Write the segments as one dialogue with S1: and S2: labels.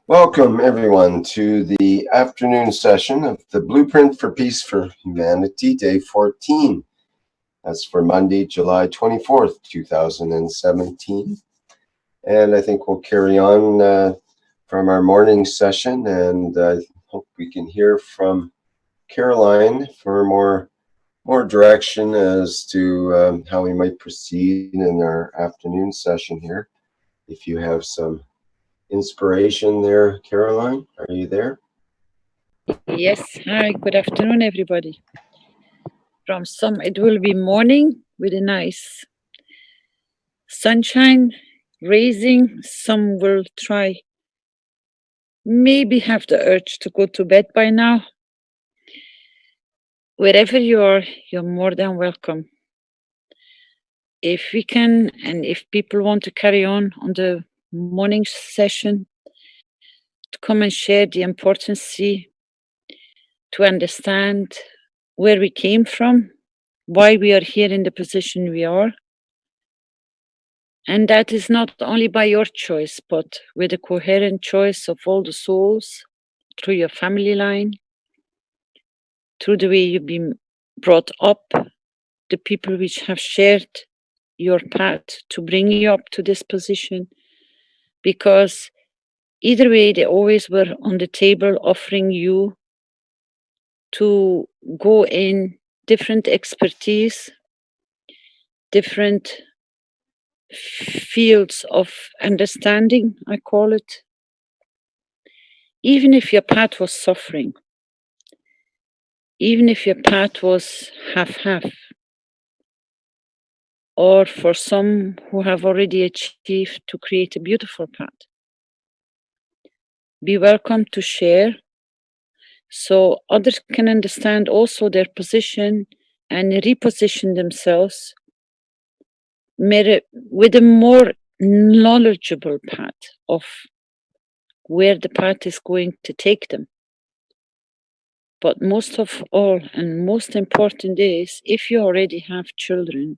S1: Welcome, everyone, to the afternoon session of the Blueprint for Peace for Humanity, Day 14. That's for Monday, July 24th, 2017. And I think we'll carry on from our morning session, and I hope we can hear from Caroline for more direction as to how we might proceed in our afternoon session here. If you have some inspiration there, Caroline, are you there?
S2: Yes, hi, good afternoon, everybody. From some, it will be morning with a nice sunshine raising. Some will try, maybe have the urge to go to bed by now. Wherever you are, you're more than welcome. If we can, and if people want to carry on the morning session, to come and share the importance to understand where we came from, why we are here in the position we are. And that is not only by your choice, but with a coherent choice of all the souls through your family line, through the way you've been brought up, the people which have shared your path to bring you up to this position. Because either way, they always were on the table offering you to go in different expertise, different fields of understanding, I call it. Even if your path was suffering, even if your path was half-half, or for some who have already achieved to create a beautiful path, be welcome to share so others can understand also their position and reposition themselves with a more knowledgeable path of where the path is going to take them. But most of all, and most important is, if you already have children,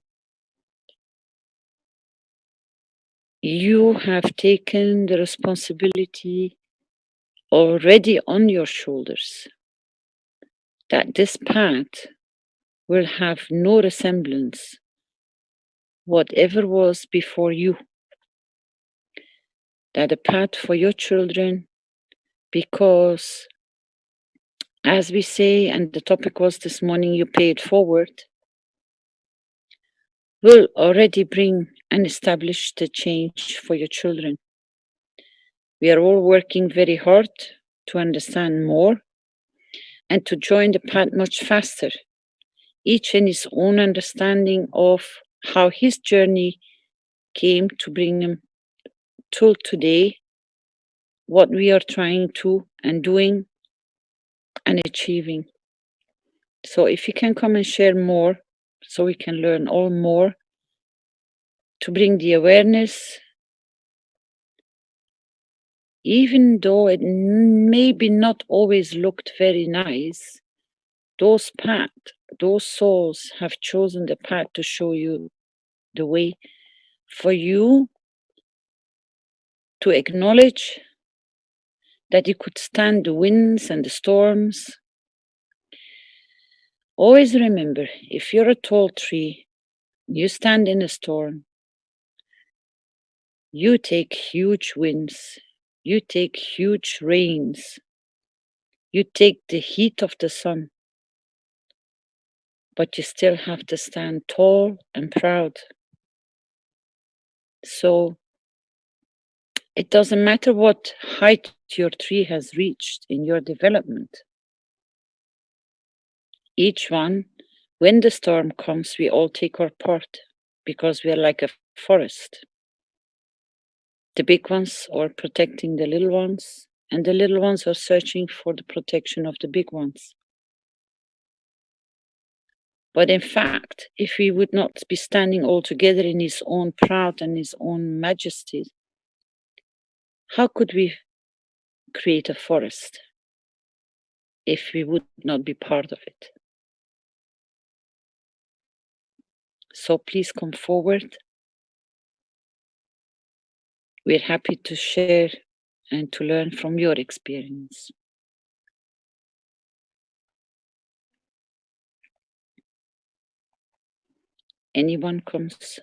S2: you have taken the responsibility already on your shoulders that this path will have no resemblance whatever was before you, that a path for your children, because as we say, and the topic was this morning, you pay it forward, will already bring and establish the change for your children. We are all working very hard to understand more and to join the path much faster, each in his own understanding of how his journey came to bring him till today, what we are trying to and doing and achieving. So if you can come and share more, so we can learn all more, to bring the awareness, even though it maybe not always looked very nice, those souls have chosen the path to show you the way for you to acknowledge that you could stand the winds and the storms. Always remember, if you're a tall tree, you stand in a storm, you take huge winds, you take huge rains, you take the heat of the sun, but you still have to stand tall and proud. So it doesn't matter what height your tree has reached in your development. Each one, when the storm comes, we all take our part because we are like a forest. The big ones are protecting the little ones, and the little ones are searching for the protection of the big ones. But in fact, if we would not be standing all together in his own proud and his own majesty, how could we create a forest if we would not be part of it? So please come forward. We're happy to share and to learn from your experience. Anyone comes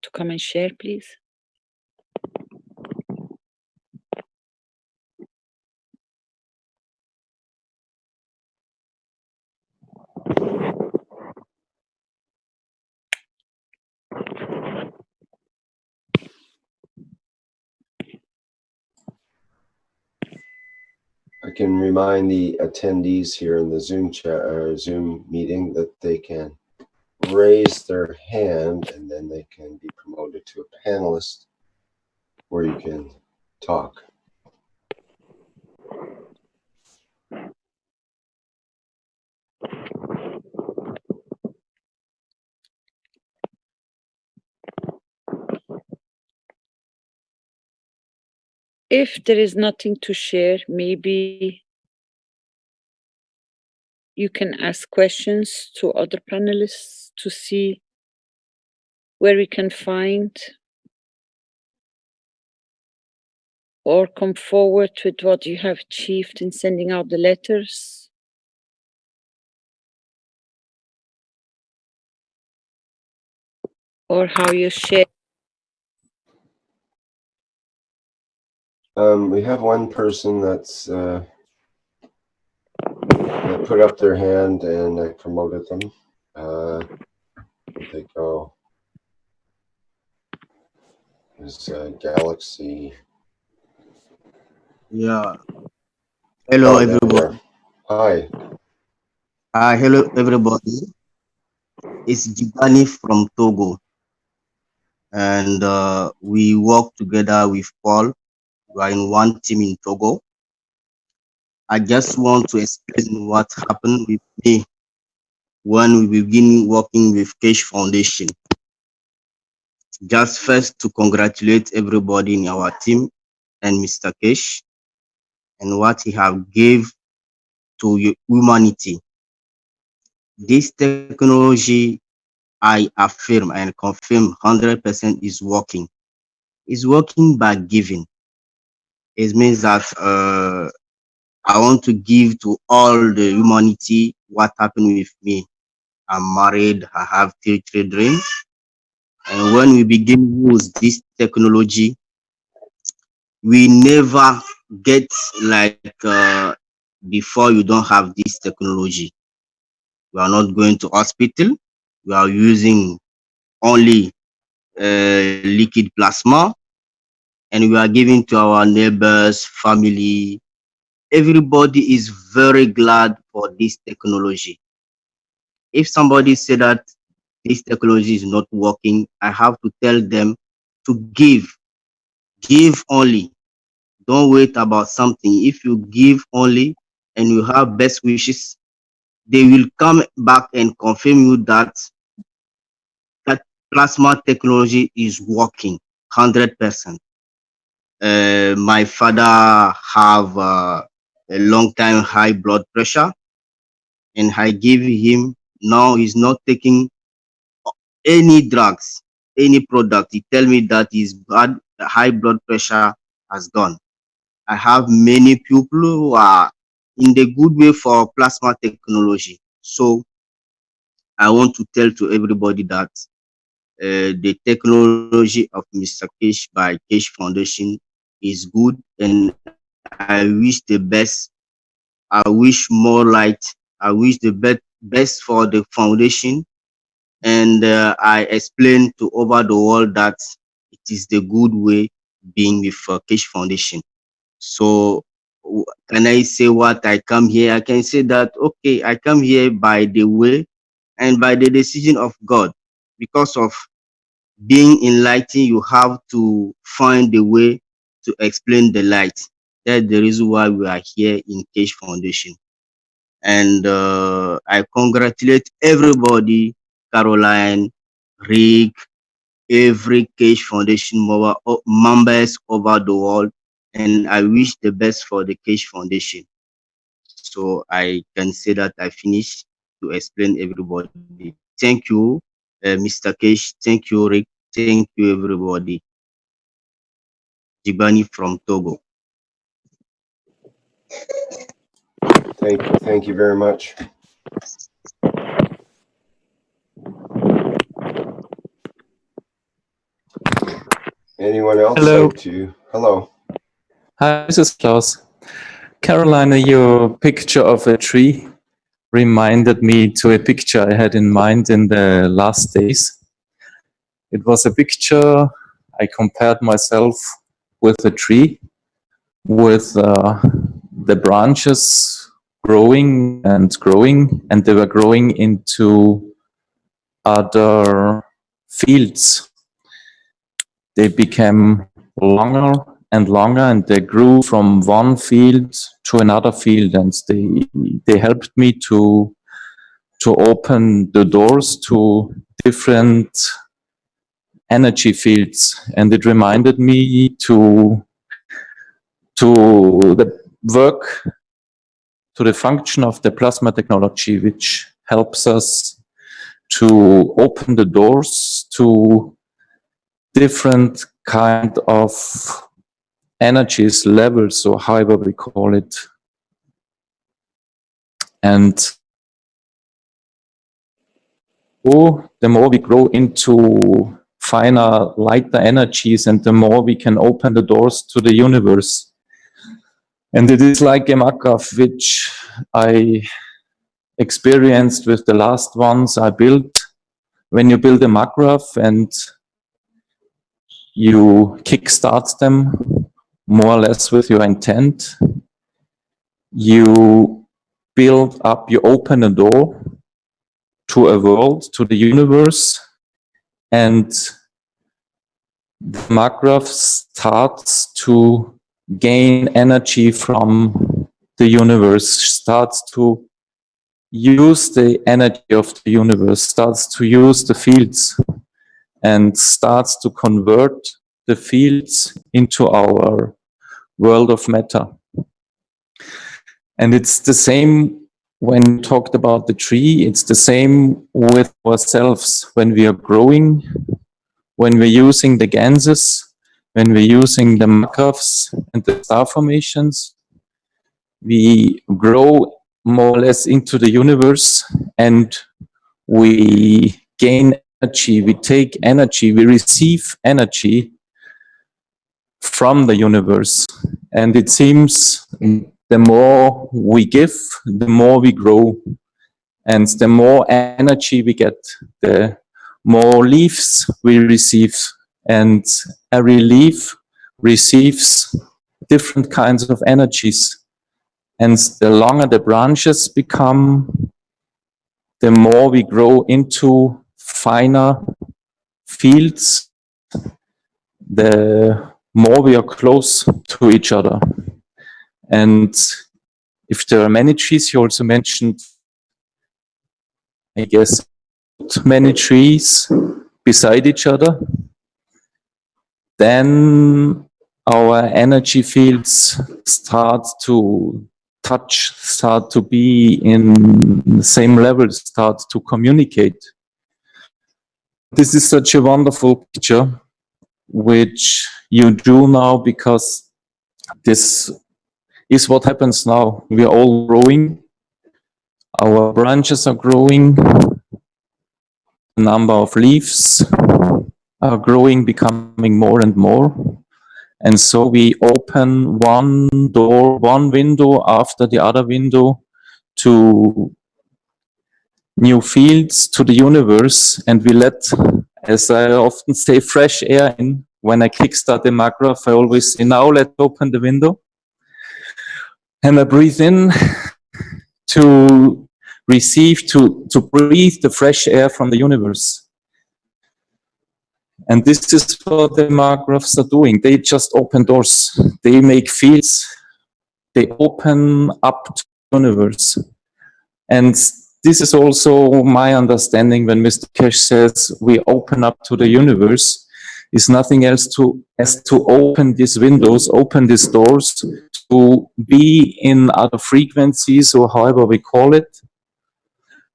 S2: to come and share, please?
S1: I can remind the attendees here in the Zoom chat or Zoom meeting that they can raise their hand and then they can be promoted to a panelist where you can talk.
S2: If there is nothing to share, maybe you can ask questions to other panelists to see where we can find or come forward with what you have achieved in sending out the letters. Or how you share.
S1: We have one person that's that put up their hand and I promoted them. Where'd they go? Is Galaxy.
S3: Yeah. Hello,
S1: Oh, there they
S3: everybody.
S1: are. Hi.
S3: Hello, everybody. It's Jibani from Togo, and we work together with Paul. We are in one team in Togo. I just want to explain what happened with me when we begin working with Keshe Foundation. Just first to congratulate everybody in our team and Mr. Keshe and what he have gave to humanity. This technology, I affirm and confirm 100% is working. It's working by giving. It means that I want to give to all the humanity what happened with me. I'm married, I have 3 children. And when we begin use this technology, we never get like before you don't have this technology. We are not going to hospital. We are using only liquid plasma, and we are giving to our neighbors, family. Everybody is very glad for this technology. If somebody say that this technology is not working, I have to tell them to give only. Don't wait about something. If you give only and you have best wishes, they will come back and confirm you that that plasma technology is working 100%. My father have a long time high blood pressure, and I give him, now he's not taking any drugs, any product. He tell me that his high blood pressure has gone. I have many people who are in the good way for plasma technology. So I want to tell to everybody that the technology of Mr. Keshe by Keshe Foundation is good, and I wish the best. I wish more light. I wish the best for the foundation. And I explained to over the world that it is the good way being with Keshe Foundation. So can I say what I come here? I can say that, okay, I come here by the way and by the decision of God. Because of being enlightened, you have to find a way to explain the light. That's the reason why we are here in Keshe Foundation. And I congratulate everybody, Caroline, Rick, every Keshe Foundation members over the world, and I wish the best for the Keshe Foundation. So I can say that I finished to explain everybody. Thank you, Mr. Keshe. Thank you, Rick. Thank you, everybody. Jibani from Togo.
S1: Thank you very much. Anyone else
S4: Hello.
S1: like to? Hello.
S4: Hi, this is Klaus. Carolina, your picture of a tree reminded me to a picture I had in mind in the last days. It was a picture I compared myself with a tree, with the branches growing, and they were growing into other fields. They became longer and longer, and they grew from one field to another field, and they helped me to open the doors to different energy fields. And it reminded me to the work, to the function of the plasma technology, which helps us to open the doors to different kind of energies, levels, or however we call it. And the more we grow into finer, lighter energies, and the more we can open the doors to the universe. And it is like a Makraf, which I experienced with the last ones I built. When you build a Makraf and you kickstart them more or less with your intent, you build up, you open a door to a world, to the universe, and the Makraf starts to gain energy from the universe, starts to use the energy of the universe, starts to use the fields, and starts to convert the fields into our world of matter. And it's the same when we talked about the tree, it's the same with ourselves when we are growing, when we're using the ganses, when we're using the Makrafs and the star formations. We grow more or less into the universe, and we gain energy, we take energy, we receive energy from the universe. And it seems the more we give, the more we grow. And the more energy we get, the more leaves we receive. And every leaf receives different kinds of energies. And the longer the branches become, the more we grow into finer fields, the more we are close to each other. And if there are many trees, you also mentioned, I guess, many trees beside each other, then our energy fields start to touch, start to be in the same level, start to communicate. This is such a wonderful picture, which you do now, because this is what happens now. We are all growing. Our branches are growing. The number of leaves are growing, becoming more and more. And so we open one door, one window after the other window to new fields, to the universe, and we let, as I often say, fresh air in. When I kickstart the Makraf, I always say, now let's open the window. And I breathe in to receive, to breathe the fresh air from the universe. And this is what the Makrafs are doing. They just open doors. They make fields. They open up to the universe. And this is also my understanding when Mr. Keshe says we open up to the universe, is nothing else as to open these windows, open these doors, to be in other frequencies, or however we call it,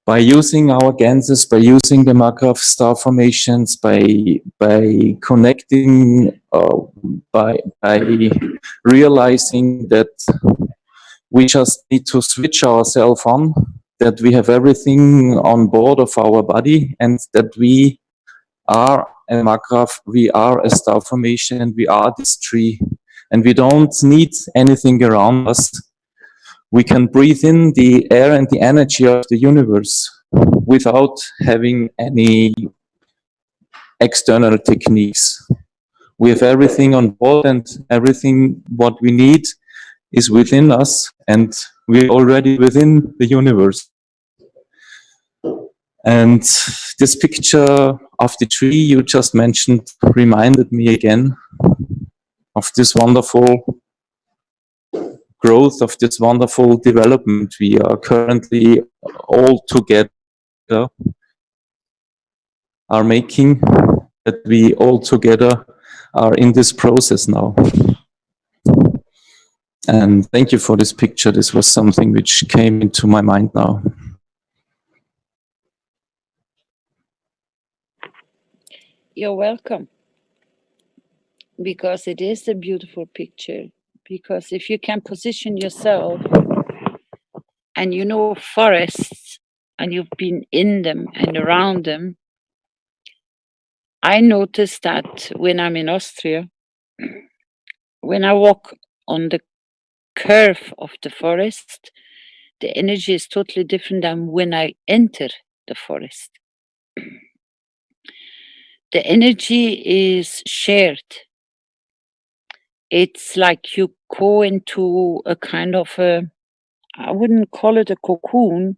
S4: by using our ganses, by using the Makraf star formations, by connecting, by realizing that We just need to switch ourselves on, that we have everything on board of our body, and that we are a Magraph, we are a star formation, and we are this tree. And we don't need anything around us. We can breathe in the air and the energy of the universe without having any external techniques. We have everything on board, and everything what we need is within us, and we're already within the universe. And this picture of the tree you just mentioned reminded me again of this wonderful growth, of this wonderful development we are currently all together are making, that we all together are in this process now. And thank you for this picture. This was something which came into my mind now.
S2: You're welcome. Because it is a beautiful picture. Because if you can position yourself and you know forests and you've been in them and around them, I noticed that when I'm in Austria, when I walk on the curve of the forest, the energy is totally different than when I enter the forest. The energy is shared. It's like you go into a kind of a, I wouldn't call it a cocoon,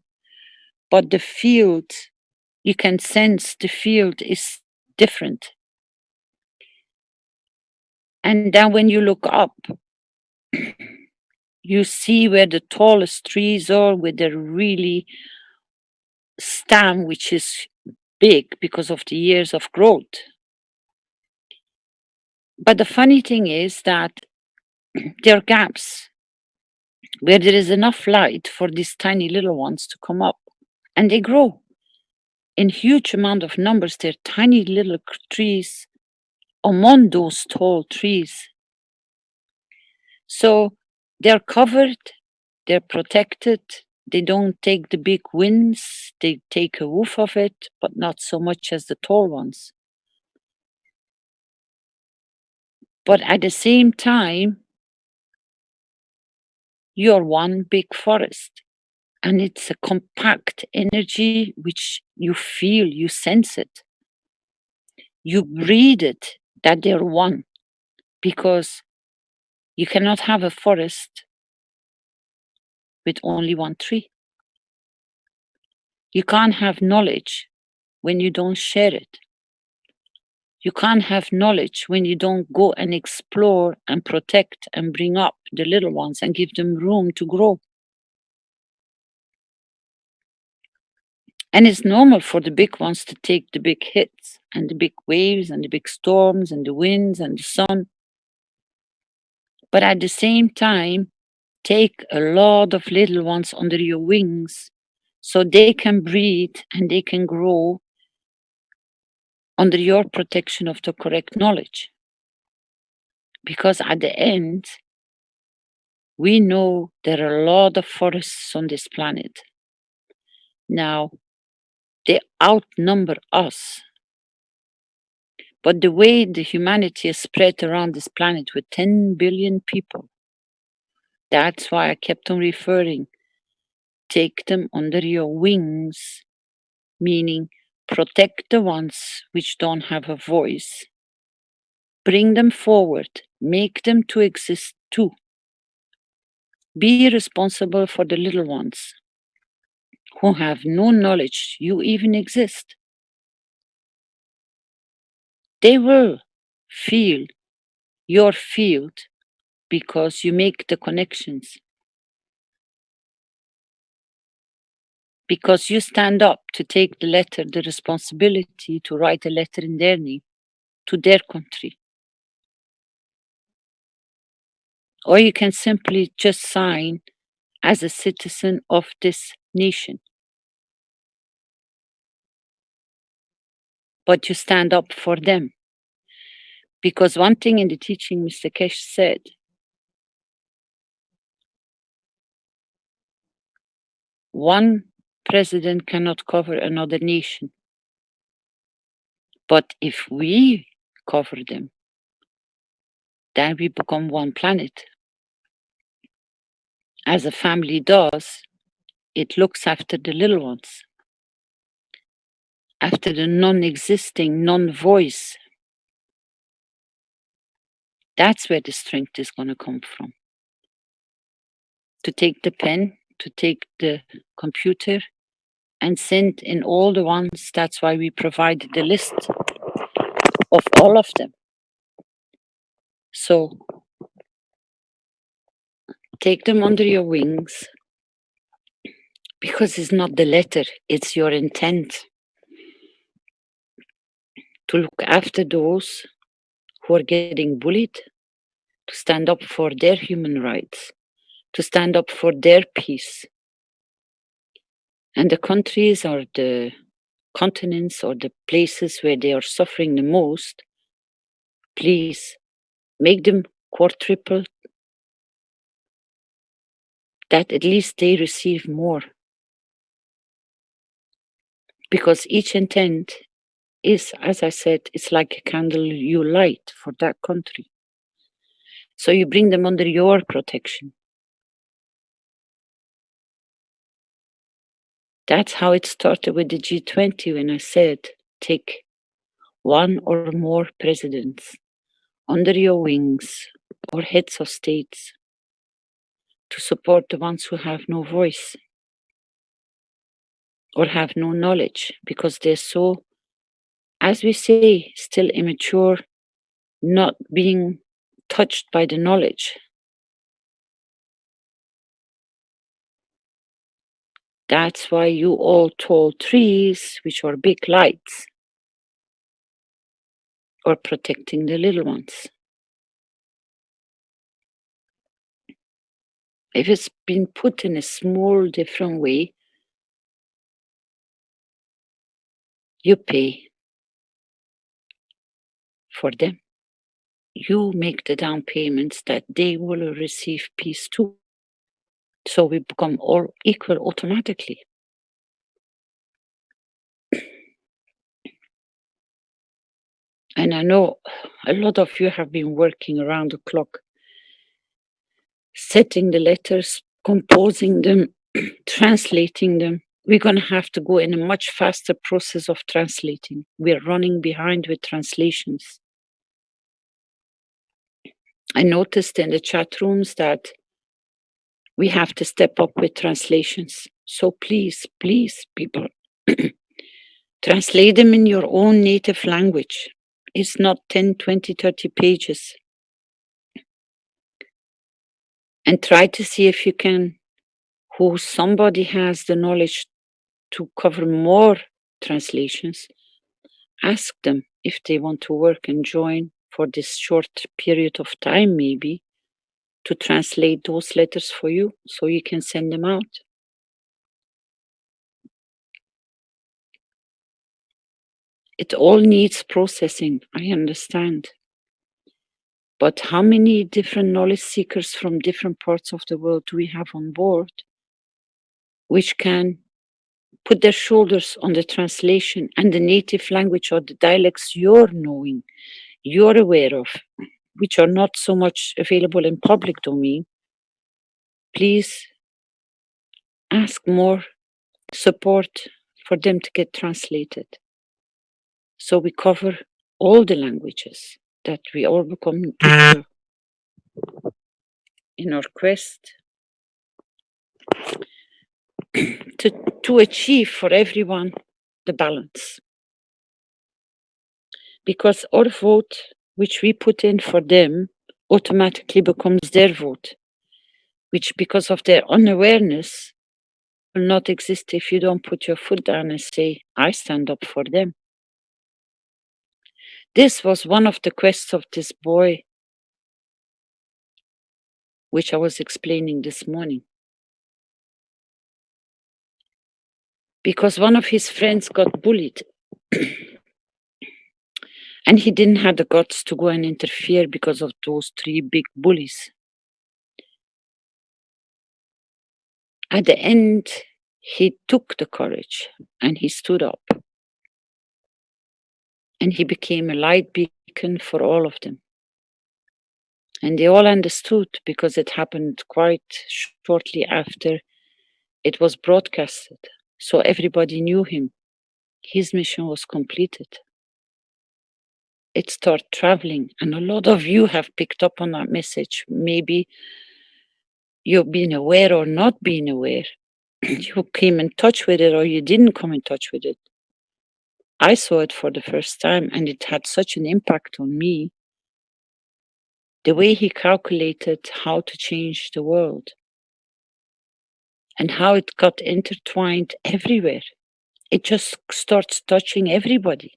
S2: but the field, you can sense the field is different. And then when you look up, you see where the tallest trees are with the really stem, which is big because of the years of growth. But the funny thing is that there are gaps where there is enough light for these tiny little ones to come up, and they grow in huge amount of numbers. They're tiny little trees among those tall trees. So they're covered, they're protected, they don't take the big winds, they take a woof of it, but not so much as the tall ones. But at the same time, you're one big forest, and it's a compact energy which you feel, you sense it. You breathe it, that they're one, because you cannot have a forest with only one tree. You can't have knowledge when you don't share it. You can't have knowledge when you don't go and explore and protect and bring up the little ones and give them room to grow. And it's normal for the big ones to take the big hits and the big waves and the big storms and the winds and the sun. But at the same time, take a lot of little ones under your wings so they can breathe and they can grow under your protection of the correct knowledge. Because at the end, we know there are a lot of forests on this planet. Now, they outnumber us. But the way the humanity is spread around this planet with 10 billion people, that's why I kept on referring, take them under your wings, meaning protect the ones which don't have a voice. Bring them forward, make them to exist too. Be responsible for the little ones who have no knowledge you even exist. They will feel your field because you make the connections. Because you stand up to take the letter, the responsibility to write a letter in their name to their country. Or you can simply just sign as a citizen of this nation. But you stand up for them. Because one thing in the teaching Mr. Keshe said, one president cannot cover another nation. But if we cover them, then we become one planet. As a family does, it looks after the little ones, after the non-existing, non-voice. That's where the strength is going to come from. To take the pen, to take the computer, and send in all the ones. That's why we provide the list of all of them. So take them under your wings, because it's not the letter, it's your intent to look after those who are getting bullied, to stand up for their human rights, to stand up for their peace. And the countries or the continents or the places where they are suffering the most, please make them quadruple, that at least they receive more. Because each intent is, as I said, it's like a candle you light for that country. So you bring them under your protection. That's how it started with the G20 when I said, take one or more presidents under your wings or heads of states to support the ones who have no voice or have no knowledge, because they're so, as we say, still immature, not being touched by the knowledge. That's why you all tall trees, which are big lights, are protecting the little ones. If it's been put in a small, different way, you pay for them. You make the down payments that they will receive peace too. So we become all equal automatically. And I know a lot of you have been working around the clock, setting the letters, composing them, translating them. We're going to have to go in a much faster process of translating. We're running behind with translations. I noticed in the chat rooms that we have to step up with translations. So please, please, people, translate them in your own native language. It's not 10, 20, 30 pages. And try to see if you can, who somebody has the knowledge to cover more translations, ask them if they want to work and join for this short period of time, maybe, to translate those letters for you so you can send them out. It all needs processing, I understand. But how many different knowledge seekers from different parts of the world do we have on board, which can put their shoulders on the translation and the native language or the dialects you're knowing, you're aware of, which are not so much available in public domain? Please ask more support for them to get translated. So we cover all the languages, that we all become equal in our quest to achieve for everyone the balance. Because our vote, which we put in for them, automatically becomes their vote, which because of their unawareness will not exist if you don't put your foot down and say, I stand up for them. This was one of the quests of this boy, which I was explaining this morning. Because one of his friends got bullied and he didn't have the guts to go and interfere because of those 3 big bullies. At the end, He took the courage and he stood up. And he became a light beacon for all of them. And they all understood because it happened quite shortly after it was broadcasted. So everybody knew him. His mission was completed. It started traveling, and a lot of you have picked up on that message. Maybe you've been aware or not been aware. You came in touch with it or you didn't come in touch with it. I saw it for the first time and it had such an impact on me. The way he calculated how to change the world and how it got intertwined everywhere. It just starts touching everybody.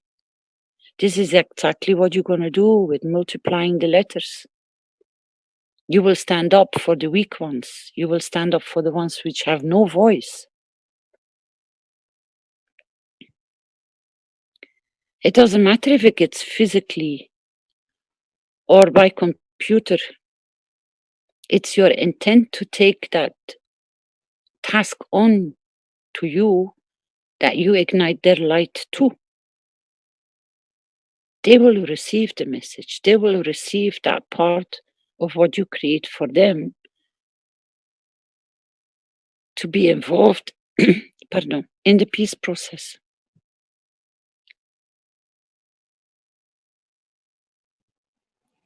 S2: This is exactly what you're going to do with multiplying the letters. You will stand up for the weak ones. You will stand up for the ones which have no voice. It doesn't matter if it gets physically or by computer. It's your intent to take that task on to you that you ignite their light too. They will receive the message. They will receive that part of what you create for them to be involved in the peace process.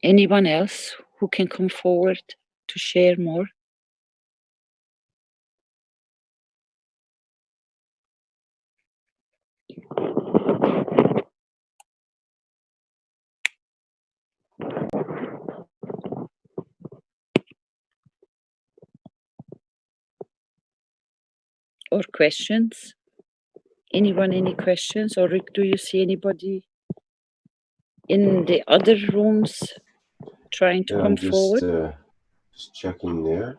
S2: Anyone else who can come forward to share more? Or questions? Anyone, any questions? Or Rick, do you see anybody in the other rooms trying to come forward?
S1: Just checking there.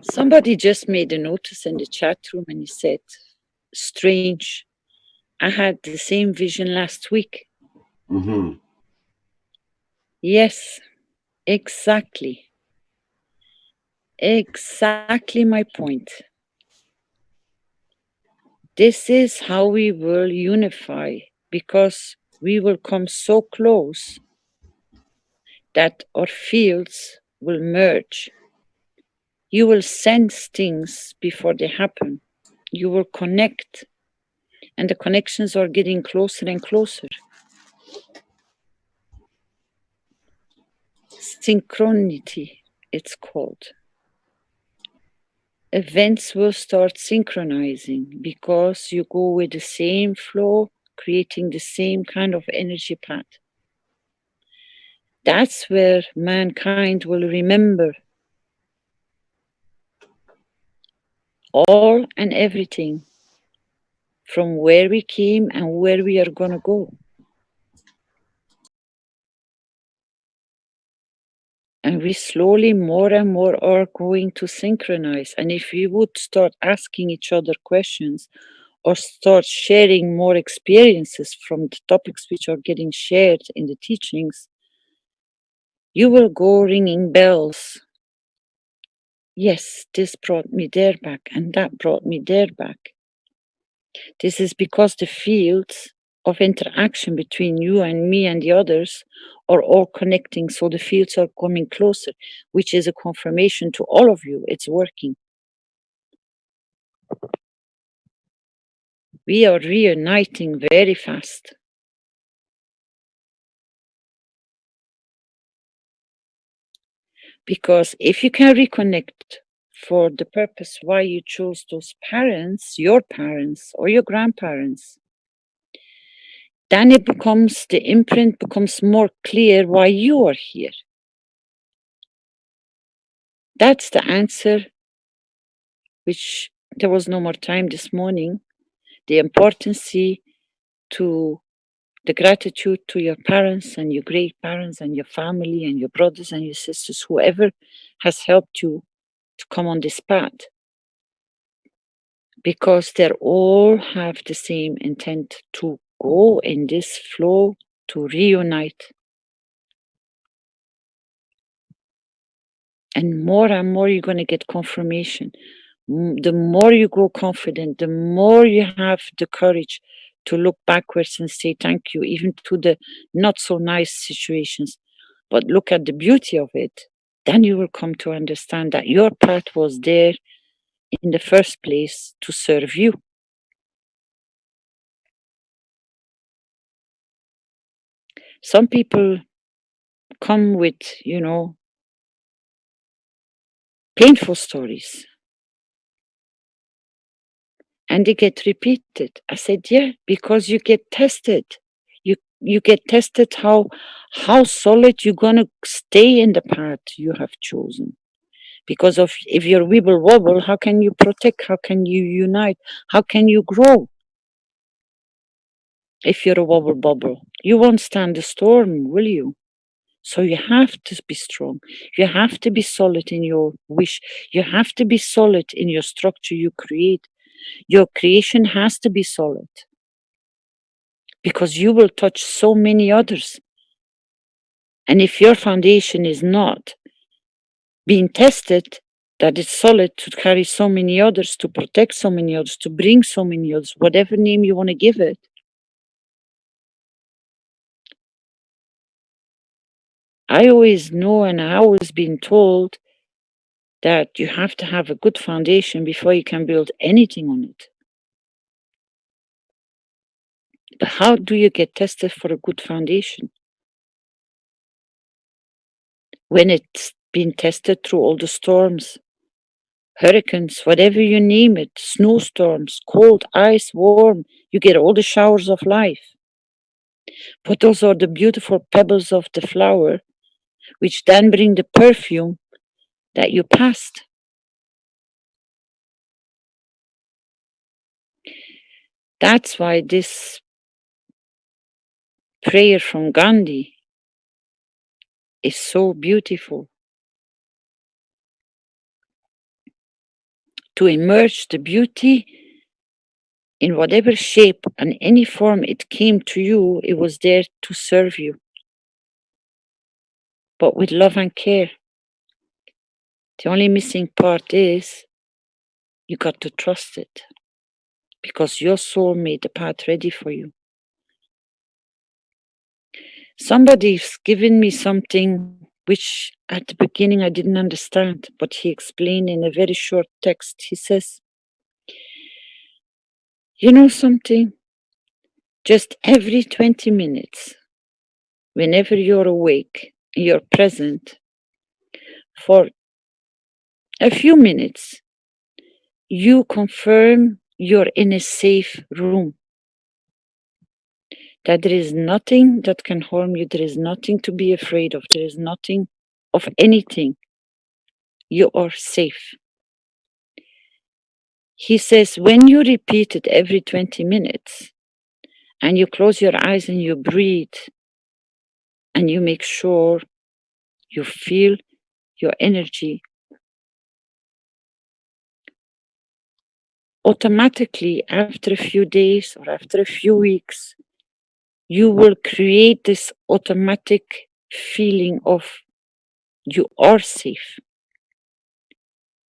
S2: Somebody just made a notice in the chat room and he said, strange, I had the same vision last week.
S1: Mm-hmm.
S2: Yes, exactly. Exactly my point. This is how we will unify, because we will come so close that our fields will merge. You will sense things before they happen. You will connect, and the connections are getting closer and closer. Synchronity, it's called. Events will start synchronizing because you go with the same flow, creating the same kind of energy path. That's where mankind will remember all and everything from where we came and where we are going to go. And we slowly more and more are going to synchronize. And if we would start asking each other questions or start sharing more experiences from the topics which are getting shared in the teachings, you will go ringing bells. Yes, this brought me there back and that brought me there back. This is because the fields of interaction between you and me and the others are all connecting, so the fields are coming closer, which is a confirmation to all of you, it's working. We are reuniting very fast. Because if you can reconnect for the purpose why you chose those parents, your parents or your grandparents, then it becomes, the imprint becomes more clear why you are here. That's the answer, which there was no more time this morning. The importance to the gratitude to your parents and your great parents and your family and your brothers and your sisters, whoever has helped you to come on this path. Because they all have the same intent to go in this flow to reunite. And more you're going to get confirmation. The more you grow confident, the more you have the courage to look backwards and say thank you, even to the not so nice situations. But look at the beauty of it. Then you will come to understand that your path was there in the first place to serve you. Some people come with, painful stories. And they get repeated. I said, yeah, because you get tested. You get tested how solid you're gonna stay in the path you have chosen. Because of if you're wibble wobble, how can you protect? How can you unite? How can you grow? If you're a wobble bobble, you won't stand the storm, will you? So you have to be strong. You have to be solid in your wish. You have to be solid in your structure you create. Your creation has to be solid because you will touch so many others. And if your foundation is not being tested, that it's solid to carry so many others, to protect so many others, to bring so many others, whatever name you want to give it. I always know, and I always been told that you have to have a good foundation before you can build anything on it. But how do you get tested for a good foundation? When it's been tested through all the storms, hurricanes, whatever you name it, snowstorms, cold, ice, warm, you get all the showers of life. But those are the beautiful pebbles of the flower, which then bring the perfume that you passed. That's why this prayer from Gandhi is so beautiful. To emerge the beauty in whatever shape and any form it came to you, it was there to serve you. But with love and care. The only missing part is you got to trust it because your soul made the path ready for you. Somebody's given me something which at the beginning I didn't understand, but he explained in a very short text. He says, you know something? Just every 20 minutes, whenever you're awake, you're present for a few minutes, you confirm you're in a safe room. That there is nothing that can harm you, there is nothing to be afraid of, there is nothing of anything. You are safe. He says, when you repeat it every 20 minutes and you close your eyes and you breathe and you make sure you feel your energy, automatically after a few days or after a few weeks, you will create this automatic feeling of you are safe.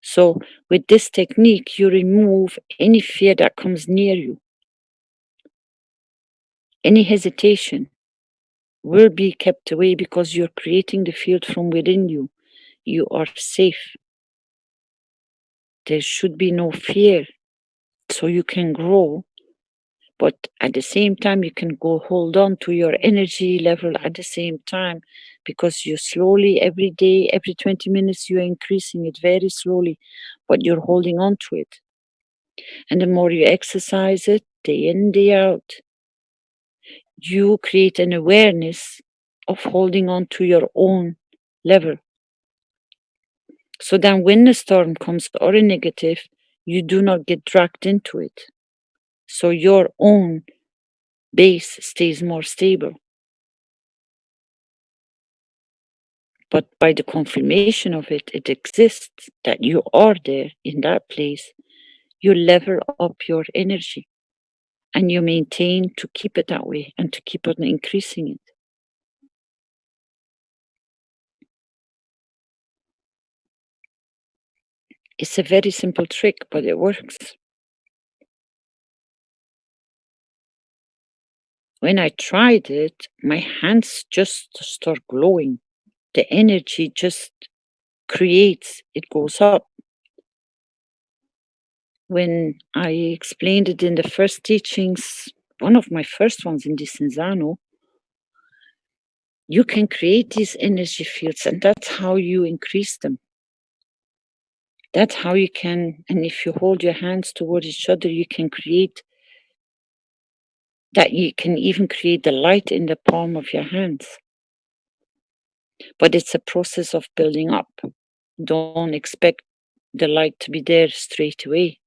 S2: So with this technique, you remove any fear that comes near you. Any hesitation will be kept away because you're creating the field from within you. You are safe. There should be no fear. So you can grow, but at the same time, you can go hold on to your energy level at the same time because you slowly, every day, every 20 minutes, you're increasing it very slowly, but you're holding on to it. And the more you exercise it, day in, day out, you create an awareness of holding on to your own level. So then when the storm comes or a negative, you do not get dragged into it. So your own base stays more stable. But by the confirmation of it, it exists that you are there in that place, you level up your energy. and you maintain to keep it that way and to keep on increasing it. It's a very simple trick, but it works. When I tried it, my hands just start glowing. The energy just creates, it goes up. When I explained it in the first teachings, one of my first ones in Disenzano, you can create these energy fields, and that's how you increase them. That's how you can, and if you hold your hands towards each other, you can create that. You can even create the light in the palm of your hands. But it's a process of building up. Don't expect the light to be there straight away.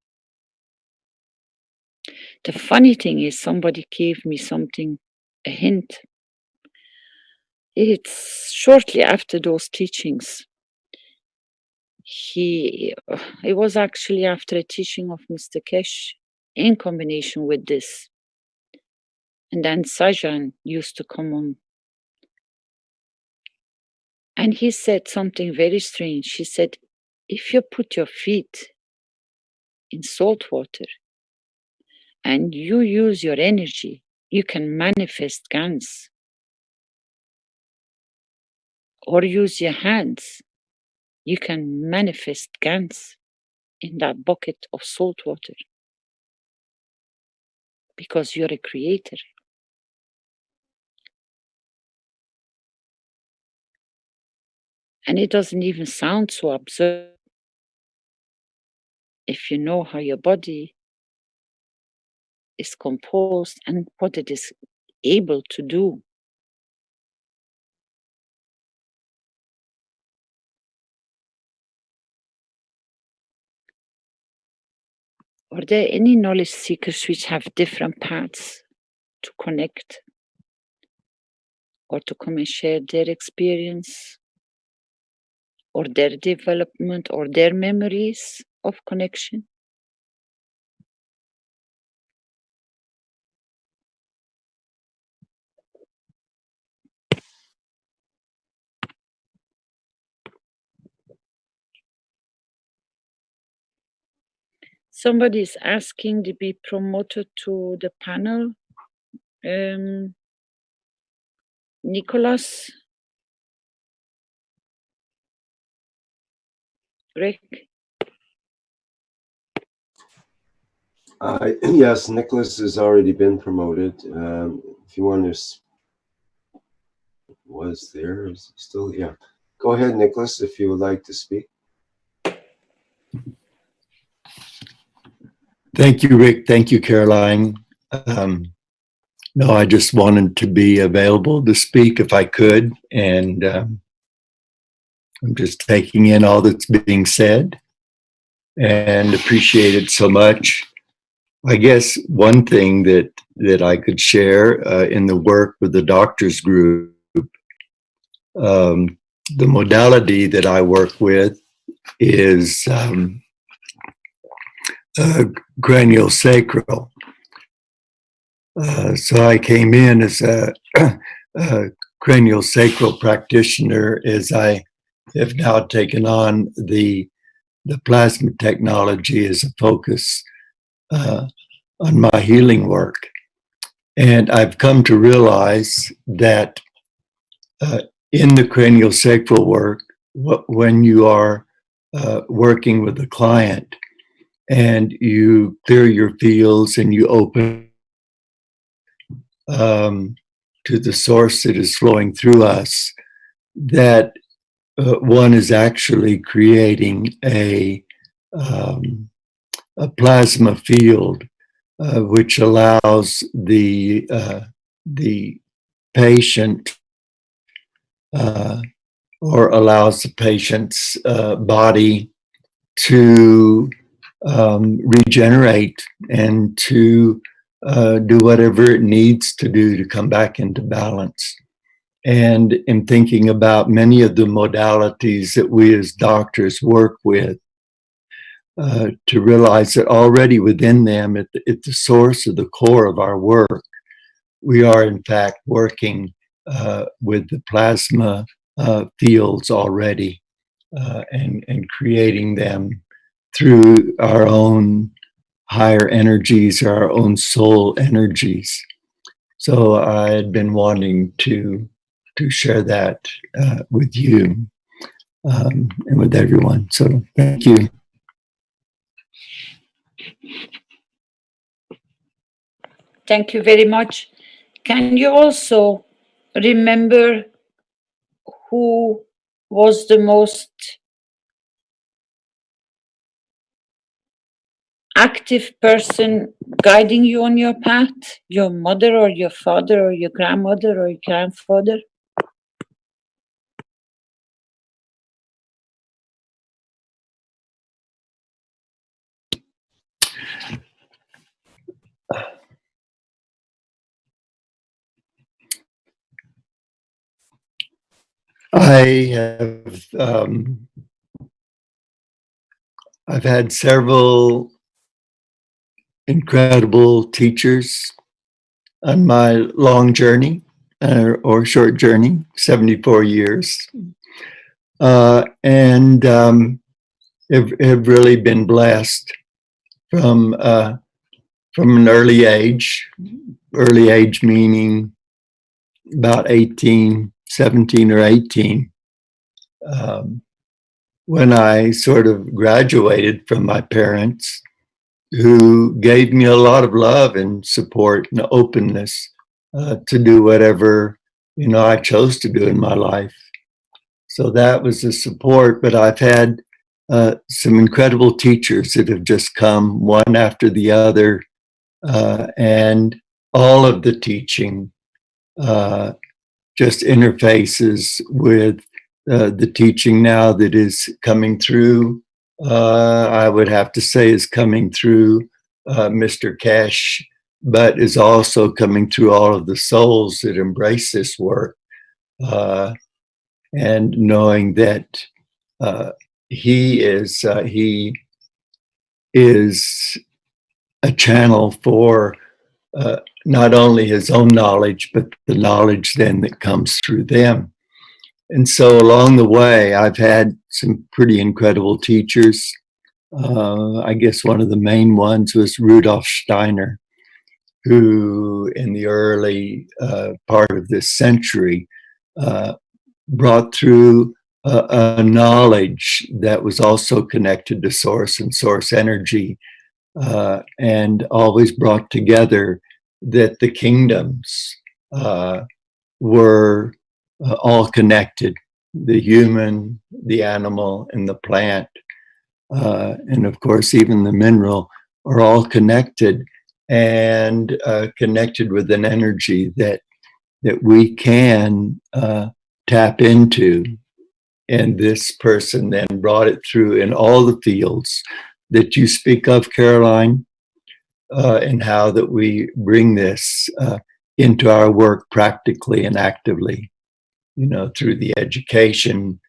S2: The funny thing is, somebody gave me something, a hint. It's shortly after those teachings. It was actually after a teaching of Mr. Keshe in combination with this. And then Sajan used to come on. And he said something very strange. He said, if you put your feet in salt water and you use your energy, you can manifest guns. Or use your hands, you can manifest guns in that bucket of salt water. Because you're a creator. And it doesn't even sound so absurd if you know how your body is composed and what it is able to do. Are there any knowledge seekers which have different paths to connect or to come and share their experience or their development or their memories of connection? Somebody is asking to be promoted to the panel. Nicholas? Rick?
S1: Yes, Nicholas has already been promoted. If you want to, was there? Is he still? Yeah. Go ahead, Nicholas, if you would like to speak.
S5: Thank you, Rick. Thank you, Caroline. No, I just wanted to be available to speak if I could, and I'm just taking in all that's being said and appreciate it so much. I guess one thing that I could share in the work with the doctors group, the modality that I work with is craniosacral. So I came in as a craniosacral practitioner as I have now taken on the plasma technology as a focus on my healing work. And I've come to realize that in the craniosacral work, when you are working with a client and you clear your fields and you open to the source that is flowing through us, that one is actually creating a plasma field which allows the patient or allows the patient's body to regenerate and to do whatever it needs to do to come back into balance. And in thinking about many of the modalities that we as doctors work with, to realize that already within them, at the source of the core of our work, we are in fact working with the plasma fields already and creating them through our own higher energies, our own soul energies. So I had been wanting to share that with you and with everyone. So thank you.
S2: Thank you very much. Can you also remember who was the most active person guiding you on your path? Your mother or your father or your grandmother or your grandfather?
S5: I have I've had several incredible teachers on my long journey or short journey, 74 years, and have really been blessed from an early age meaning about 17 or 18, when I sort of graduated from my parents, who gave me a lot of love and support and openness to do whatever I chose to do in my life. So that was the support. But I've had some incredible teachers that have just come one after the other, and all of the teaching just interfaces with the teaching now that is coming through. I would have to say is coming through Mr. Keshe, but is also coming through all of the souls that embrace this work, and knowing that he is a channel for not only his own knowledge, but the knowledge then that comes through them. And so along the way, I've had some pretty incredible teachers. I guess one of the main ones was Rudolf Steiner, who in the early part of this century brought through a knowledge that was also connected to source and source energy, and always brought together that the kingdoms were all connected, the human, the animal, and the plant. And of course, even the mineral are all connected, and connected with an energy that we can tap into. And this person then brought it through in all the fields that you speak of, Caroline, and how that we bring this into our work practically and actively, through the education,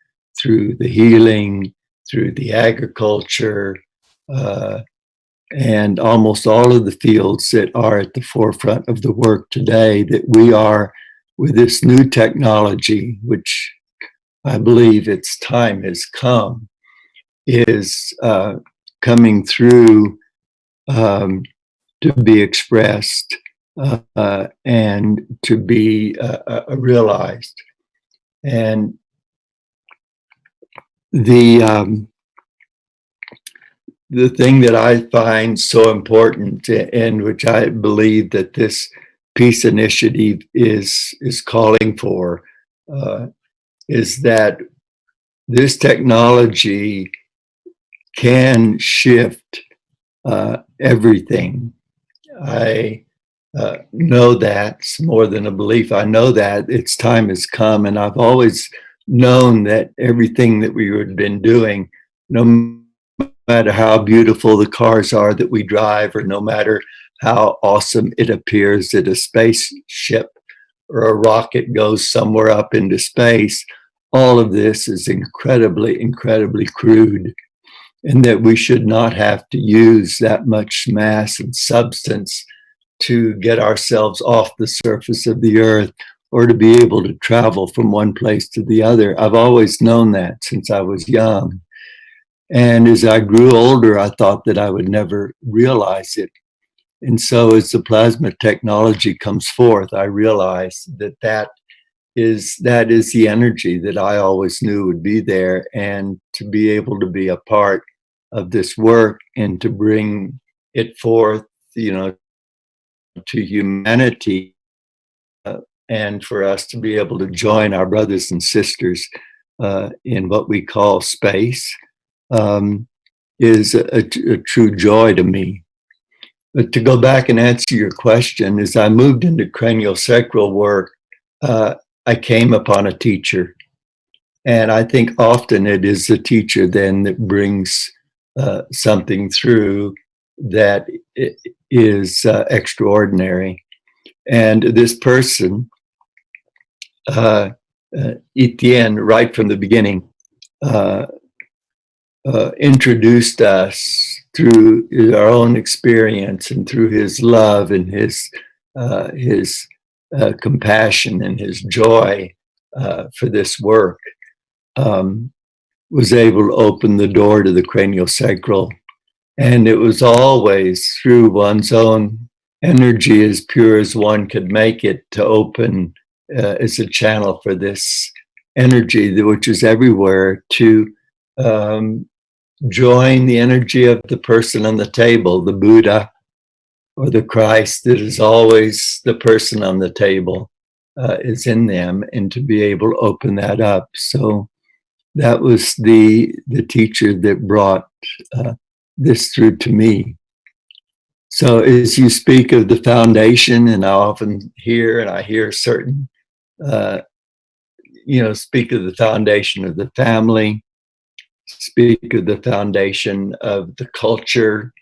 S5: through the healing, through the agriculture, and almost all of the fields that are at the forefront of the work today, that we are with this new technology, which I believe its time has come, is coming through to be expressed and to be realized. And the thing that I find so important, and which I believe that this peace initiative is calling for, is that this technology can shift everything. I know that's more than a belief. I know that its time has come, and I've always known that everything that we have been doing, no matter how beautiful the cars are that we drive, or no matter how awesome it appears that a spaceship or a rocket goes somewhere up into space, all of this is incredibly, incredibly crude. and that we should not have to use that much mass and substance to get ourselves off the surface of the earth or to be able to travel from one place to the other. I've always known that since I was young. And as I grew older, I thought that I would never realize it. And so as the plasma technology comes forth, I realize that that is the energy that I always knew would be there. And to be able to be a part of this work and to bring it forth, to humanity, and for us to be able to join our brothers and sisters in what we call space, is a true joy to me. But to go back and answer your question, as I moved into craniosacral work, I came upon a teacher. And I think often it is the teacher then that brings something through that is extraordinary. And this person, Etienne, right from the beginning, introduced us through our own experience and through his love and his compassion and his joy for this work, was able to open the door to the craniosacral. And it was always through one's own energy, as pure as one could make it, to open as a channel for this energy, which is everywhere, to join the energy of the person on the table, the Buddha or the Christ that is always the person on the table is in them, and to be able to open that up. So that was the teacher that brought this through to me. So as you speak of the foundation, and I often hear, and I hear certain, speak of the foundation of the family, speak of the foundation of the culture,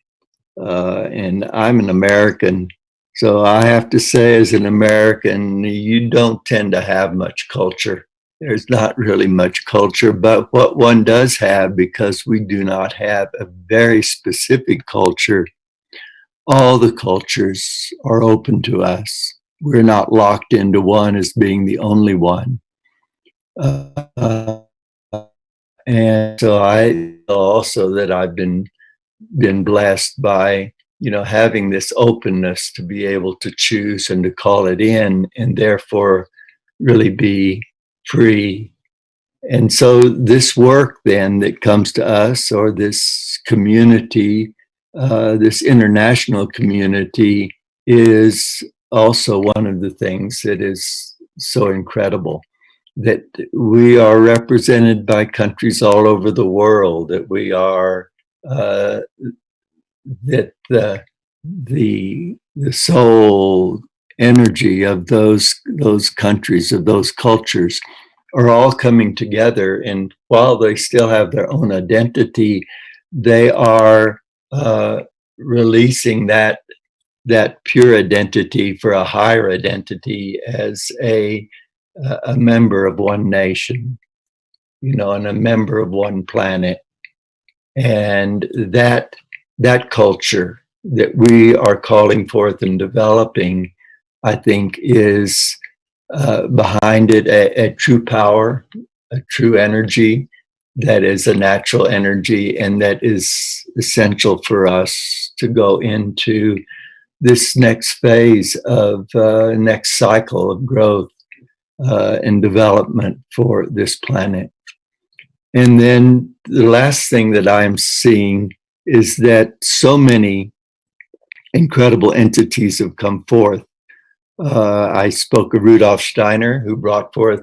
S5: and I'm an American, so I have to say, as an American, you don't tend to have much culture. There's not really much culture, but what one does have, because we do not have a very specific culture, all the cultures are open to us. We're not locked into one as being the only one. And so I feel also that I've been blessed by, having this openness to be able to choose and to call it in, and therefore really be free. And so this work then that comes to us, or this community, this international community, is also one of the things that is so incredible, that we are represented by countries all over the world, that we are, that the soul energy of those countries, of those cultures, are all coming together. And while they still have their own identity, they are releasing that pure identity for a higher identity as a member of one nation, and a member of one planet. And that culture that we are calling forth and developing, I think, is behind it a true power, a true energy that is a natural energy, and that is essential for us to go into this next phase of next cycle of growth and development for this planet. And then the last thing that I'm seeing is that so many incredible entities have come forth. I spoke of Rudolf Steiner, who brought forth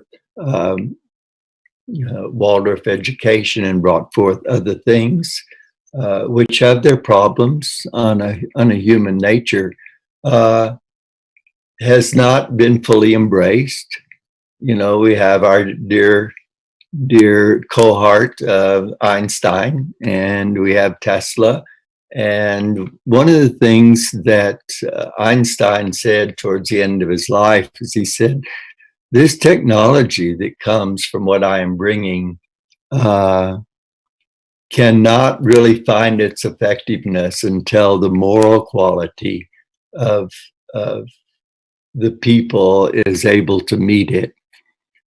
S5: Waldorf education and brought forth other things, which have their problems on a human nature, has not been fully embraced. We have our dear cohort of Einstein, and we have Tesla. And one of the things that Einstein said towards the end of his life is, he said, this technology that comes from what I am bringing cannot really find its effectiveness until the moral quality of the people is able to meet it.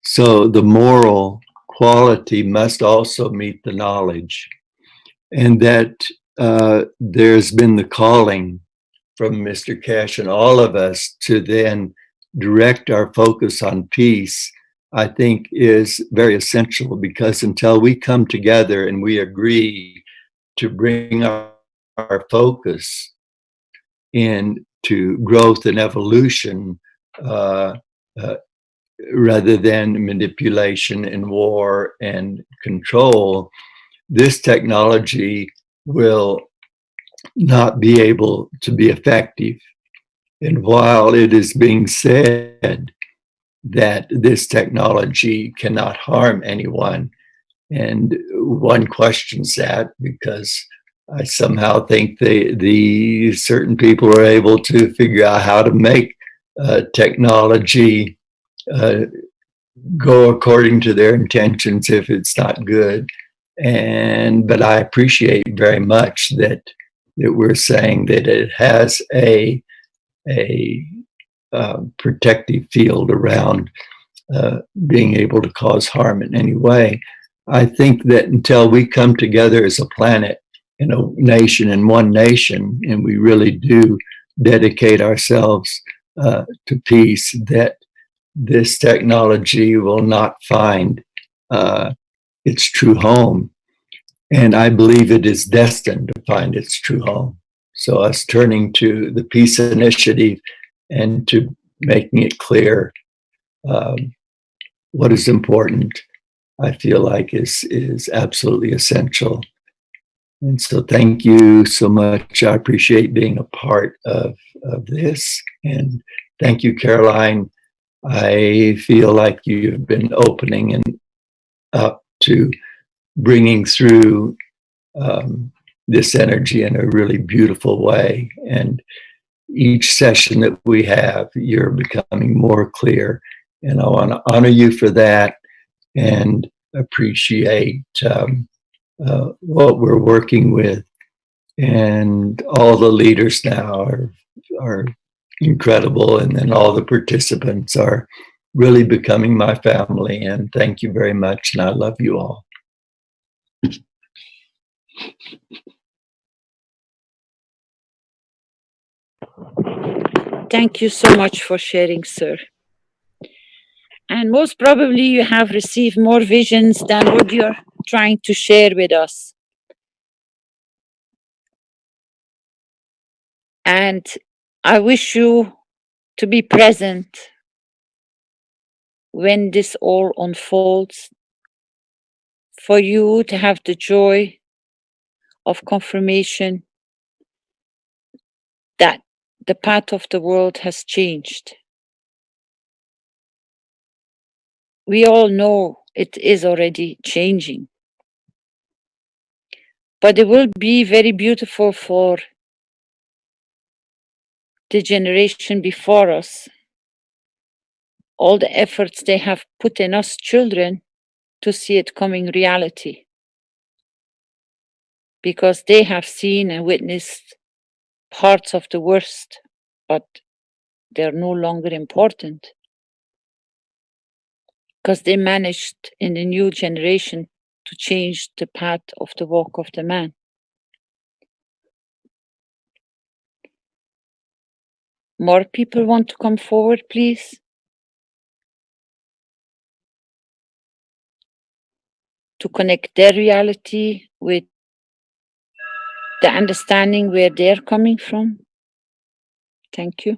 S5: So the moral quality must also meet the knowledge. And that there's been the calling from Mr. Keshe and all of us to then direct our focus on peace, I think is very essential, because until we come together and we agree to bring our focus into growth and evolution, rather than manipulation and war and control, this technology will not be able to be effective. And while it is being said that this technology cannot harm anyone, and one questions that, because I somehow think the certain people are able to figure out how to make technology go according to their intentions if it's not good. But I appreciate very much that we're saying that it has a protective field around being able to cause harm in any way. I think that until we come together as a planet, in a nation, in one nation, and we really do dedicate ourselves to peace, that this technology will not find its true home. And I believe it is destined to find its true home. So us turning to the Peace Initiative and to making it clear what is important, I feel like is absolutely essential. And so thank you so much. I appreciate being a part of this. And thank you, Caroline. I feel like you've been opening and up to bringing through this energy in a really beautiful way. And each session that we have, you're becoming more clear. And I want to honor you for that and appreciate what we're working with. And all the leaders now are incredible. And then all the participants are really becoming my family. And thank you very much. And I love you all.
S2: Thank you so much for sharing, sir. And most probably you have received more visions than what you're trying to share with us. And I wish you to be present when this all unfolds, for you to have the joy of confirmation that the path of the world has changed. We all know it is already changing, but it will be very beautiful for the generation before us. All the efforts they have put in us children to see it coming reality, because they have seen and witnessed parts of the worst, but they're no longer important, because they managed in the new generation to change the path of the walk of the man. More people want to come forward, please? To connect their reality with the understanding where they're coming from. Thank you.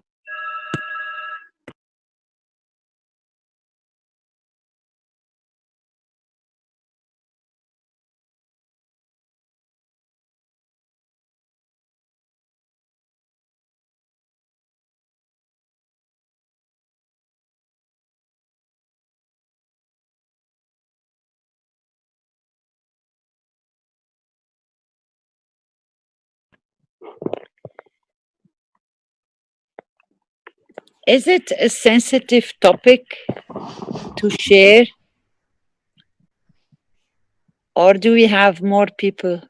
S2: Is it a sensitive topic to share? Or do we have more people?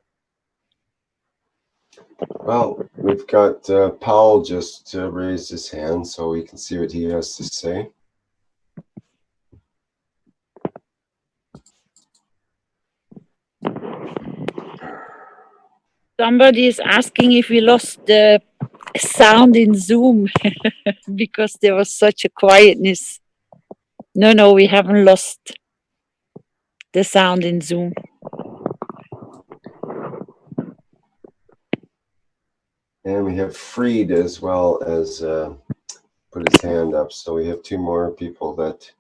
S1: Well, we've got Paul just raised his hand, so we can see what he has to say.
S2: Somebody is asking if we lost the sound in Zoom because there was such a quietness. No, we haven't lost the sound in Zoom.
S1: And we have Freed as well as put his hand up. So we have two more people that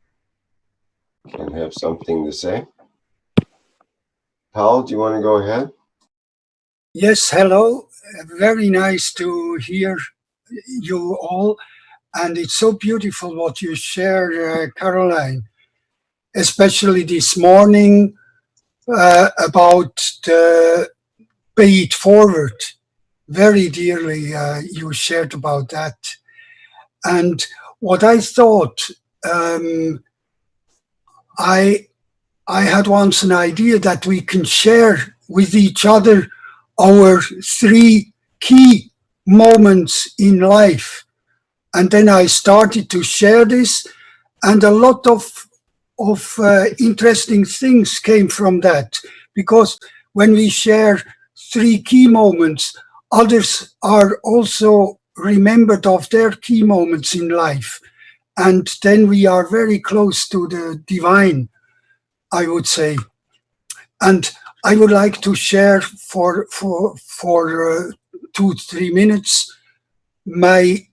S1: can have something to say. Paul, do you want to go ahead?
S6: Yes, hello. Very nice to hear you all. And it's so beautiful what you shared, Caroline, especially this morning about the pay it forward. Very dearly, you shared about that. And what I thought, I had once an idea that we can share with each other our 3 key moments in life. And then I started to share this, and a lot of interesting things came from that. Because when we share 3 key moments, others are also remembered of their key moments in life. And then we are very close to the divine, I would say. And I would like to share for 2-3 minutes my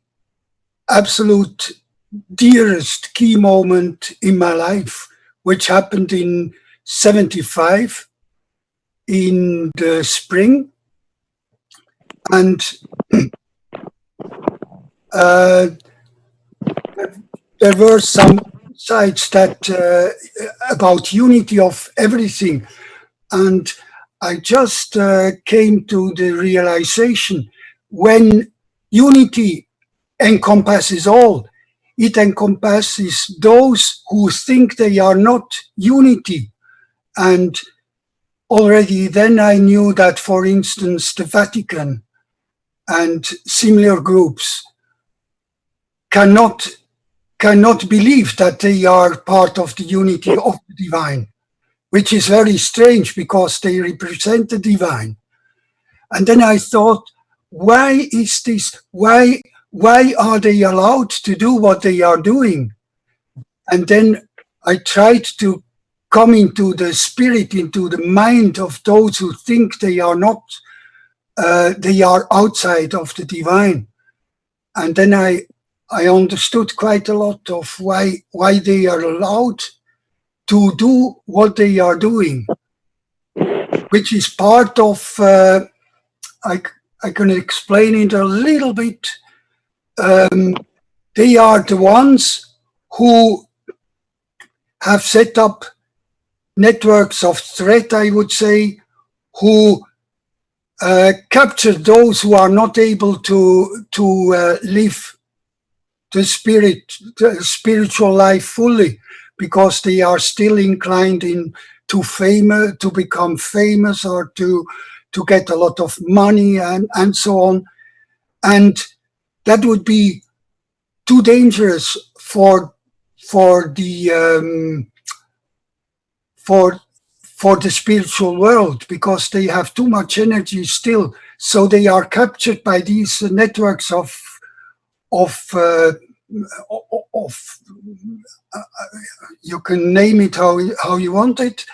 S6: absolute dearest key moment in my life, which happened in 75 in the spring. And there were some insights that about unity of everything. And I just came to the realization, when unity encompasses all, it encompasses those who think they are not unity. And already then I knew that, for instance, the Vatican and similar groups cannot believe that they are part of the unity of the divine, which is very strange because they represent the divine. And then I thought, why is this? Why are they allowed to do what they are doing? And then I tried to come into the spirit, into the mind of those who think they are not, they are outside of the divine. And then I understood quite a lot of why they are allowed to do what they are doing, which is part of, I can explain it a little bit. They are the ones who have set up networks of threat, I would say, who capture those who are not able to live the spiritual life fully, because they are still inclined to become famous, or to get a lot of money and so on. And that would be too dangerous for the spiritual world, because they have too much energy still. So they are captured by these networks of you can name it how you want it.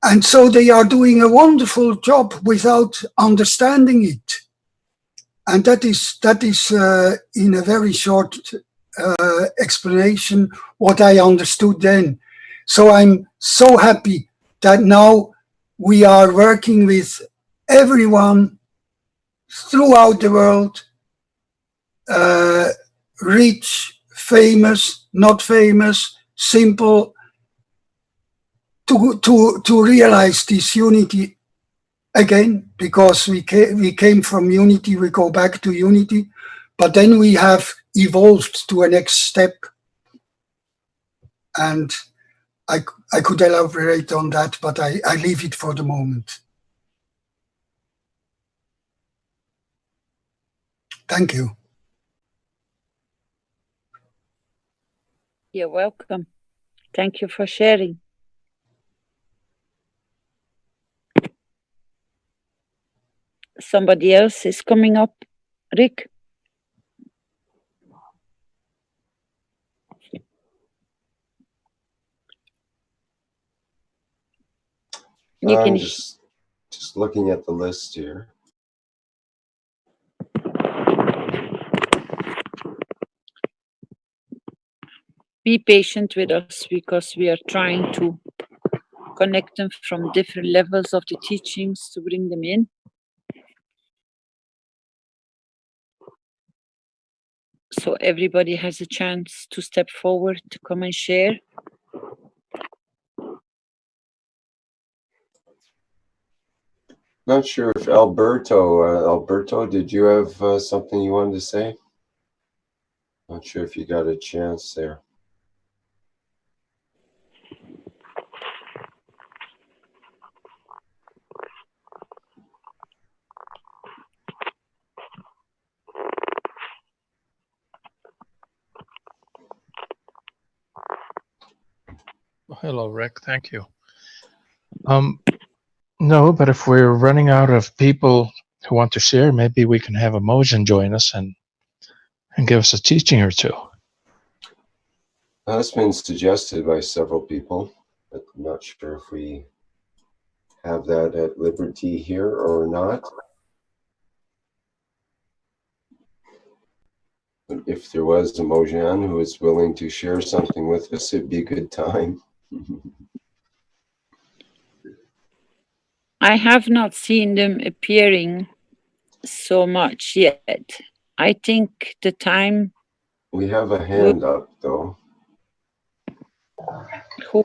S6: And so they are doing a wonderful job without understanding it. And that is in a very short explanation what I understood then. So I'm so happy that now we are working with everyone throughout the world, rich, famous, not famous, simple, to realize this unity again, because we came from unity, we go back to unity, but then we have evolved to a next step. And I could elaborate on that, but I leave it for the moment. Thank you.
S2: You're welcome. Thank you for sharing. Somebody else is coming up. Rick? You
S1: I'm
S2: can
S1: just looking at the list here.
S2: be patient with us because we are trying to connect them from different levels of the teachings to bring them in. So everybody has a chance to step forward, to come and share.
S1: Not sure if Alberto, did you have something you wanted to say? Not sure if you got a chance there.
S7: Hello, Rick. Thank you. No, but if we're running out of people who want to share, maybe we can have Emotion join us and give us a teaching or two.
S1: That's been suggested by several people, but I'm not sure if we have that at liberty here or not. But if there was a Mojan who is willing to share something with us, it'd be a good time.
S2: I have not seen them appearing so much yet. I think the time...
S1: We have a hand up, though.
S2: Who?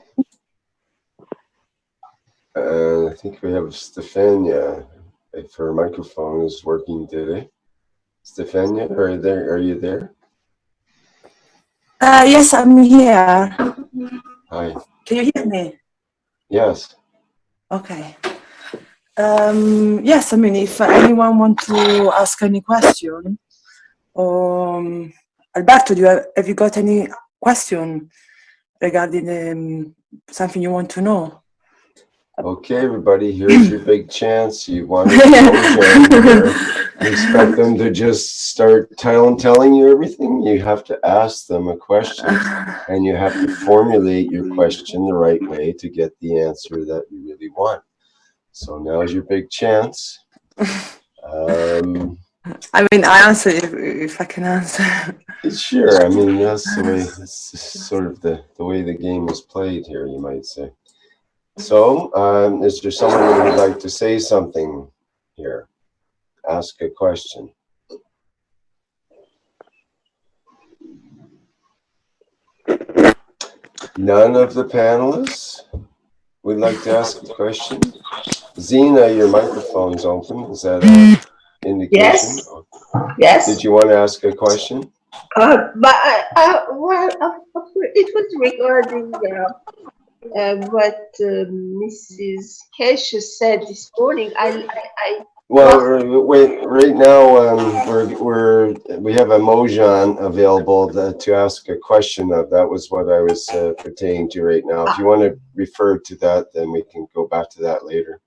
S1: I think we have Stefania, if her microphone is working today. Stefania, are you there?
S8: Yes, I'm here.
S1: Hi.
S8: Can you hear me?
S1: Yes.
S8: Okay. Yes, I mean, if anyone wants to ask any question, Alberto, have you got any question regarding something you want to know?
S1: Okay, everybody, here's your big chance. You want to you expect them to just start telling you everything. You have to ask them a question, and you have to formulate your question the right way to get the answer that you really want. So now's your big chance.
S8: I mean, I answer if I can answer.
S1: Sure. I mean, that's the way. It's sort of the way the game is played here, you might say. So, is there someone who would like to say something here? Ask a question. None of the panelists would like to ask a question? Zena, your microphone's open. Is that an indication?
S9: Yes. Yes.
S1: Did you want to ask a question?
S9: But it was regarding what Mrs. Keshe said this morning.
S1: Well, wait. Right now, we have a Mojan available to ask a question of. That was what I was pertaining to right now. If you want to refer to that, then we can go back to that later.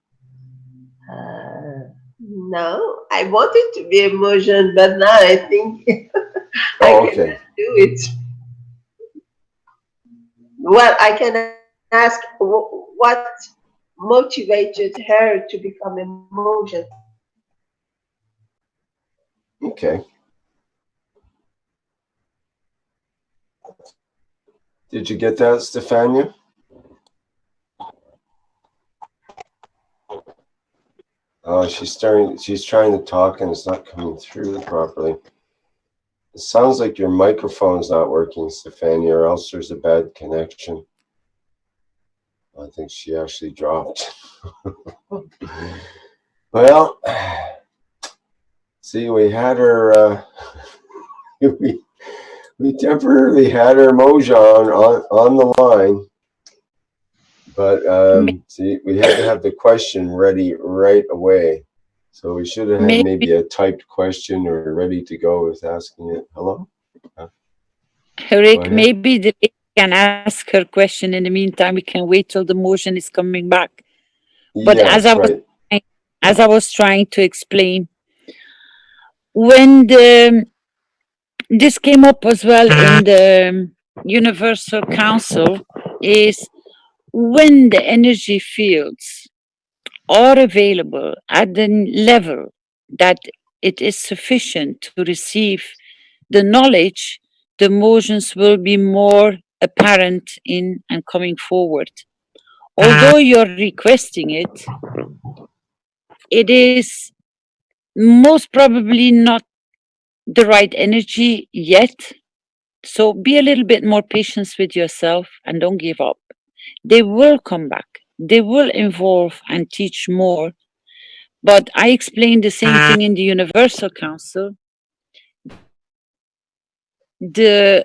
S9: No, I wanted to be a Mojan, but now I think
S1: I can
S9: do it. Well, I can ask what motivated her to become a Mojan.
S1: Okay. Did you get that, Stefania? Oh, she's trying to talk and it's not coming through properly. It sounds like your microphone's not working, Stefania, or else there's a bad connection. I think she actually dropped. Well, see, we had her, we temporarily had her Mojan on the line. But see, we had to have the question ready right away. So we should have had maybe a typed question or ready to go with asking it. Hello?
S2: Rick, maybe the lady can ask her question. In the meantime, we can wait till the motion is coming back. But
S1: Yeah, that's right.
S2: as I was trying to explain, when this came up as well in the Universal Council, is when the energy fields are available at the level that it is sufficient to receive the knowledge, the motions will be more apparent in and coming forward. Although you're requesting it, it is most probably not the right energy yet. So be a little bit more patient with yourself and don't give up. They will come back. They will evolve and teach more. But I explained the same thing in the Universal Council. The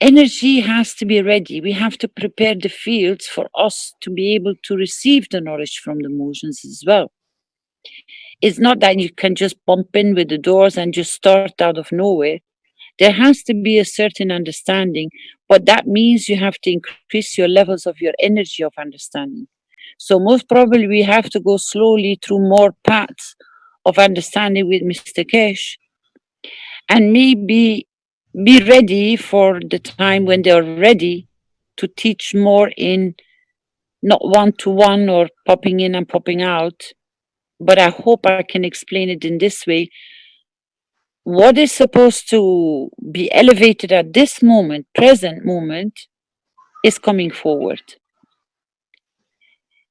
S2: energy has to be ready. We have to prepare the fields for us to be able to receive the knowledge from the motions as well. It's not that you can just bump in with the doors and just start out of nowhere. There has to be a certain understanding, but that means you have to increase your levels of your energy of understanding. So most probably we have to go slowly through more paths of understanding with Mr. Keshe, and maybe be ready for the time when they're ready to teach more in not one-to-one or popping in and popping out. But I hope I can explain it in this way. What is supposed to be elevated at this moment, present moment, is coming forward.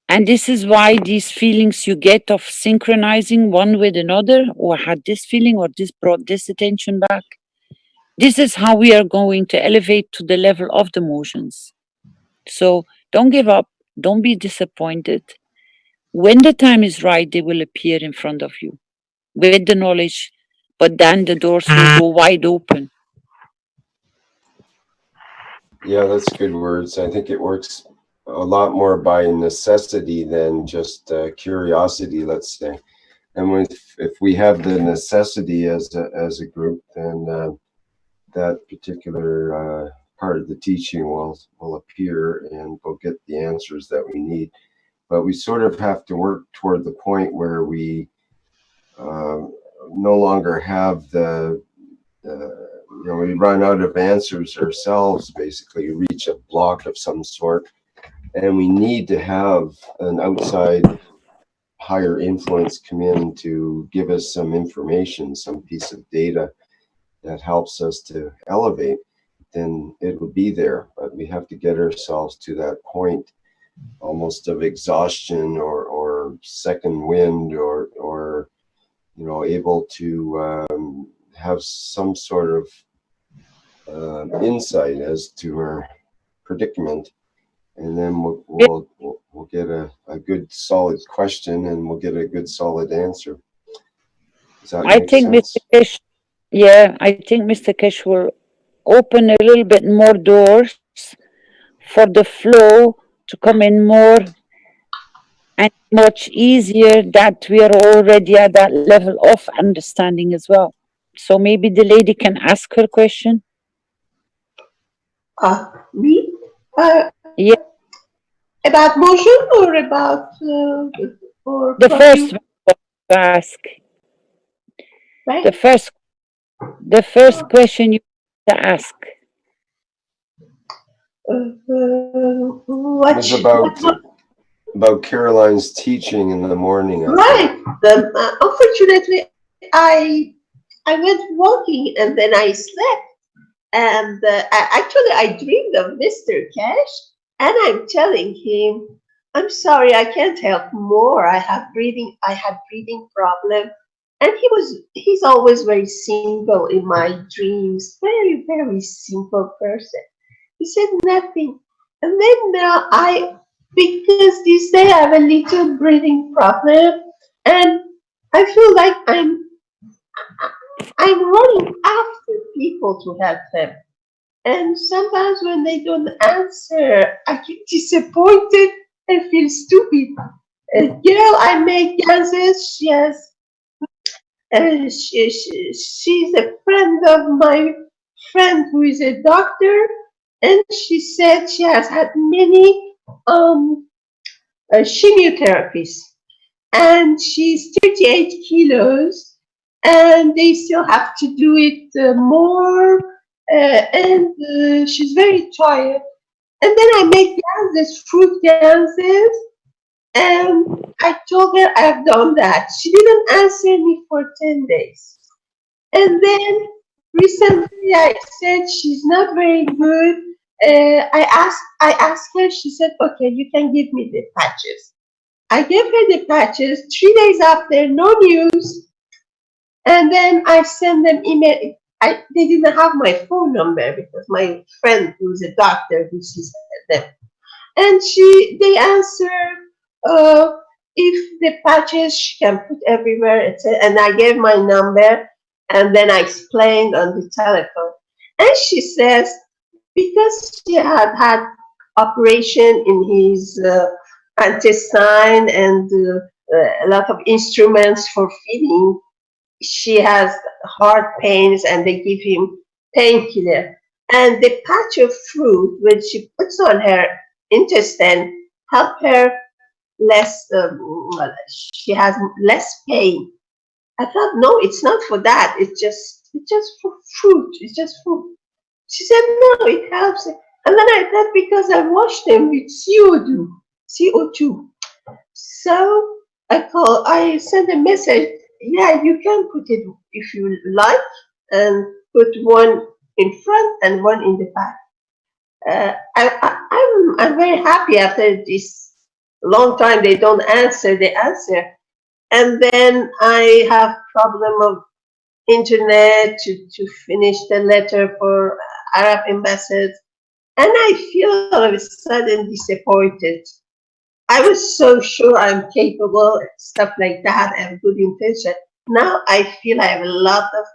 S2: And this is why these feelings you get of synchronizing one with another, or had this feeling, or this brought this attention back. This is how we are going to elevate to the level of the motions. So don't give up. Don't be disappointed. When the time is right, they will appear in front of you with the knowledge, but then the doors will go wide open.
S1: Yeah, that's good words. I think it works a lot more by necessity than just curiosity, let's say. And if we have the necessity as a group, then that particular part of the teaching will appear and we'll get the answers that we need. But we sort of have to work toward the point where we no longer have we run out of answers ourselves, basically reach a block of some sort, and we need to have an outside higher influence come in to give us some information, some piece of data that helps us to elevate. Then it will be there, but we have to get ourselves to that point almost of exhaustion or second wind or able to have some sort of insight as to our predicament, and then we'll get a good solid question and we'll get a good solid answer. Does that make sense?
S2: Mr. Keshe, I think Mr. Keshe will open a little bit more doors for the flow to come in more and much easier, that we are already at that level of understanding as well. So maybe the lady can ask her question.
S9: Me?
S2: Yeah.
S9: About motion or about or
S2: the first one to ask.
S9: Right.
S2: The first question you have to ask.
S1: It's about Caroline's teaching in the morning.
S9: Right. Unfortunately, I went walking and then I slept. And I dreamed of Mr. Keshe, and I'm telling him, I'm sorry, I can't help more. I had breathing problem. And he's always very simple in my dreams, very, very simple person. He said nothing. And then because this day I have a little breathing problem, and I feel like I'm running after people to help them. And sometimes when they don't answer, I get disappointed. I feel stupid. Girl, I make dances. She has, she's a friend of my friend who is a doctor, and she said she has had many chemiotherapies, and she's 38 kilos, and they still have to do it more, and she's very tired. And then I make dances, fruit dances, and I told her I've done that. She didn't answer me for 10 days. And then recently I said she's not very good. I asked her, she said, okay, you can give me the patches. I gave her the patches. 3 days after, no news. And then I sent them email. They didn't have my phone number because my friend who's a doctor who sees them. And they answered, if the patches she can put everywhere, etc. And I gave my number, and then I explained on the telephone. And she says, because she had had operation in his intestine and a lot of instruments for feeding, she has heart pains, and they give him painkiller. And the patch of fruit, which she puts on her intestine, help her less. She has less pain. I thought, no, it's not for that. It's just for fruit. It's just fruit. She said, no, it helps. And then I thought, because I washed them with CO2. So I sent a message. Yeah, you can put it if you like, and put one in front and one in the back. I'm very happy after this long time they don't answer. They answer, and then I have problem of internet to finish the letter for Arab ambassadors, and I feel all of a sudden disappointed. I was so sure I'm capable, stuff like that, I have good intention. Now I feel I have a lot of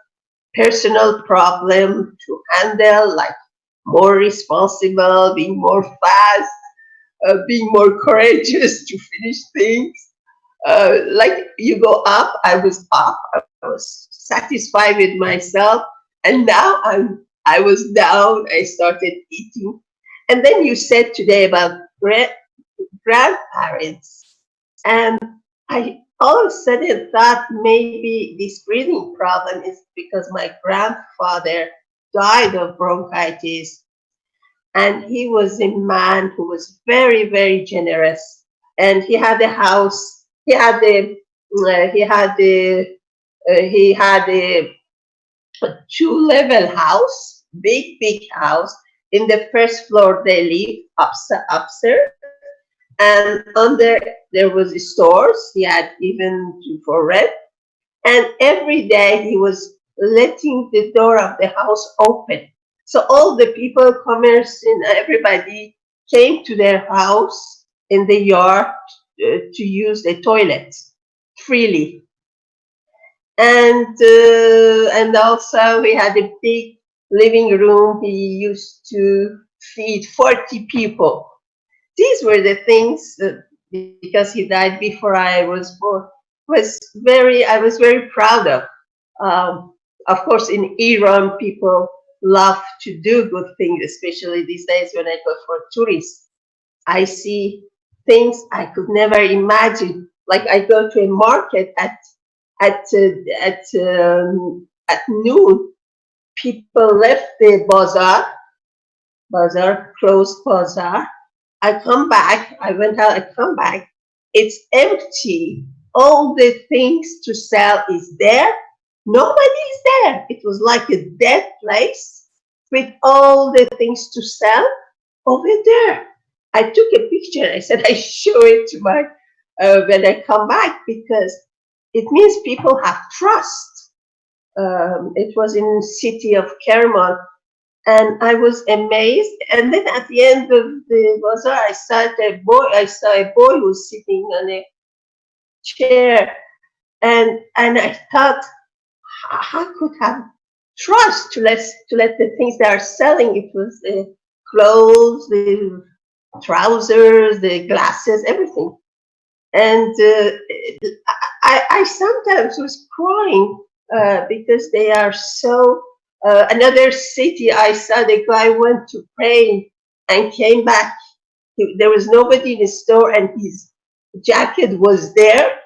S9: personal problem to handle, like more responsible, being more fast, being more courageous to finish things. Like you go up, I was up, I was satisfied with myself, and now I was down, I started eating. And then you said today about grandparents, and I all of a sudden thought maybe this breathing problem is because my grandfather died of bronchitis, and he was a man who was very, very generous, and he had a house. He had a two-level house, big house. In the first floor they live upstairs, and under there was stores. He had even for rent, and every day he was letting the door of the house open, so all the people, commerce, and everybody came to their house in the yard to use the toilet freely. And also we had a big living room. He used to feed 40 people. These were the things that, because he died before I was born, I was very proud of. Of course, in Iran, people love to do good things, especially these days when I go for tourists. I see things I could never imagine. Like I go to a market at noon. People left the closed bazaar. I come back, I went out, I come back, it's empty. All the things to sell is there. Nobody is there. It was like a dead place with all the things to sell over there. I took a picture. I said I show it to my, when I come back, because it means people have trust. It was in city of Kerman, and I was amazed. And then at the end of the bazaar, I saw a boy who was sitting on a chair, and I thought, how could have trust to let the things they are selling? It was clothes, trousers, the glasses, everything. And I sometimes was crying because they are so. Another city, I saw the guy went to pray and came back. There was nobody in the store, and his jacket was there.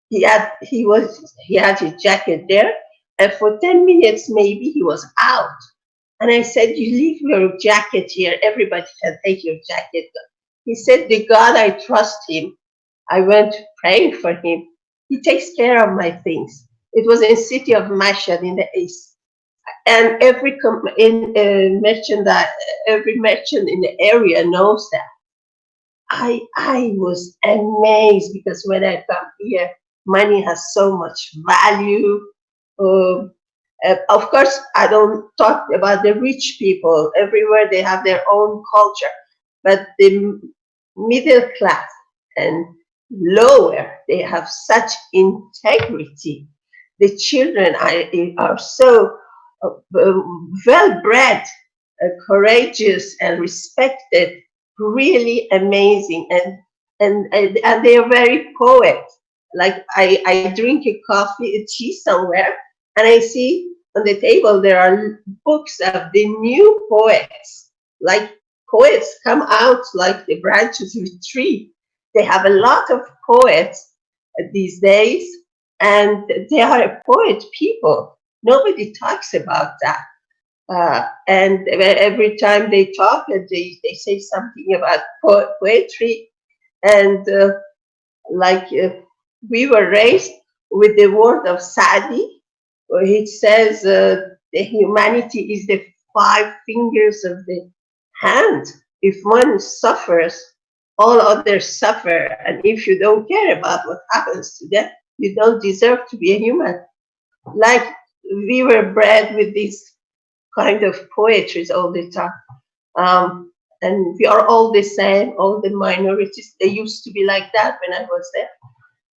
S9: He had his jacket there, and for 10 minutes maybe he was out. And I said, "You leave your jacket here. Everybody can take your jacket." He said, "The God, I trust him. I went praying for him. He takes care of my things." It was in city of Mashhad in the east, and every merchant in the area knows that. I was amazed because when I come here, money has so much value. Um, of course, I don't talk about the rich people. Everywhere they have their own culture, but the middle class and lower, they have such integrity. The children are so well bred, courageous, and respected. Really amazing, and they are very poet. Like I drink a coffee, a tea somewhere, and I see on the table there are books of the new poets. Like poets come out like the branches of a tree. They have a lot of poets these days, and they are poet people. Nobody talks about that. And every time they talk, they say something about poetry. And we were raised with the word of Sadi, where it says the humanity is the 5 fingers of the hand. If one suffers, all others suffer. And if you don't care about what happens to them, you don't deserve to be a human. Like we were bred with this kind of poetry all the time. And we are all the same, all the minorities. They used to be like that when I was there.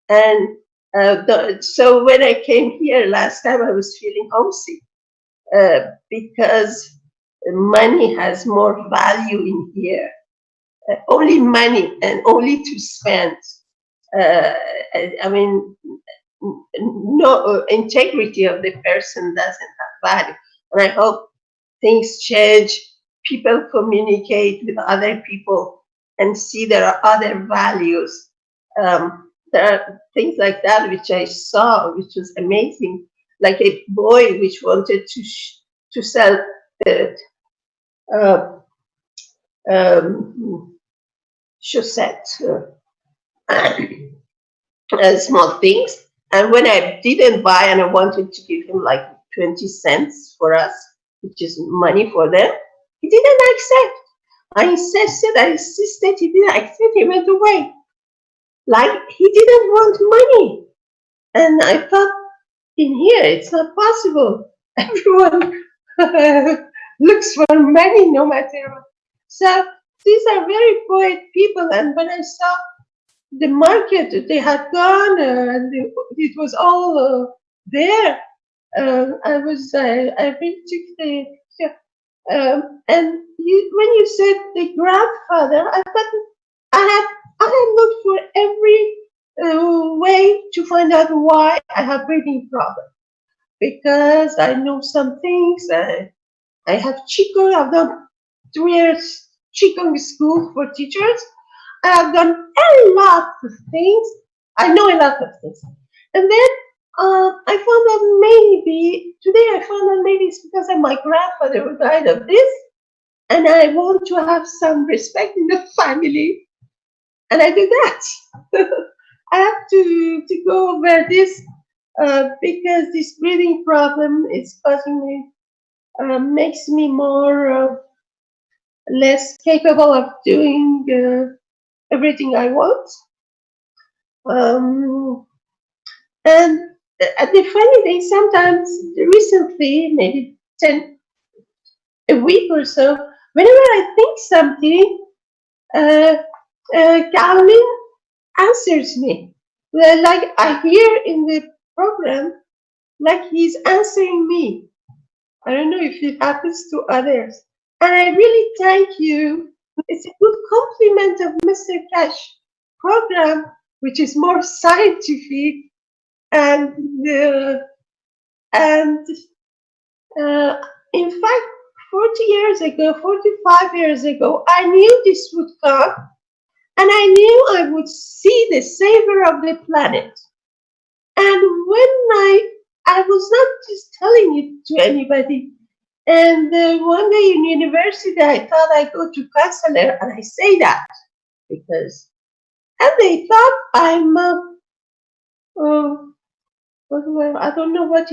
S9: And so when I came here last time, I was feeling homesick because money has more value in here. Only money and only to spend. I mean, no integrity of the person doesn't have value. And I hope things change, people communicate with other people and see there are other values. There are things like that which I saw, which was amazing. Like a boy which wanted to sell chaussettes, small things. And when I didn't buy and I wanted to give him like 20 cents for us, which is money for them, he didn't accept. I insisted, he didn't accept, he went away. Like he didn't want money. And I thought, in here, it's not possible. Everyone looks for money no matter what. So these are very poet people. And when I saw the market, they had gone, and it was all there. I really took the, and when you said the grandfather, I thought I had looked for every way to find out why I have breathing problem, because I know some things. I have Qigong. I've done 3 years Qigong school for teachers. I have done a lot of things. I know a lot of things. And then I found out maybe it's because of my grandfather who died of this, and I want to have some respect in the family, and I do that. I have to go over this because this breathing problem is causing me, makes me more less capable of doing everything I want. And the funny thing, sometimes recently, maybe a week or so, whenever I think something, Caroline answers me. Like I hear in the program, like he's answering me. I don't know if it happens to others. And I really thank you. It's a good compliment of Mr. Keshe program, which is more scientific and in fact, 40 years ago, 45 years ago, I knew this would come, and I knew I would see the savior of the planet. And when I was not just telling it to anybody, and one day in university, I thought I'd go to counselor, and I say that because, and they thought I'm, I don't know what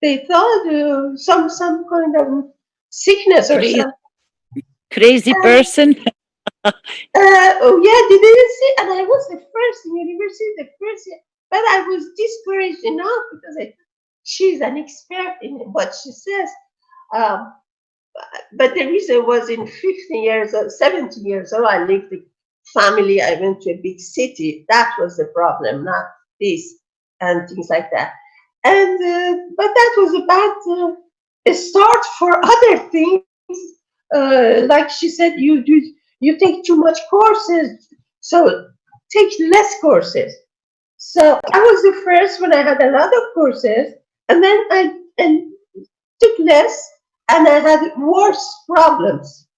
S9: they thought, some kind of sickness or something.
S2: Crazy person.
S9: Oh yeah, they didn't see, and I was the first in university, the first year, but I was discouraged enough because she's an expert in what she says. But the reason was in 15 years or 17 years old, I left the family, I went to a big city. That was the problem, not this and things like that. And but that was about a start for other things. Like she said, you take too much courses, so take less courses. So I was the first when I had a lot of courses, and then I took less, and I had worse problems,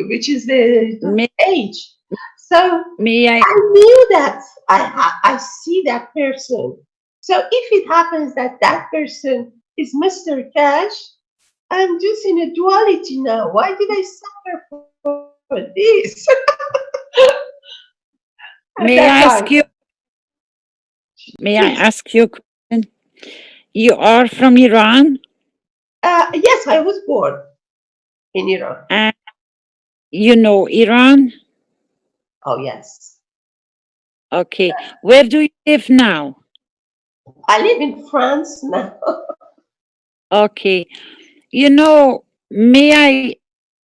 S9: which is the age. So I knew that I see that person. So if it happens that that person is Mr. Keshe, I'm just in a duality now. Why did I suffer for this?
S2: May I ask you a question? You are from Iran?
S9: Yes, I was born in Iran.
S2: And you know Iran?
S9: Oh, yes.
S2: Okay. Where do you live now?
S9: I live in France now.
S2: Okay. You know, may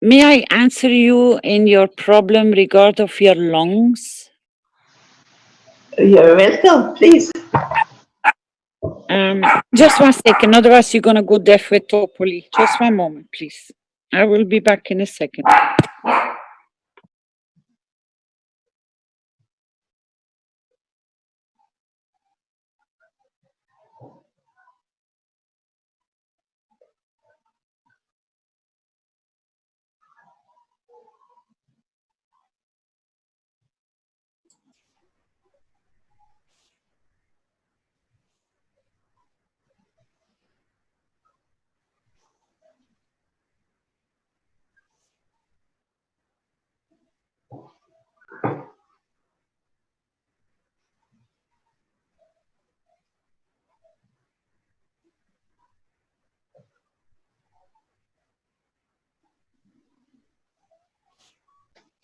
S2: I answer you in your problem regard of your lungs?
S9: You're welcome, please.
S2: Just 1 second, otherwise you're gonna go deaf with Topoli. Just 1 moment, please. I will be back in a second.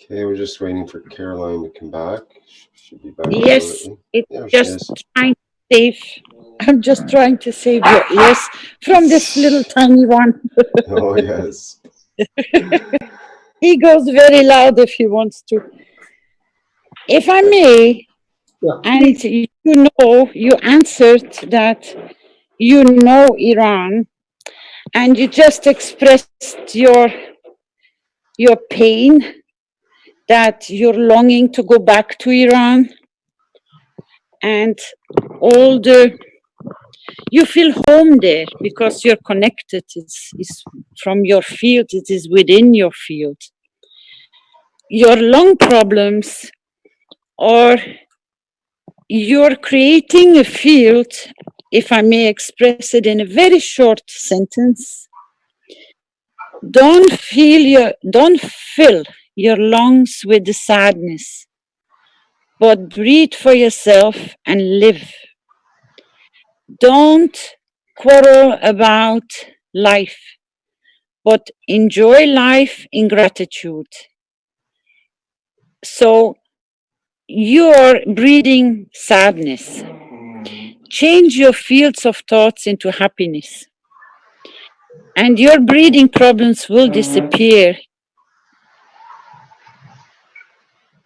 S1: Okay, we're just waiting for Caroline to come back. She should be back
S2: Yes,
S1: shortly.
S2: it's
S1: There
S2: just trying to save. I'm just trying to save your ears from this little tiny one.
S1: Oh, yes.
S2: He goes very loud if he wants to. If I may, and you know, you answered that you know Iran, and you just expressed your pain, that you're longing to go back to Iran, and all you feel home there because you're connected. It's from your field, it is within your field. Your lung problems, or you're creating a field, if I may express it in a very short sentence. Don't fill your lungs with the sadness, but breathe for yourself and live. Don't quarrel about life, but enjoy life in gratitude. So you're breathing sadness. Change your fields of thoughts into happiness, and your breathing problems will disappear.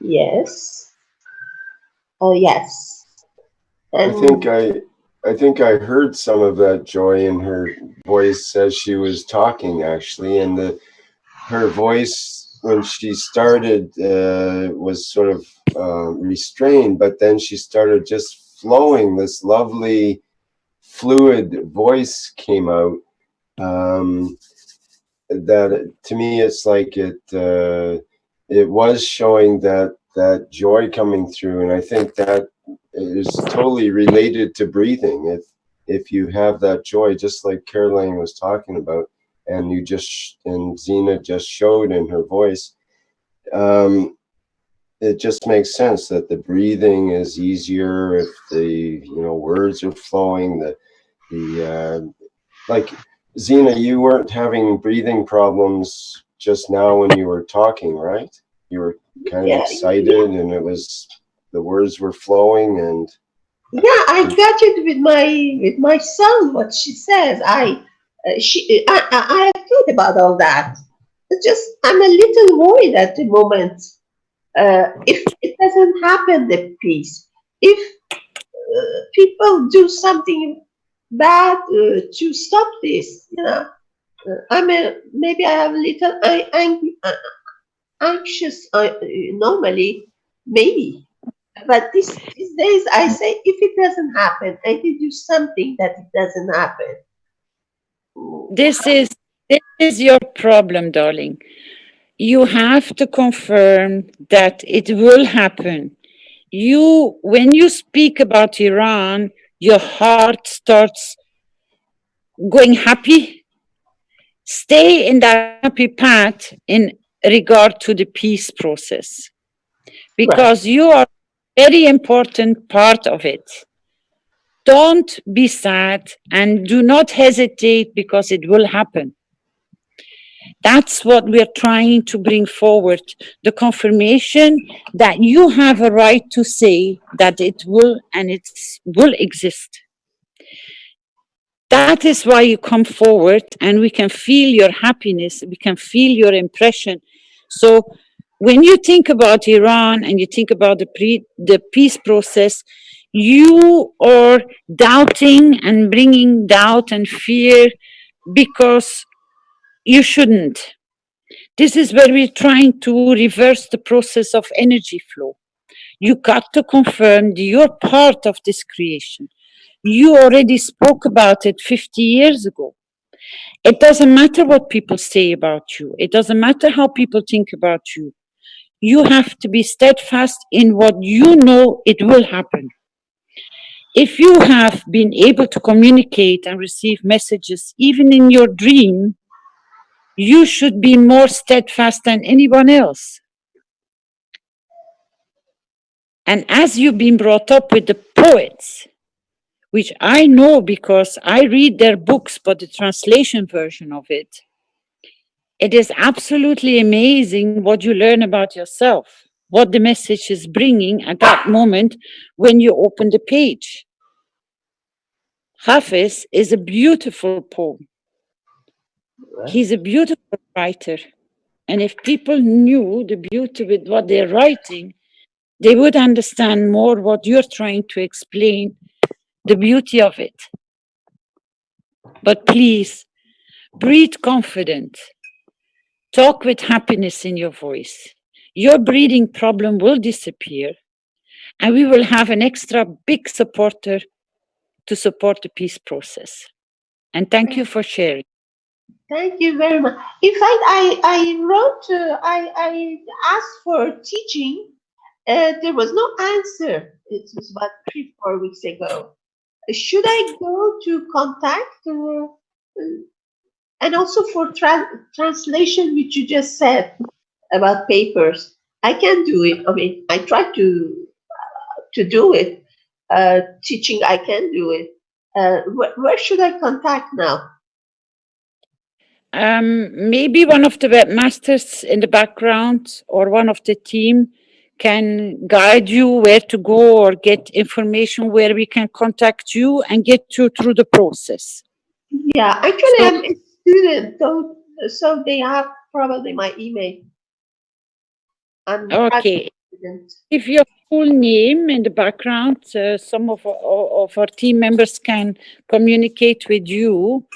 S9: Yes. Oh, yes.
S1: I think I heard some of that joy in her voice as she was talking, actually, and her voice when she started was sort of restrained, but then she started just flowing. This lovely fluid voice came out. That to me, it's like it was showing that joy coming through, and I think that is totally related to breathing. If you have that joy, just like Caroline was talking about, and you just and Zena just showed in her voice, it just makes sense that the breathing is easier if the words are flowing. The like Zena, you weren't having breathing problems just now when you were talking, right? You were kind of
S9: Yeah,
S1: excited, and the words were flowing, and
S9: yeah, I got it with my son. What she says, I thought about all that. It's just I'm a little worried at the moment. If it doesn't happen, the peace. If people do something bad to stop this, maybe I have a little anxious normally, maybe. But these days, I say, if it doesn't happen, I can do something that it doesn't happen.
S2: This is your problem, darling. You have to confirm that it will happen. When you speak about Iran, your heart starts going happy. Stay in that happy path in regard to the peace process, because you are a very important part of it. Don't be sad and do not hesitate, because it will happen. That's what we're trying to bring forward, the confirmation that you have a right to say that it will and it will exist. That is why you come forward, and we can feel your happiness, we can feel your impression. So when you think about Iran and you think about the peace process, you are doubting and bringing doubt and fear because you shouldn't. This is where we're trying to reverse the process of energy flow. You got to confirm that you're part of this creation. You already spoke about it 50 years ago. It doesn't matter what people say about you. It doesn't matter how people think about you. You have to be steadfast in what you know it will happen. If you have been able to communicate and receive messages, even in your dream, you should be more steadfast than anyone else. And as you've been brought up with the poets, which I know because I read their books, but the translation version of it, it is absolutely amazing what you learn about yourself, what the message is bringing at that moment when you open the page. Hafiz is a beautiful poem. He's a beautiful writer. And if people knew the beauty with what they're writing, they would understand more what you're trying to explain, the beauty of it. But please, breathe confident. Talk with happiness in your voice. Your breathing problem will disappear, and we will have an extra big supporter to support the peace process. And thank you for sharing.
S9: Thank you very much. In fact, I asked for teaching. There was no answer. It was about 3-4 weeks ago. Should I go to contact and also for translation, which you just said about papers? I can do it. I mean, I try to do it. Teaching, I can do it. Where should I contact now?
S2: Maybe one of the webmasters in the background or one of the team can guide you where to go or get information where we can contact you and get you through the process.
S9: Yeah, actually, I'm a student, so they have probably my email.
S2: Okay. If your full name in the background, some of our team members can communicate with you.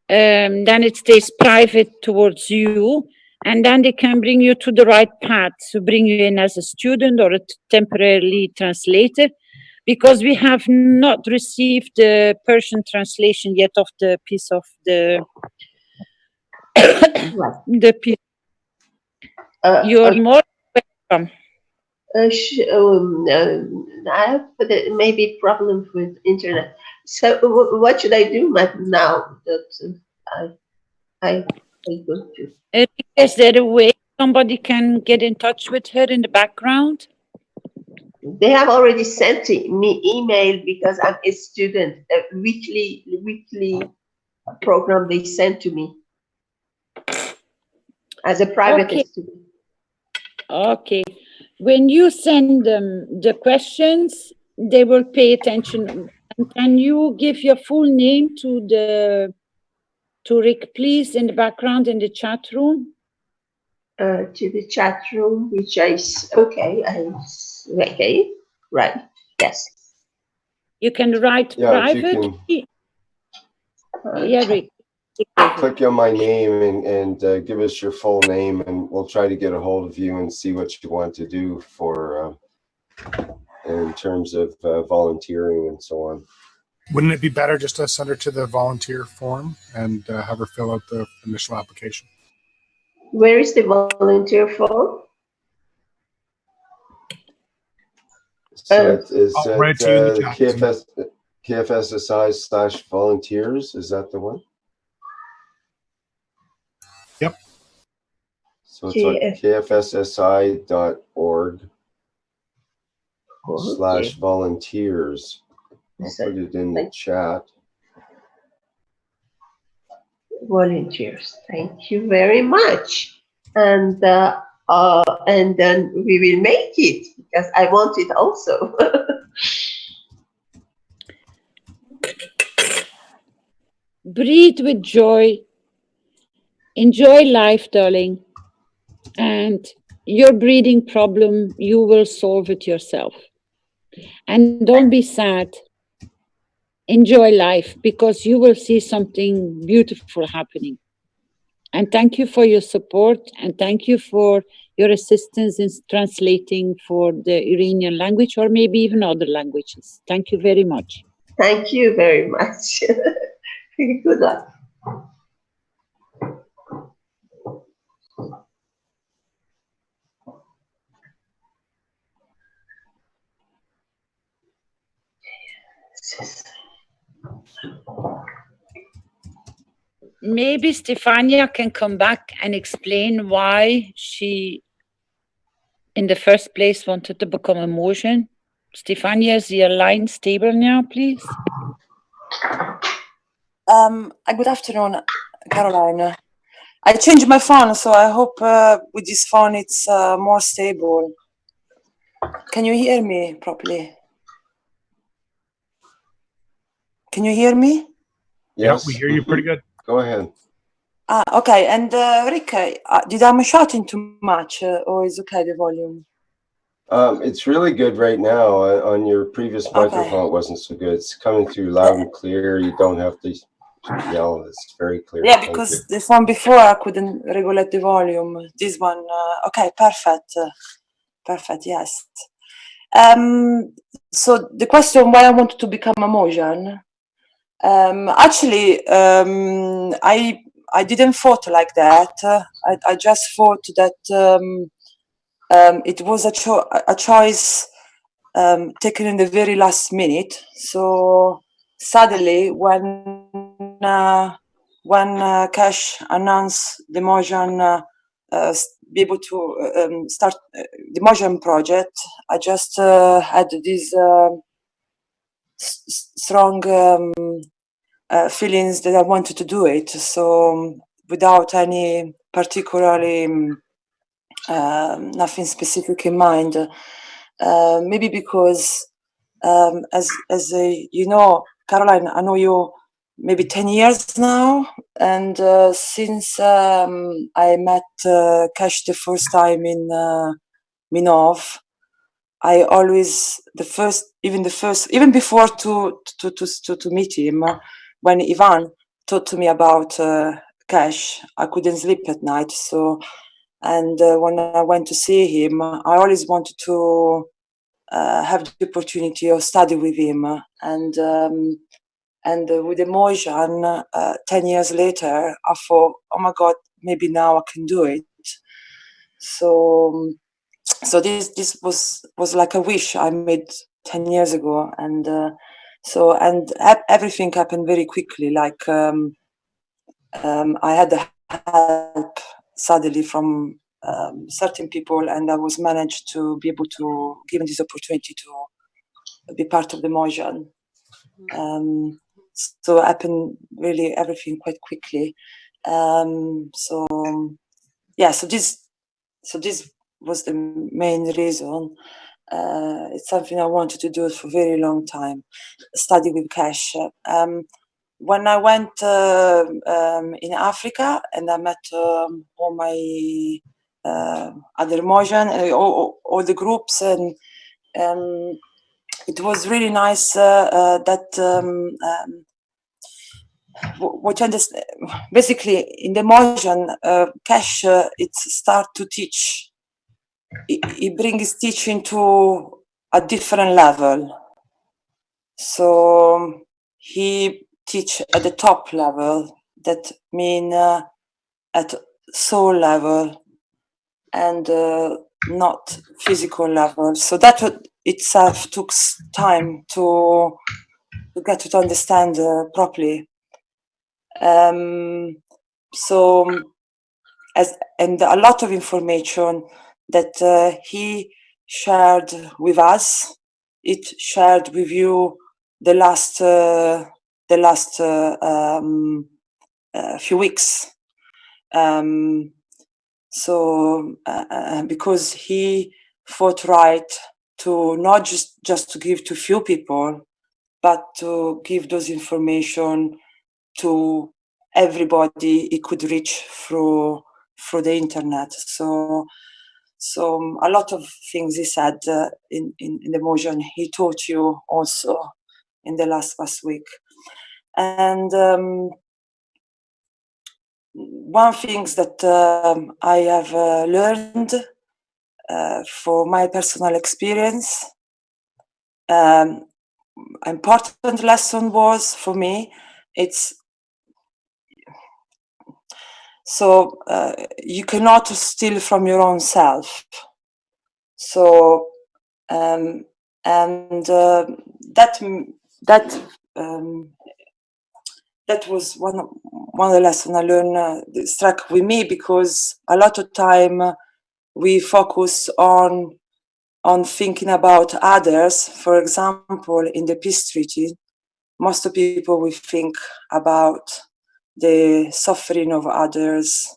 S2: Then it stays private towards you. And then they can bring you to the right path, to bring you in as a student or a temporarily translator, because we have not received the Persian translation yet of the piece of the the piece. You're more welcome.
S9: I have maybe problems with internet. So what should I do now that I go to?
S2: Is there a way somebody can get in touch with her in the background?
S9: They have already sent me email because I'm a student. A weekly program they sent to me as a private student.
S2: Okay. When you send them the questions, they will pay attention. And can you give your full name to Rick, please, in the background in the chat room?
S9: To the chat room, which okay, right, yes.
S2: You can write private. Yeah, Rick.
S1: Click on my name and give us your full name, and we'll try to get a hold of you and see what you want to do for in terms of volunteering and so on.
S10: Wouldn't it be better just to send her to the volunteer form and have her fill out the initial application?
S9: Where is the volunteer form?
S1: So is
S10: I'll write to you in the chat.
S1: KF SSI/volunteers, is that the one?
S10: Yep.
S1: So it's on kfssi.org/volunteers. I'll put it in the chat.
S9: Volunteers, thank you very much. And then we will make it, because I want it also.
S2: Breathe with joy. Enjoy life, darling. And your breathing problem, you will solve it yourself. And don't be sad. Enjoy life, because you will see something beautiful happening. And thank you for your support, and thank you for your assistance in translating for the Iranian language, or maybe even other languages. Thank you very much.
S9: Thank you very much. Good luck.
S2: Maybe Stefania can come back and explain why she, in the first place, wanted to become a Mojan. Stefania, is your line stable now, please?
S8: Good afternoon, Caroline. I changed my phone, so I hope with this phone it's more stable. Can you hear me properly? Can you hear me?
S1: Yes,
S10: yeah, we hear you pretty good.
S1: Go ahead.
S8: Okay, and Rick, did I shouting too much, or is okay the volume?
S1: It's really good right now. On your previous microphone, it wasn't so good. It's coming through loud and clear. You don't have to yell. It's very clear.
S8: Yeah, because the phone before I couldn't regulate the volume. This one, okay, perfect. Perfect, yes. So the question why I wanted to become a Mojan, actually, I didn't thought like that. I just thought that it was a choice taken in the very last minute. So suddenly, when Keshe announced the Mojan be able to start the Mojan project, I just had this strong feelings that I wanted to do it. So without any particularly nothing specific in mind, maybe because as you know, Caroline, I know you maybe 10 years now, and since I met Keshe the first time in Minov, I always even before to meet him, when Ivan talked to me about Keshe, I couldn't sleep at night. So And when I went to see him, I always wanted to have the opportunity of study with him. And with Mehran, 10 years later, I thought, oh my God, maybe now I can do it. So this was like a wish I made 10 years ago, and everything happened very quickly. Like I had the help suddenly from certain people, and I was managed to be able to given this opportunity to be part of the Mehran. So it happened really everything quite quickly. So this was the main reason. It's something I wanted to do for a very long time, study with Keshe. When I went in Africa and I met all my other Mehran, all the groups, and it was really nice that what you understand, basically in the Mehran, Keshe it start to teach. He brings his teaching to a different level. So he teach at the top level, that mean at soul level and not physical level. So that itself took time to get to understand properly. And a lot of information that he shared with us, it shared with you the last few weeks. Because he thought right to not just to give to few people, but to give those information to everybody he could reach through the internet. So a lot of things he said in the Mehran, he taught you also in the past week. And one thing that I have learned for my personal experience, important lesson was for me, it's so you cannot steal from your own self. So and that was one of the lessons I learned that struck with me, because a lot of time we focus on thinking about others. For example, in the peace treaty, most of people will think about the suffering of others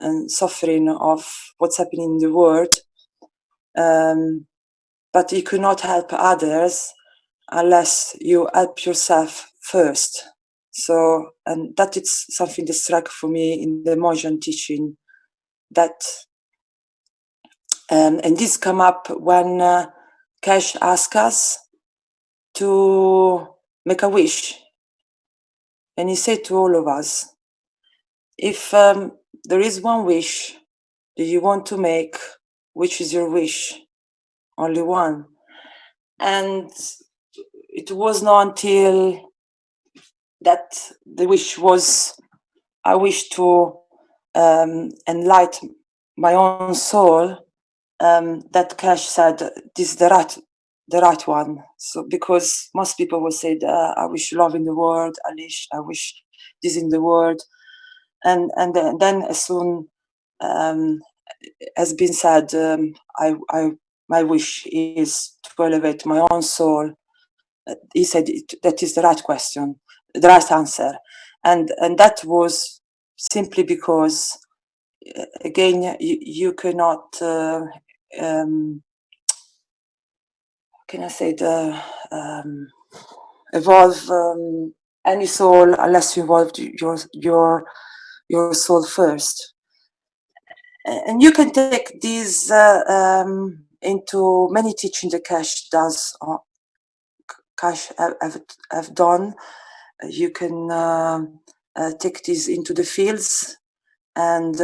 S8: and suffering of what's happening in the world. But you cannot help others unless you help yourself first. So, and that is something that struck for me in the Mehran teaching, that and this come up when Keshe asked us to make a wish. And he said to all of us, if there is one wish that you want to make, which is your wish? Only one. And it was not until that the wish was, I wish to enlighten my own soul, that Keshe said, this is the right one. So because most people will say, I wish love in the world, I wish this in the world. And then as soon has been said, my wish is to elevate my own soul. He said that is the right question, the right answer, and that was simply because, again, you cannot. Can I say evolve any soul unless you evolve your soul first. And you can take these into many teachings that Keshe does. Keshe have done. You can take this into the fields, and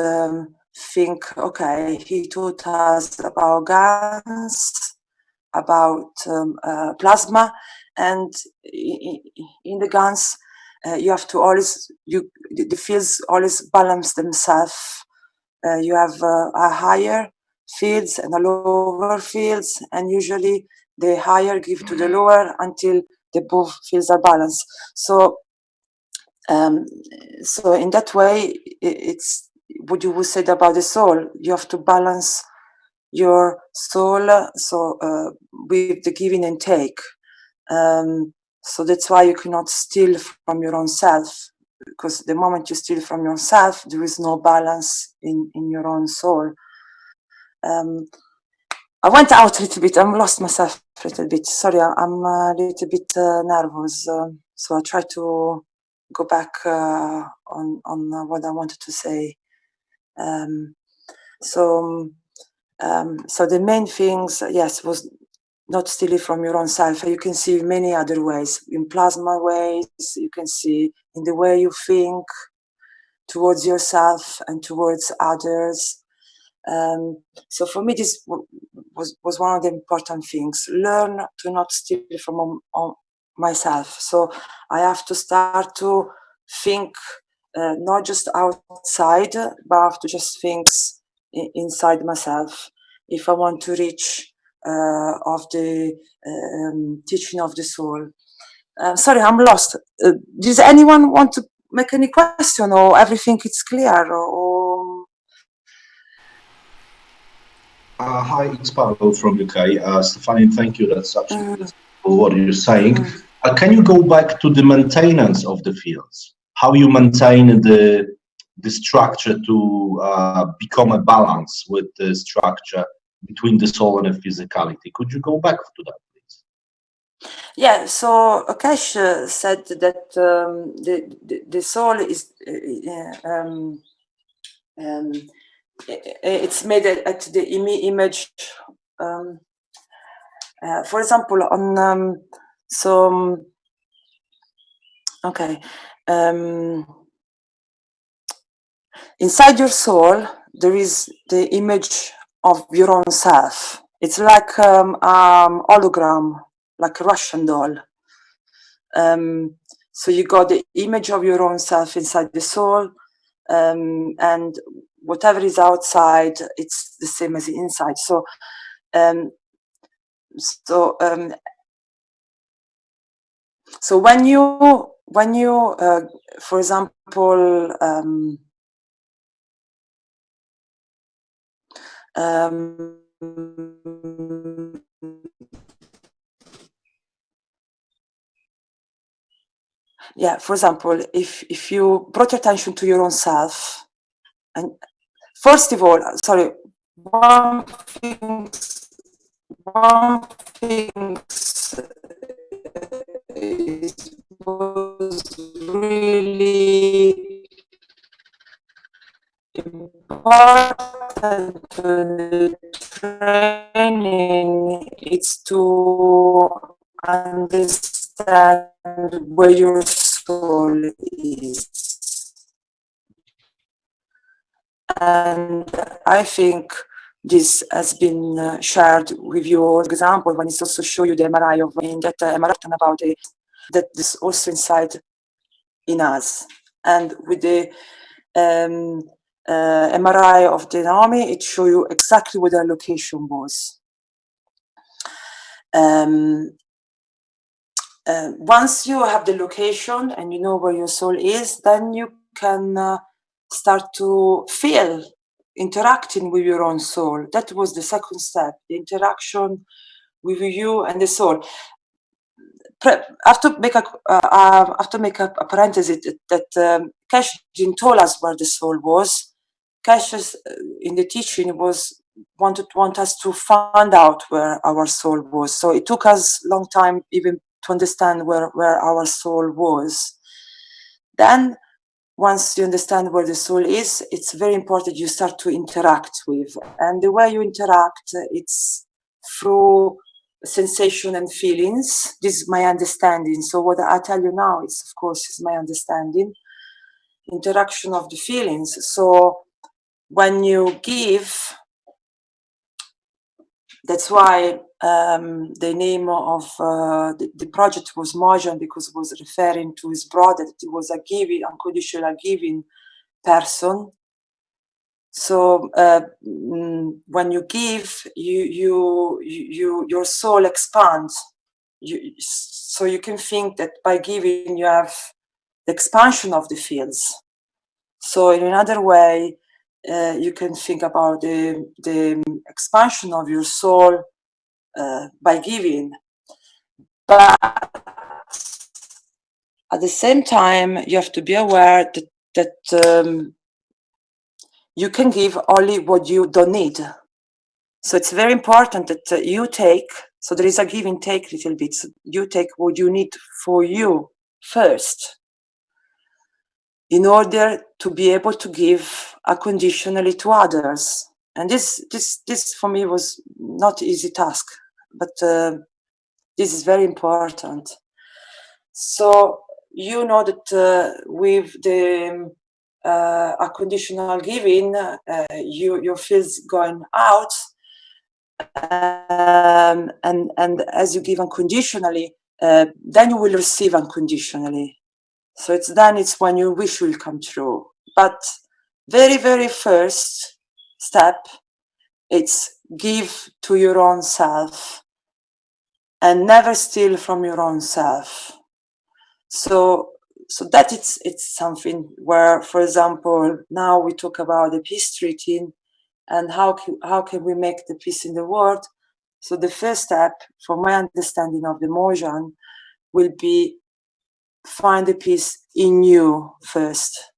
S8: think, okay, he taught us about guns, about plasma, and in the guns, you have to always, the fields always balance themselves. You have a higher fields and a lower fields, and usually the higher give to the lower until the both fields are balanced. So so in that way, it's what you would say about the soul. You have to balance your soul, with the giving and take. So that's why you cannot steal from your own self, because the moment you steal from yourself, there is no balance in your own soul. I went out a little bit. I'm lost myself a little bit. Sorry, I'm a little bit nervous. So I try to go back on what I wanted to say. So the main things, yes, was not stealing from your own self. You can see many other ways, in plasma ways. You can see in the way you think towards yourself and towards others. So for me, this was one of the important things. Learn to not steal from myself. So I have to start to think not just outside, but I have to just think inside myself if I want to reach of the teaching of the soul. Sorry, I'm lost. Does anyone want to make any question, or everything is clear? Or
S11: Hi, it's Paolo from UK. Stefani, thank you. That's absolutely what you're saying. Can you go back to the maintenance of the fields? How you maintain the structure to become a balance with the structure between the soul and the physicality? Could you go back to that, please?
S8: Yeah. So Keshe said that the soul is it's made at the image. For example, on okay, inside your soul there is the image of your own self. It's like hologram, like a Russian doll. So you got the image of your own self inside the soul, and whatever is outside, it's the same as the inside. So so when you for example yeah, for example, if you brought your attention to your own self, and first of all, sorry, one thing was really important to the training, it's to understand where your soul is. And I think this has been shared with you. For example, when it's also show you the MRI of in that MRI about it, that this also inside in us, and with the MRI of the Naomi, it show you exactly where the location was. Once you have the location and you know where your soul is, then you can start to feel interacting with your own soul. That was the second step, the interaction with you and the soul. I have to make a parenthesis that Keshe didn't tell us where the soul was. Keshe in the teaching want us to find out where our soul was. So it took us a long time even to understand where our soul was. Then once you understand where the soul is, it's very important you start to interact with. And the way you interact, it's through sensation and feelings. This is my understanding. So what I tell you now, it's of course is my understanding. Interaction of the feelings. So when you give, that's why the name of the project was Mojan, because it was referring to his brother, that he was a giving, unconditional giving person. So when you give, your soul expands. So you can think that by giving you have the expansion of the fields. So in another way, you can think about the expansion of your soul by giving. But at the same time, you have to be aware that you can give only what you don't need. So it's very important that you take, so there is a give and take a little bit. So you take what you need for you first, in order to be able to give unconditionally to others. And this for me was not an easy task, but this is very important. So you know that with the unconditional giving, your feels going out, and as you give unconditionally, then you will receive unconditionally. So it's when your wish will come true. But very, very first step, it's give to your own self and never steal from your own self. So that it's something where, for example, now we talk about the peace treaty and how can we make the peace in the world. So the first step, from my understanding of the Mojan, will be find the peace in you first.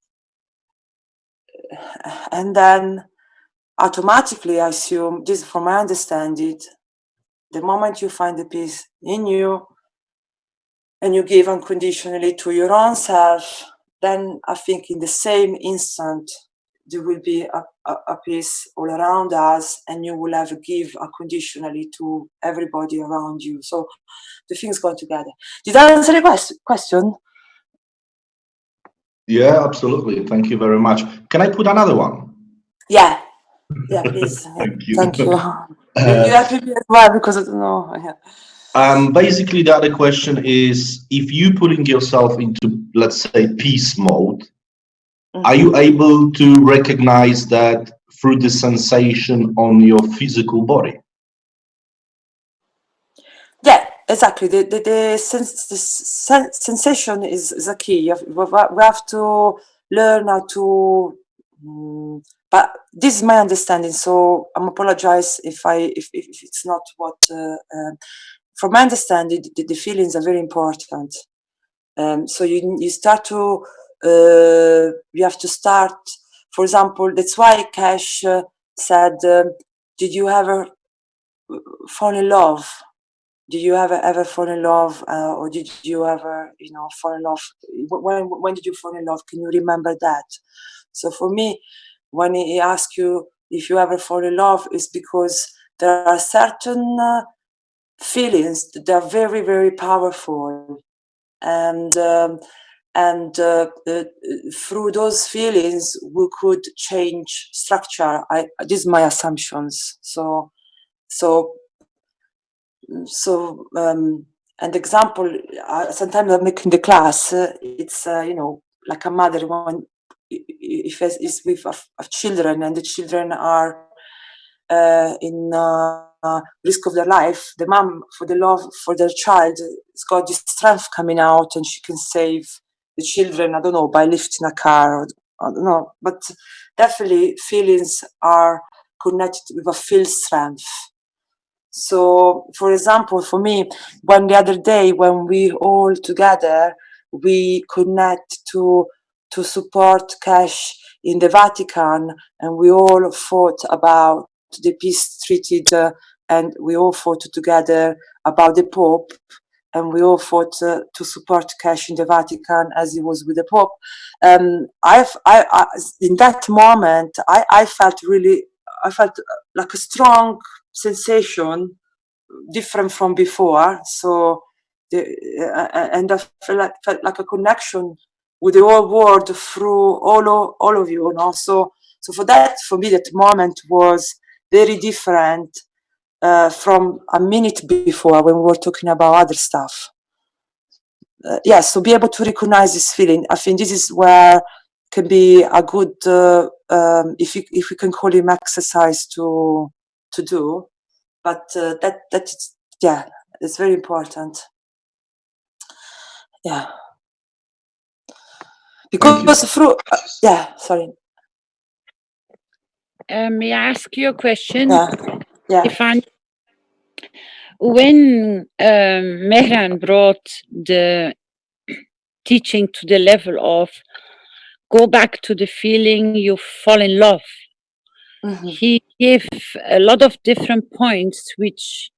S8: And then automatically, I assume, this from my understanding, the moment you find the peace in you and you give unconditionally to your own self, then I think in the same instant, there will be a peace all around us, and you will have a give unconditionally to everybody around you. So the things go together. Did I answer the question?
S11: Yeah, absolutely. Thank you very much. Can I put another one?
S8: Yeah, please.
S11: Thank you.
S8: Thank you. You have to be as well, because I don't know. Yeah.
S11: Basically, the other question is, if you putting yourself into, let's say, peace mode, are you able to recognize that through the sensation on your physical body?
S8: Yeah, exactly. The sensation is a key. We have to learn how to. But this is my understanding. So I'm apologize if it's not what. From my understanding, the feelings are very important. So you start to. You have to start. For example, that's why Keshe said, "Did you ever fall in love? Did you ever fall in love, or did you ever, fall in love? When did you fall in love? Can you remember that?" So for me, when he asks you if you ever fall in love, it's because there are certain feelings that are very, very powerful, and through those feelings we could change structure. These are my assumptions. So an example, sometimes I make in the class, it's like a mother when if is with children, and the children are in risk of their life, the mom, for the love for their child, has got this strength coming out, and she can save the children, I don't know, by lifting a car, or I don't know, but definitely feelings are connected with a field strength. So, for example, for me, the other day, when we all together, we connect to support Keshe in the Vatican, and we all fought about the peace treaty, and we all fought together about the Pope, and we all fought to support Keshe in the Vatican as he was with the Pope. In that moment, I felt like a strong sensation, different from before. So, and I felt like a connection with the whole world through all of you. So So for me, that moment was very different from a minute before when we were talking about other stuff. So be able to recognize this feeling. I think this is where can be a good, if we can call him exercise to do. But that's it's very important. Yeah. Because through, sorry.
S2: May I ask you a question?
S8: Yeah.
S2: Stefan, when Mehran brought the teaching to the level of go back to the feeling you fall in love, he gave a lot of different points which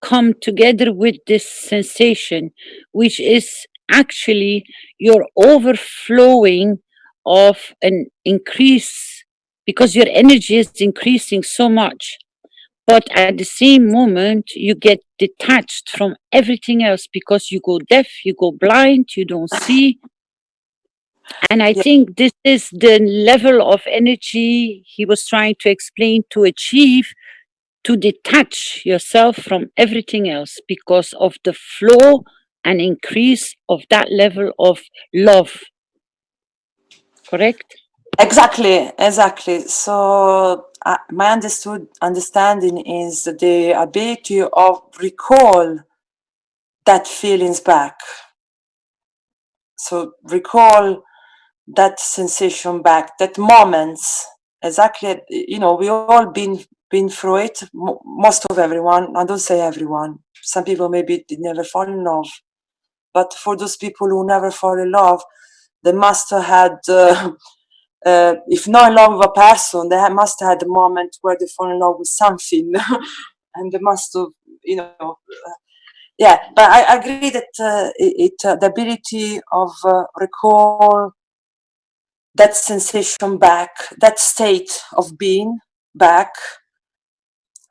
S2: come together with this sensation, which is actually your overflowing of an increase, because your energy is increasing so much. But at the same moment, you get detached from everything else because you go deaf, you go blind, you don't see. And I think this is the level of energy he was trying to explain to achieve, to detach yourself from everything else because of the flow and increase of that level of love. Correct?
S8: Exactly. So my understanding is the ability of recall that feelings back. So recall that sensation back, that moments. Exactly. We all been through it. Most of everyone. I don't say everyone. Some people maybe did never fall in love, but for those people who never fall in love, they must have had. If not in love with a person, they must have had a moment where they fall in love with something, and they must have, But I agree that the ability of recall that sensation back, that state of being back,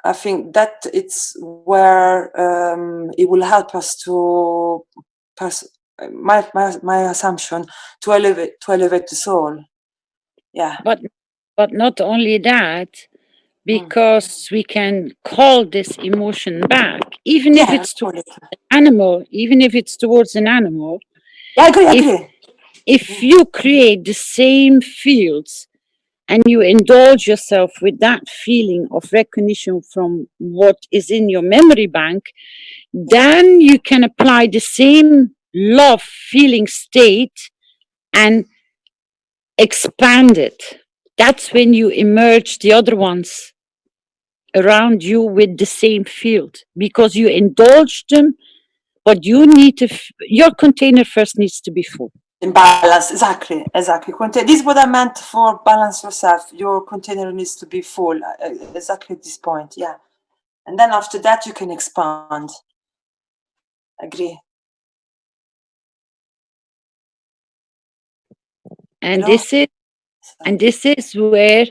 S8: I think that it's where it will help us to my assumption to elevate the soul. Yeah.
S2: But not only that, because we can call this emotion back, even if it's towards an animal,
S8: I agree.
S2: If you create the same fields and you indulge yourself with that feeling of recognition from what is in your memory bank, then you can apply the same love feeling state and expand it. That's when you emerge the other ones around you with the same field, because you indulge them, but you need to, your container first needs to be full.
S8: In balance, exactly. This is what I meant for balance yourself. Your container needs to be full, exactly at this point, yeah. And then after that, you can expand. Agree.
S2: And this is where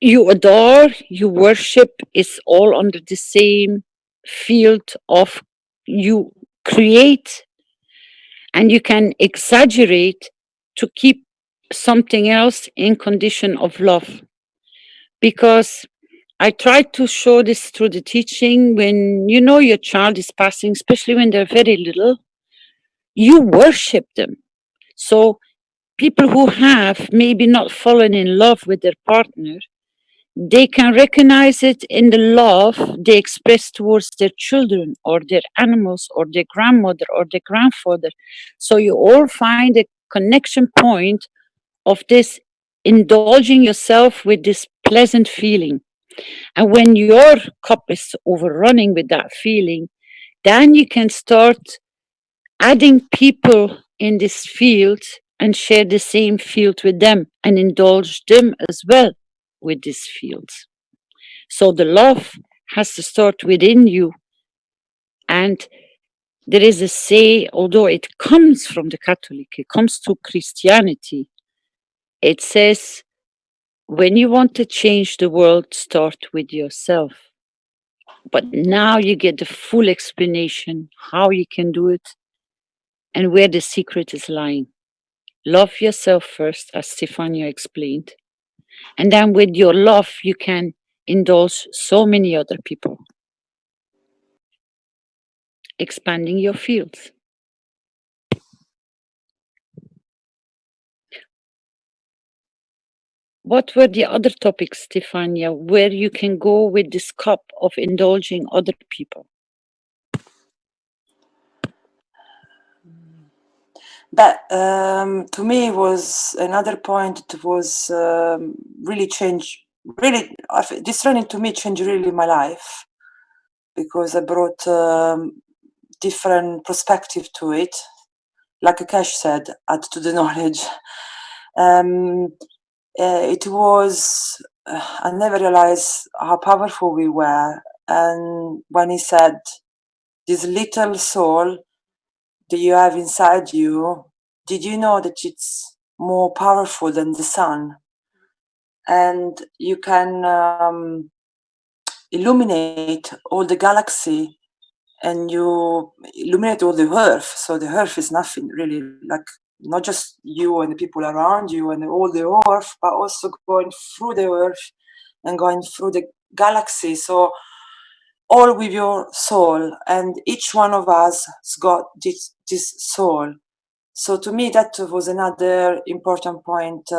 S2: you adore, you worship, is all under the same field of you create, and you can exaggerate to keep something else in condition of love. Because I try to show this through the teaching. When you know your child is passing, especially when they're very little, you worship them. So people who have maybe not fallen in love with their partner, they can recognize it in the love they express towards their children or their animals or their grandmother or their grandfather. So you all find a connection point of this indulging yourself with this pleasant feeling. And when your cup is overrunning with that feeling, then you can start adding people in this field and share the same field with them and indulge them as well with these fields. So the love has to start within you. And there is a say, although it comes from the Catholic, it comes to Christianity, it says, when you want to change the world, start with yourself. But now you get the full explanation how you can do it and where the secret is lying. Love yourself first, as Stefania explained. And then with your love, you can indulge so many other people, expanding your fields. What were the other topics, Stefania, where you can go with this cup of indulging other people?
S8: That to me was another point. It was really this training to me changed really my life, because I brought different perspective to it. Like Keshe said, add to the knowledge. It was, I never realized how powerful we were. And when he said, this little soul that you have inside you, did you know that it's more powerful than the sun? And you can illuminate all the galaxy, and you illuminate all the earth. So the earth is nothing really, like not just you and the people around you and all the earth, but also going through the earth and going through the galaxy. So all with your soul, and each one of us has got this soul. So to me, that was another important point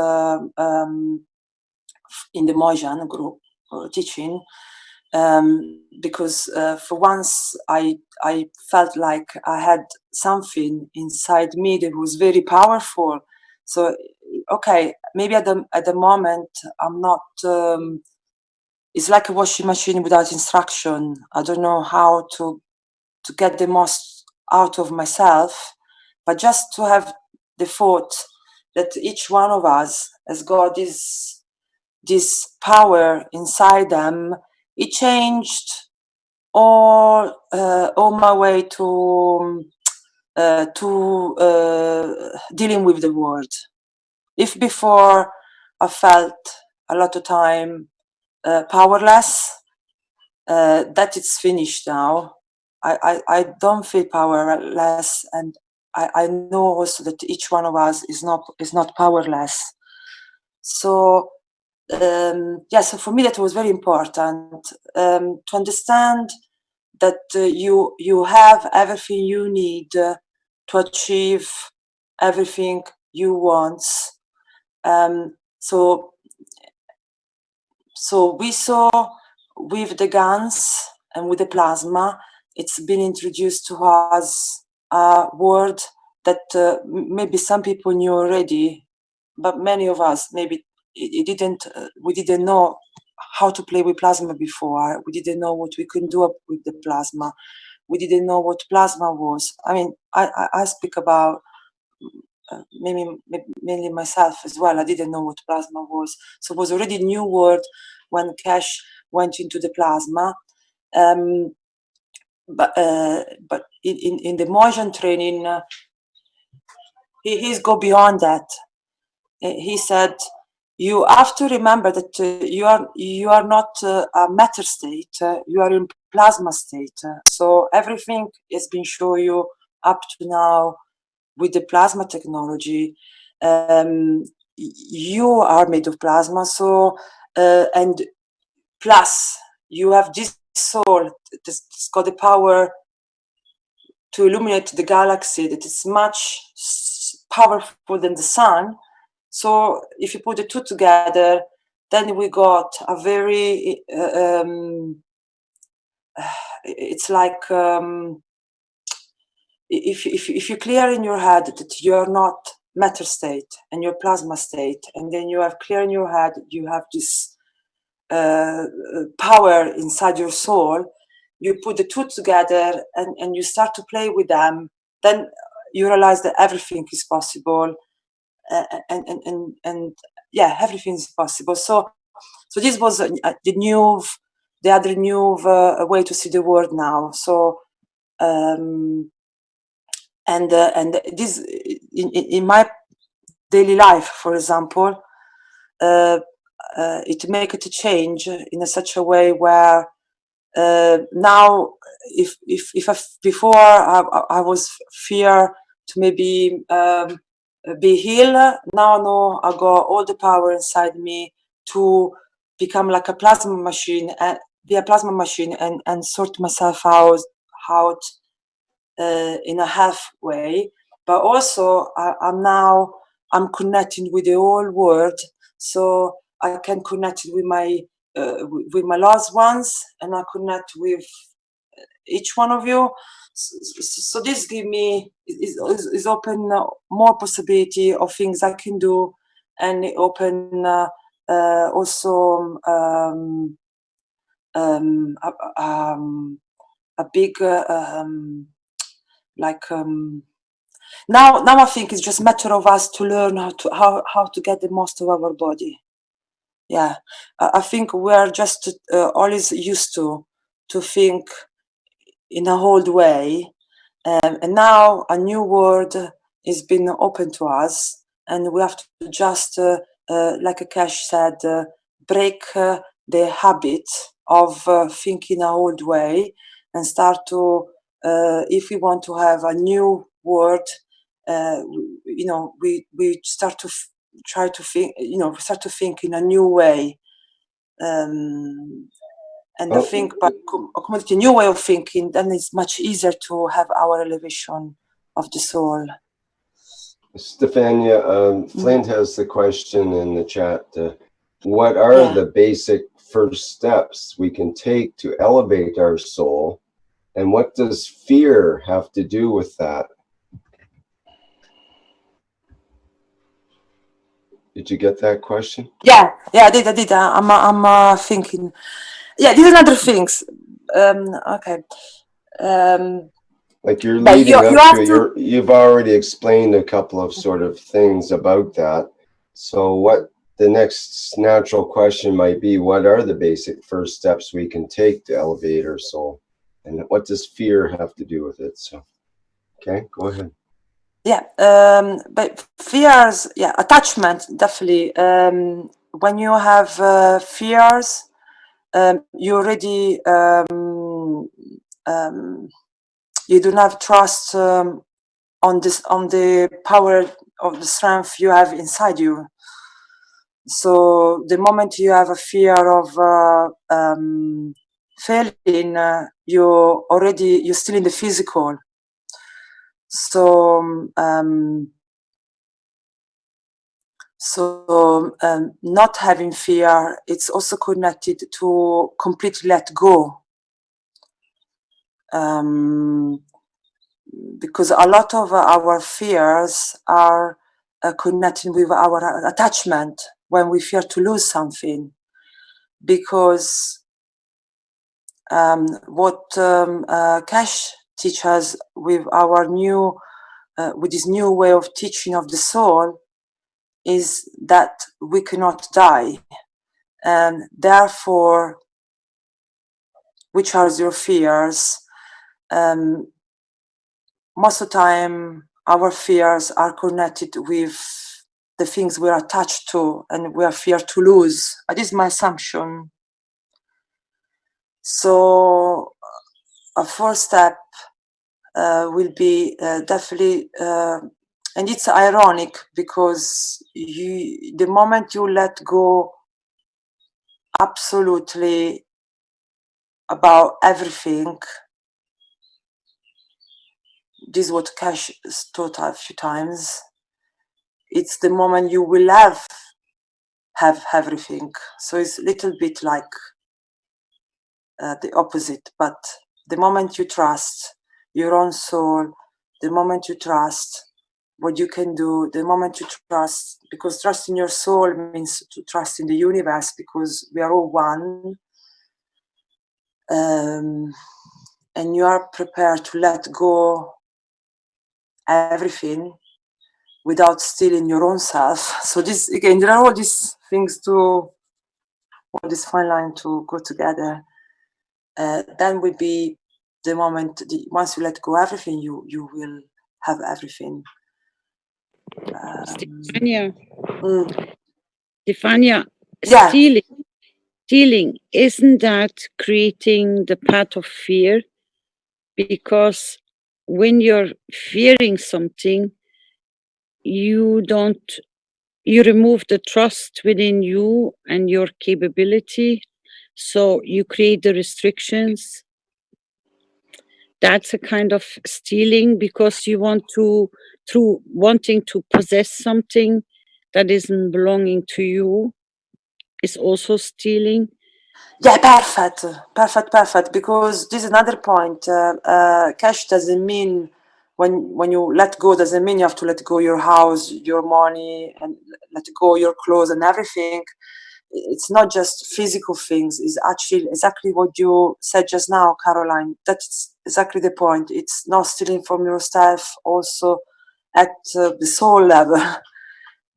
S8: in the Mojang group teaching, because for once I felt like I had something inside me that was very powerful. So okay, maybe at the moment I'm not. It's like a washing machine without instruction. I don't know how to get the most out of myself, but just to have the thought that each one of us has got this power inside them. It changed all my way to dealing with the world. If before I felt a lot of time powerless, that it's finished now. I don't feel powerless, and I know also that each one of us is not powerless. So so for me that was very important, to understand that you have everything you need to achieve everything you want. So we saw with the guns and with the plasma, it's been introduced to us a word that maybe some people knew already, but many of us maybe we didn't know how to play with plasma before. We didn't know what we could do with the plasma. We didn't know what plasma was. I mean, I speak about mainly myself as well. I didn't know what plasma was. So it was already a new word when Keshe went into the plasma. But in the Mojang training, he's go beyond that. He said, you have to remember that you are not a matter state. You are in plasma state. So everything has been shown you up to now with the plasma technology. You are made of plasma. So and plus you have this soul that's got the power to illuminate the galaxy that is much powerful than the sun. So if you put the two together, then we got a very, it's like, if you clear in your head that you're not matter state and you're plasma state, and then you have clear in your head, you have this power inside your soul, you put the two together and you start to play with them, then you realize that everything is possible. And yeah, everything is possible. So this was the other new way to see the world now. So and this in my daily life, for example, it make it a change in such a way where now if before I was fear to maybe be healed, now no, I got all the power inside me to become like a plasma machine, and sort myself out in a halfway. But also I'm connecting with the whole world, so I can connect with my loved ones, and I connect with each one of you. So this give me is open more possibility of things I can do, and it open also a big now I think it's just a matter of us to learn how to get the most of our body. Yeah, I think we are just always used to think in a old way, and now a new world is being open to us, and we have to just, like Keshe said, break the habit of thinking a old way, and start to, if we want to have a new world, we start to try to think, start to think in a new way. And I think by accommodating a new way of thinking, then it's much easier to have our elevation of the soul.
S1: Stefania, Flint has the question in the chat. What are the basic first steps we can take to elevate our soul? And what does fear have to do with that? Did you get that question?
S8: Yeah, I did. I'm thinking. Yeah, these are other things. Okay.
S1: Like you're leading up to it, you've already explained a couple of sort of things about that. So what the next natural question might be, what are the basic first steps we can take to elevate our soul? And what does fear have to do with it? So, okay, go ahead.
S8: Yeah, but fears, attachment, definitely. When you have fears, you already, you don't have trust on the power of the strength you have inside you. So the moment you have a fear of failing, you're still in the physical. So not having fear, it's also connected to completely let go. Because a lot of our fears are connected with our attachment when we fear to lose something. Because what Keshe teaches us with our new, with this new way of teaching of the soul, is that we cannot die, and therefore, which are your fears? Most of the time, our fears are connected with the things we are attached to, and we are fear to lose. That is my assumption. So, a first step will be definitely, and it's ironic because the moment you let go absolutely about everything, this is what Keshe taught a few times, it's the moment you will have everything. So it's a little bit like the opposite, but the moment you trust your own soul, the moment you trust what you can do, the moment you trust, because trust in your soul means to trust in the universe, because we are all one, and you are prepared to let go everything without stealing your own self. So this, again, there are all these things all this fine line to go together. Then will be the moment, once you let go everything, you will have everything.
S2: Stefania, stealing, isn't that creating the path of fear? Because when you're fearing something, you don't you remove the trust within you and your capability. So you create the restrictions. That's a kind of stealing, because you want to, through wanting to possess something that isn't belonging to you, is also stealing.
S8: Yeah, perfect, perfect. Because this is another point. Cash doesn't mean when you let go, doesn't mean you have to let go your house, your money, and let go your clothes and everything. It's not just physical things. It's actually exactly what you said just now, Caroline. That's exactly the point. It's not stealing from yourself. Also, at the soul level,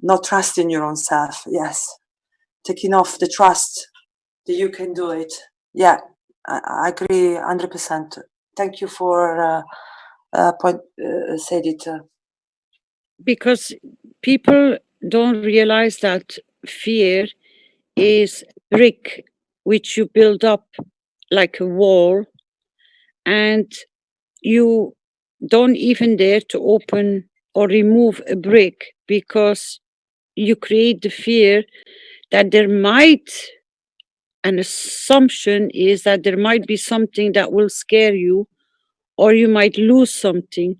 S8: not trusting your own self. Yes, taking off the trust that you can do it. Yeah, I agree 100%. Thank you for said it.
S2: Because people don't realize that fear is brick which you build up like a wall, and you don't even dare to open or remove a brick, because you create the fear that there might, an assumption is that there might be something that will scare you, or you might lose something.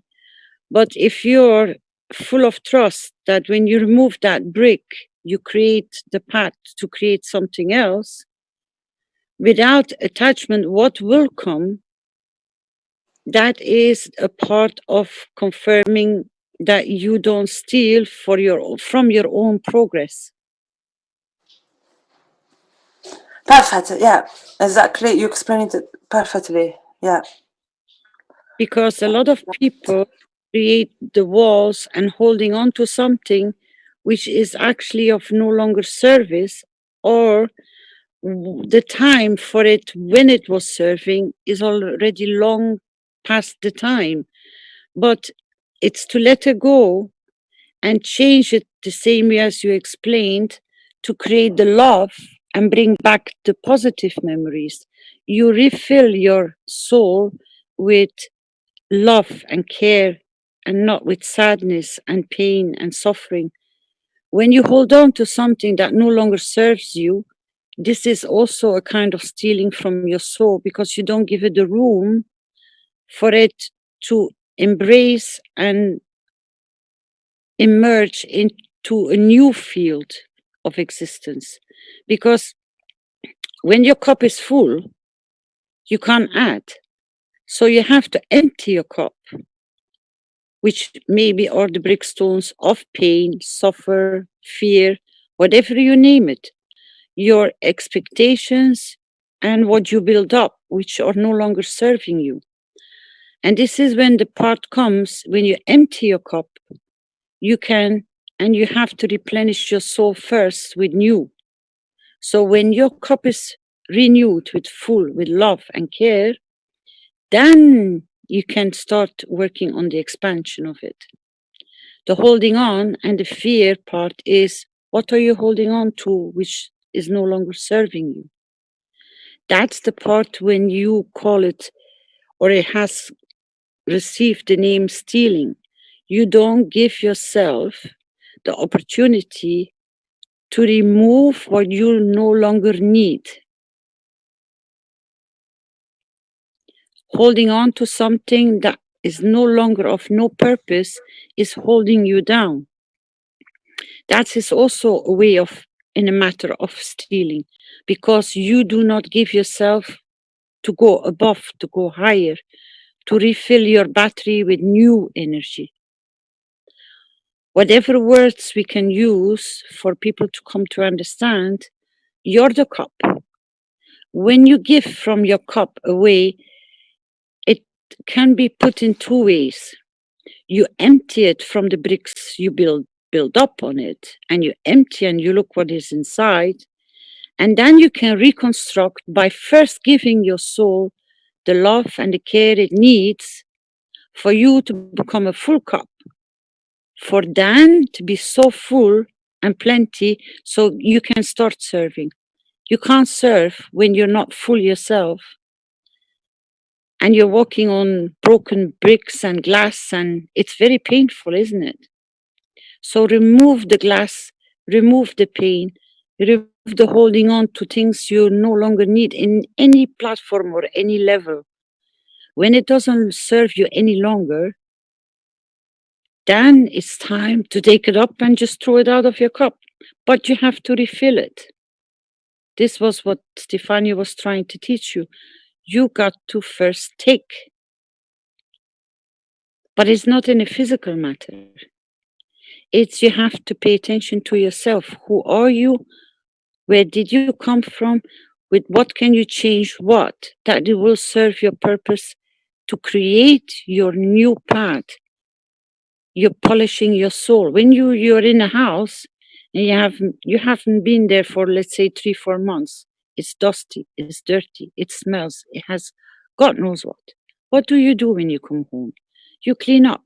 S2: But if you're full of trust that when you remove that brick, you create the path to create something else, without attachment, what will come, that is a part of confirming that you don't steal from your own progress.
S8: Perfect. Yeah, exactly. You explained it perfectly. Yeah.
S2: Because a lot of people create the walls and holding on to something which is actually of no longer service, or the time for it when it was serving is already long past the time. But it's to let it go and change it the same way as you explained, to create the love and bring back the positive memories. You refill your soul with love and care, and not with sadness and pain and suffering. When you hold on to something that no longer serves you, this is also a kind of stealing from your soul, because you don't give it the room for it to embrace and emerge into a new field of existence. Because when your cup is full, you can't add. So you have to empty your cup, which maybe are the brickstones of pain, suffer, fear, whatever you name it, your expectations and what you build up, which are no longer serving you. And this is when the part comes, when you empty your cup, you can, and you have to replenish your soul first with new. So when your cup is renewed with full, with love and care, then you can start working on the expansion of it. The holding on and the fear part is, what are you holding on to which is no longer serving you? That's the part when you call it, or it has received the name stealing. You don't give yourself the opportunity to remove what you no longer need. Holding on to something that is no longer of no purpose is holding you down. That is also a way of, in a matter of stealing, because you do not give yourself to go above, to go higher, to refill your battery with new energy. Whatever words we can use for people to come to understand, you're the cup. When you give from your cup away, it can be put in two ways. You empty it from the bricks you build up on it, and you empty and you look what is inside, and then you can reconstruct by first giving your soul the love and the care it needs for you to become a full cup, for then to be so full and plenty so you can start serving. You can't serve when you're not full yourself and you're walking on broken bricks and glass, and it's very painful, isn't it? So remove the glass remove the pain, remove the holding on to things you no longer need in any platform or any level. When it doesn't serve you any longer, then it's time to take it up and just throw it out of your cup. But you have to refill it. This was what Stefania was trying to teach you. You got to first take. But it's not in a physical matter. It's you have to pay attention to yourself. Who are you? Where did you come from? With what can you change what? That it will serve your purpose to create your new path. You're polishing your soul. When you're in a house and you haven't been there for, let's say, 3-4 months, it's dusty, it's dirty, it smells, it has God knows what. What do you do when you come home? You clean up,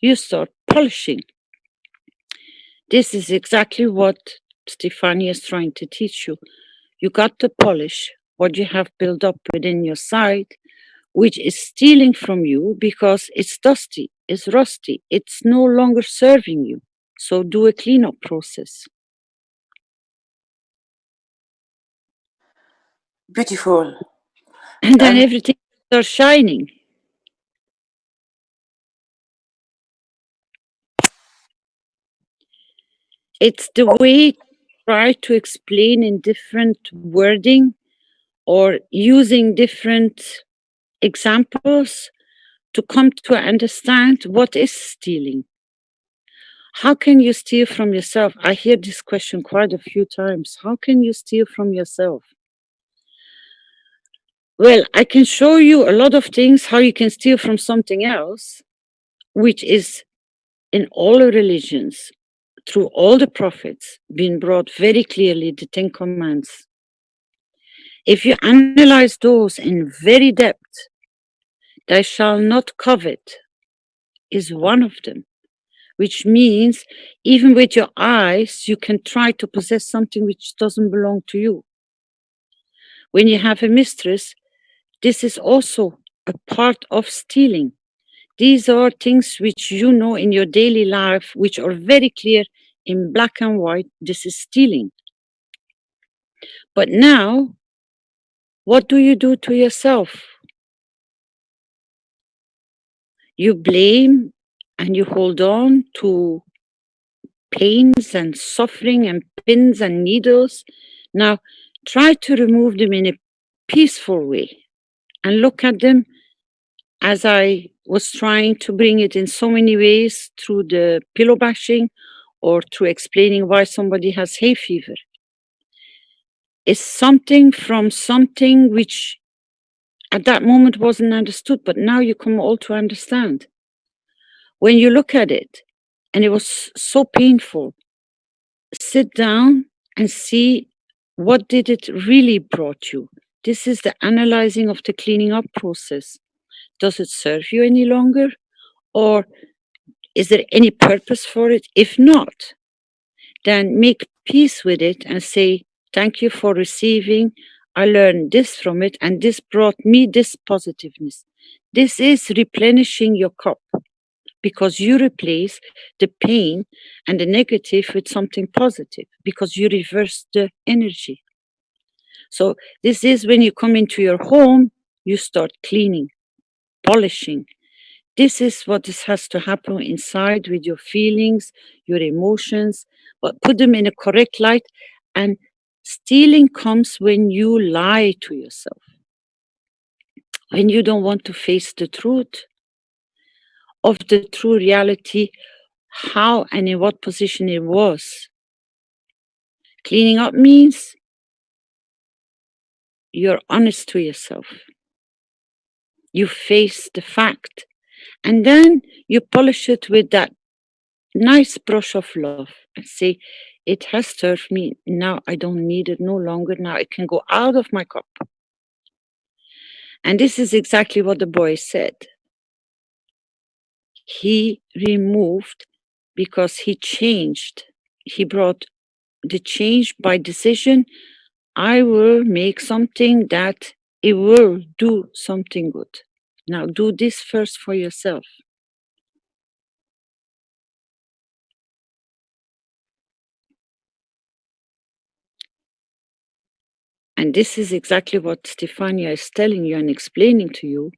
S2: you start polishing. This is exactly what Stefania is trying to teach you. You got to polish what you have built up within your side, which is stealing from you because it's dusty, it's rusty, it's no longer serving you. So do a cleanup process.
S8: Beautiful.
S2: And then everything starts shining. It's the way to try to explain in different wording or using different examples to come to understand what is stealing. How can you steal from yourself? I hear this question quite a few times. How can you steal from yourself? Well, I can show you a lot of things how you can steal from something else, which is in all the religions, through all the prophets, been brought very clearly, the 10 Commandments. If you analyze those in very depth, thou shalt not covet is one of them, which means even with your eyes, you can try to possess something which doesn't belong to you. When you have a mistress, this is also a part of stealing. These are things which you know in your daily life, which are very clear in black and white. This is stealing. But now, what do you do to yourself? You blame and you hold on to pains and suffering and pins and needles. Now, try to remove them in a peaceful way and look at them as I was trying to bring it in so many ways through the pillow bashing or through explaining why somebody has hay fever. It's something from something which at that moment wasn't understood, but now you come all to understand. When you look at it, and it was so painful, sit down and see what did it really brought you. This is the analyzing of the cleaning up process. Does it serve you any longer? Or is there any purpose for it? If not, then make peace with it and say, thank you for receiving. I learned this from it, and this brought me this positiveness. This is replenishing your cup because you replace the pain and the negative with something positive because you reverse the energy. So this is when you come into your home, you start cleaning, polishing. This is what has to happen inside with your feelings, your emotions, but put them in a correct light. And stealing comes when you lie to yourself, when you don't want to face the truth of the true reality, how and in what position it was. Cleaning up means you're honest to yourself. You face the fact, and then you polish it with that nice brush of love and say, it has served me. Now I don't need it no longer. Now it can go out of my cup. And this is exactly what the boy said. He removed because he changed. He brought the change by decision. I will make something that it will do something good. Now do this first for yourself. And this is exactly what Stefania is telling you and explaining to you.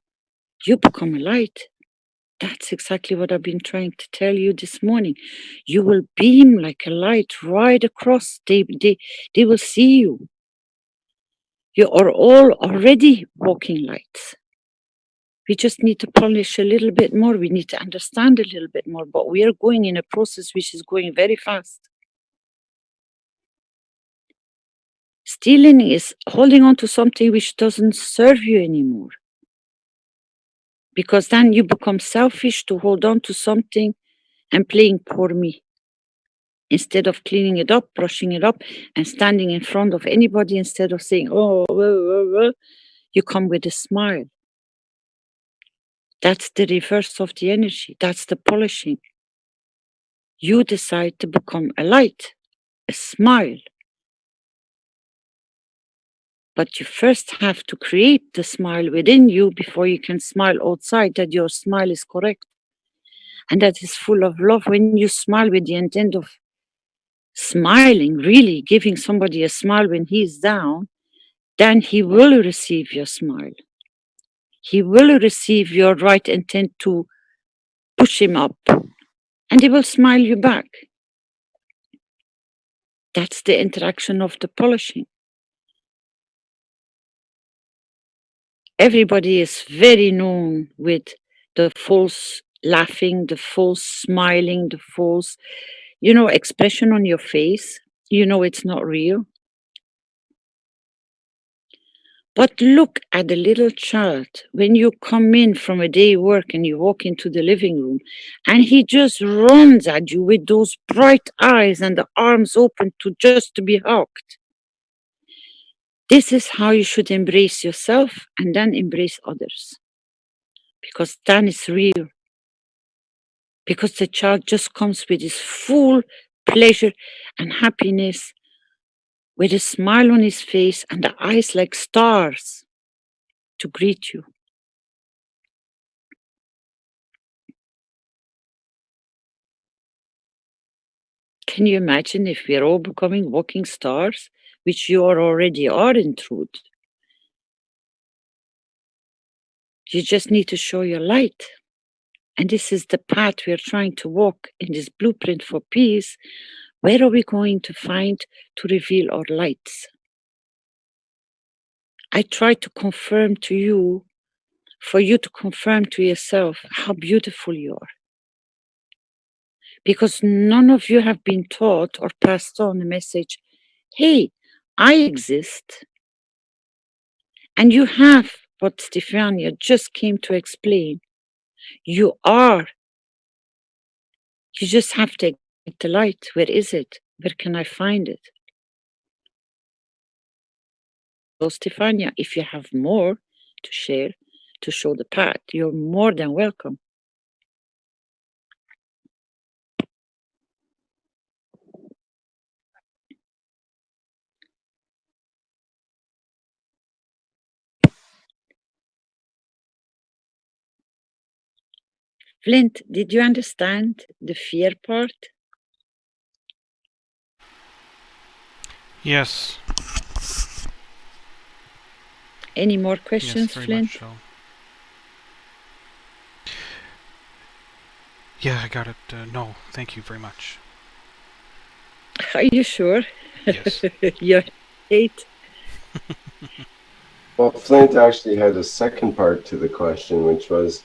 S2: You become a light. That's exactly what I've been trying to tell you this morning. You will beam like a light right across. They will see you. You are all already walking lights. We just need to polish a little bit more. We need to understand a little bit more. But we are going in a process which is going very fast. Stealing is holding on to something which doesn't serve you anymore. Because then you become selfish to hold on to something and playing poor me. Instead of cleaning it up, brushing it up, and standing in front of anybody, instead of saying, oh, you come with a smile. That's the reverse of the energy. That's the polishing. You decide to become a light, a smile. But you first have to create the smile within you before you can smile outside that your smile is correct. And that is full of love. When you smile with the intent of smiling, really giving somebody a smile when he's down, then he will receive your smile. He will receive your right intent to push him up, and he will smile you back. That's the interaction of the polishing. Everybody is very known with the false laughing, the false smiling, the false, expression on your face. It's not real. But look at the little child when you come in from a day work and you walk into the living room and he just runs at you with those bright eyes and the arms open just to be hugged. This is how you should embrace yourself and then embrace others. Because then it's real. Because the child just comes with his full pleasure and happiness, with a smile on his face and the eyes like stars to greet you. Can you imagine if we are all becoming walking stars, which you already are in truth? You just need to show your light. And this is the path we are trying to walk in this blueprint for peace. Where are we going to find to reveal our lights? I try to confirm to you, for you to confirm to yourself how beautiful you are. Because none of you have been taught or passed on the message, hey, I exist. And you have what Stefania just came to explain. You are. You just have to get the light. Where is it? Where can I find it? So Stefania, if you have more to share, to show the path, you're more than welcome. Flint, did you understand the fear part?
S12: Yes.
S2: Any more questions,
S12: Yes, very
S2: Flint?
S12: much so. Yeah, I got it. No, thank you very much.
S2: Are you sure?
S12: Yes.
S2: You're 8.
S1: Well, Flint actually had a second part to the question, which was,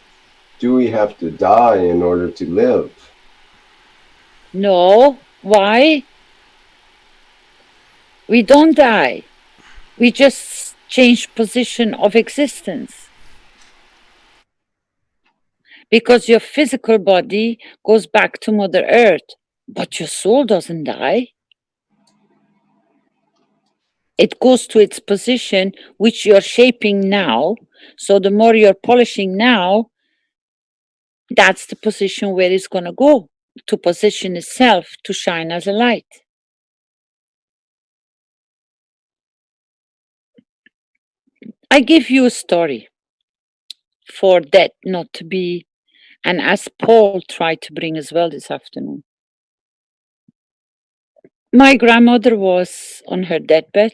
S1: do we have to die in order to live?
S2: No. Why? We don't die. We just change position of existence. Because your physical body goes back to Mother Earth, but your soul doesn't die. It goes to its position, which you're shaping now. So the more you're polishing now, that's the position where it's going to go, to position itself to shine as a light. I give you a story for that not to be, and as Paul tried to bring as well this afternoon. My grandmother was on her deathbed.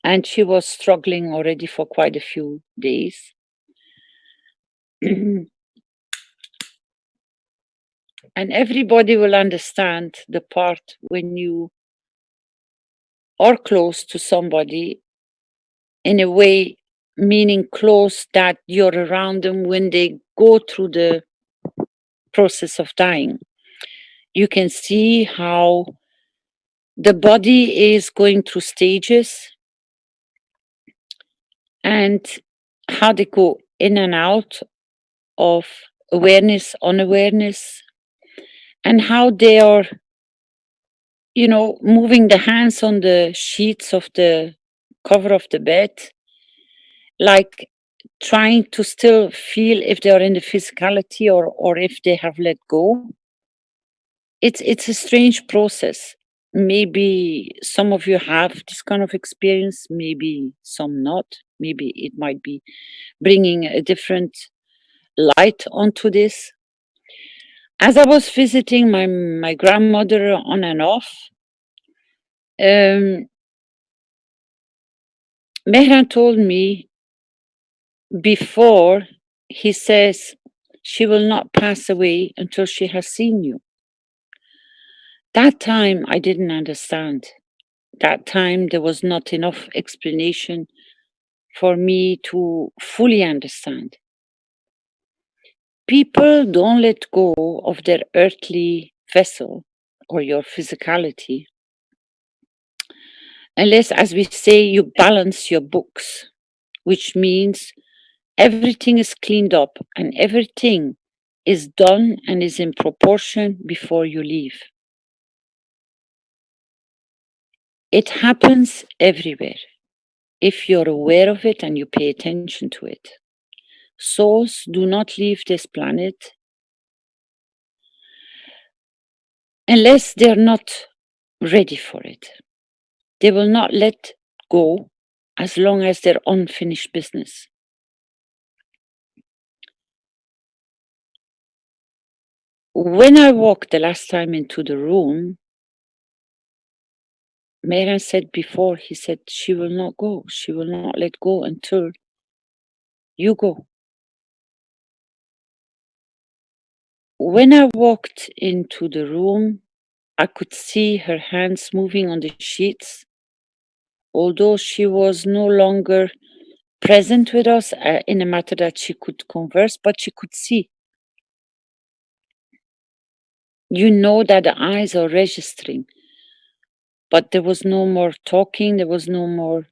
S2: And she was struggling already for quite a few days. And everybody will understand the part when you are close to somebody in a way, meaning close that you're around them when they go through the process of dying. You can see how the body is going through stages and how they go in and out of awareness, unawareness, and how they are, you know, moving the hands on the sheets of the cover of the bed, like trying to still feel if they are in the physicality or if they have let go. It's a strange process. Maybe some of you have this kind of experience, maybe some not. Maybe it might be bringing a different light onto this. As I was visiting my grandmother on and off, Mehran told me before, he says, she will not pass away until she has seen you. That time I didn't understand. That time there was not enough explanation for me to fully understand. People don't let go of their earthly vessel or your physicality unless, as we say, you balance your books, which means everything is cleaned up and everything is done and is in proportion before you leave. It happens everywhere if you're aware of it and you pay attention to it. Souls do not leave this planet unless they're not ready for it. They will not let go as long as they're unfinished business. When I walked the last time into the room, Mehran said before, he said, she will not go. She will not let go until you go. When I walked into the room, I could see her hands moving on the sheets, although she was no longer present with us in a matter that she could converse, but she could see. You know that the eyes are registering, but there was no more talking, there was no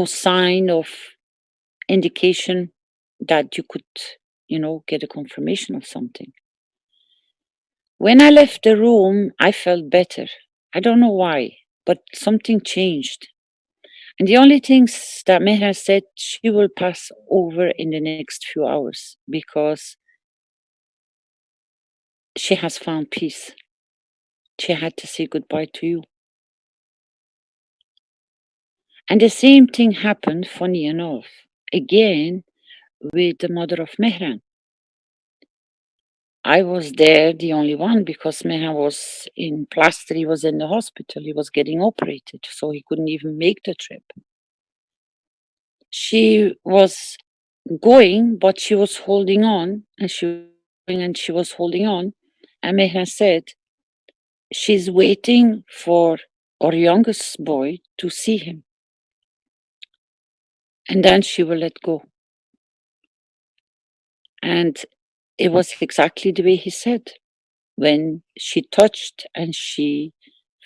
S2: sign of indication that you could, you know, get a confirmation of something. When I left the room, I felt better. I don't know why, but something changed. And the only things that Mehran said, she will pass over in the next few hours because she has found peace. She had to say goodbye to you. And the same thing happened, funny enough, again with the mother of Mehran. I was there, the only one, because Mehran was in plaster, he was in the hospital, he was getting operated, so he couldn't even make the trip. She was going, but she was holding on, and she was holding on. And Mehran said, she's waiting for our youngest boy to see him. And then she will let go. And it was exactly the way he said. When she touched and she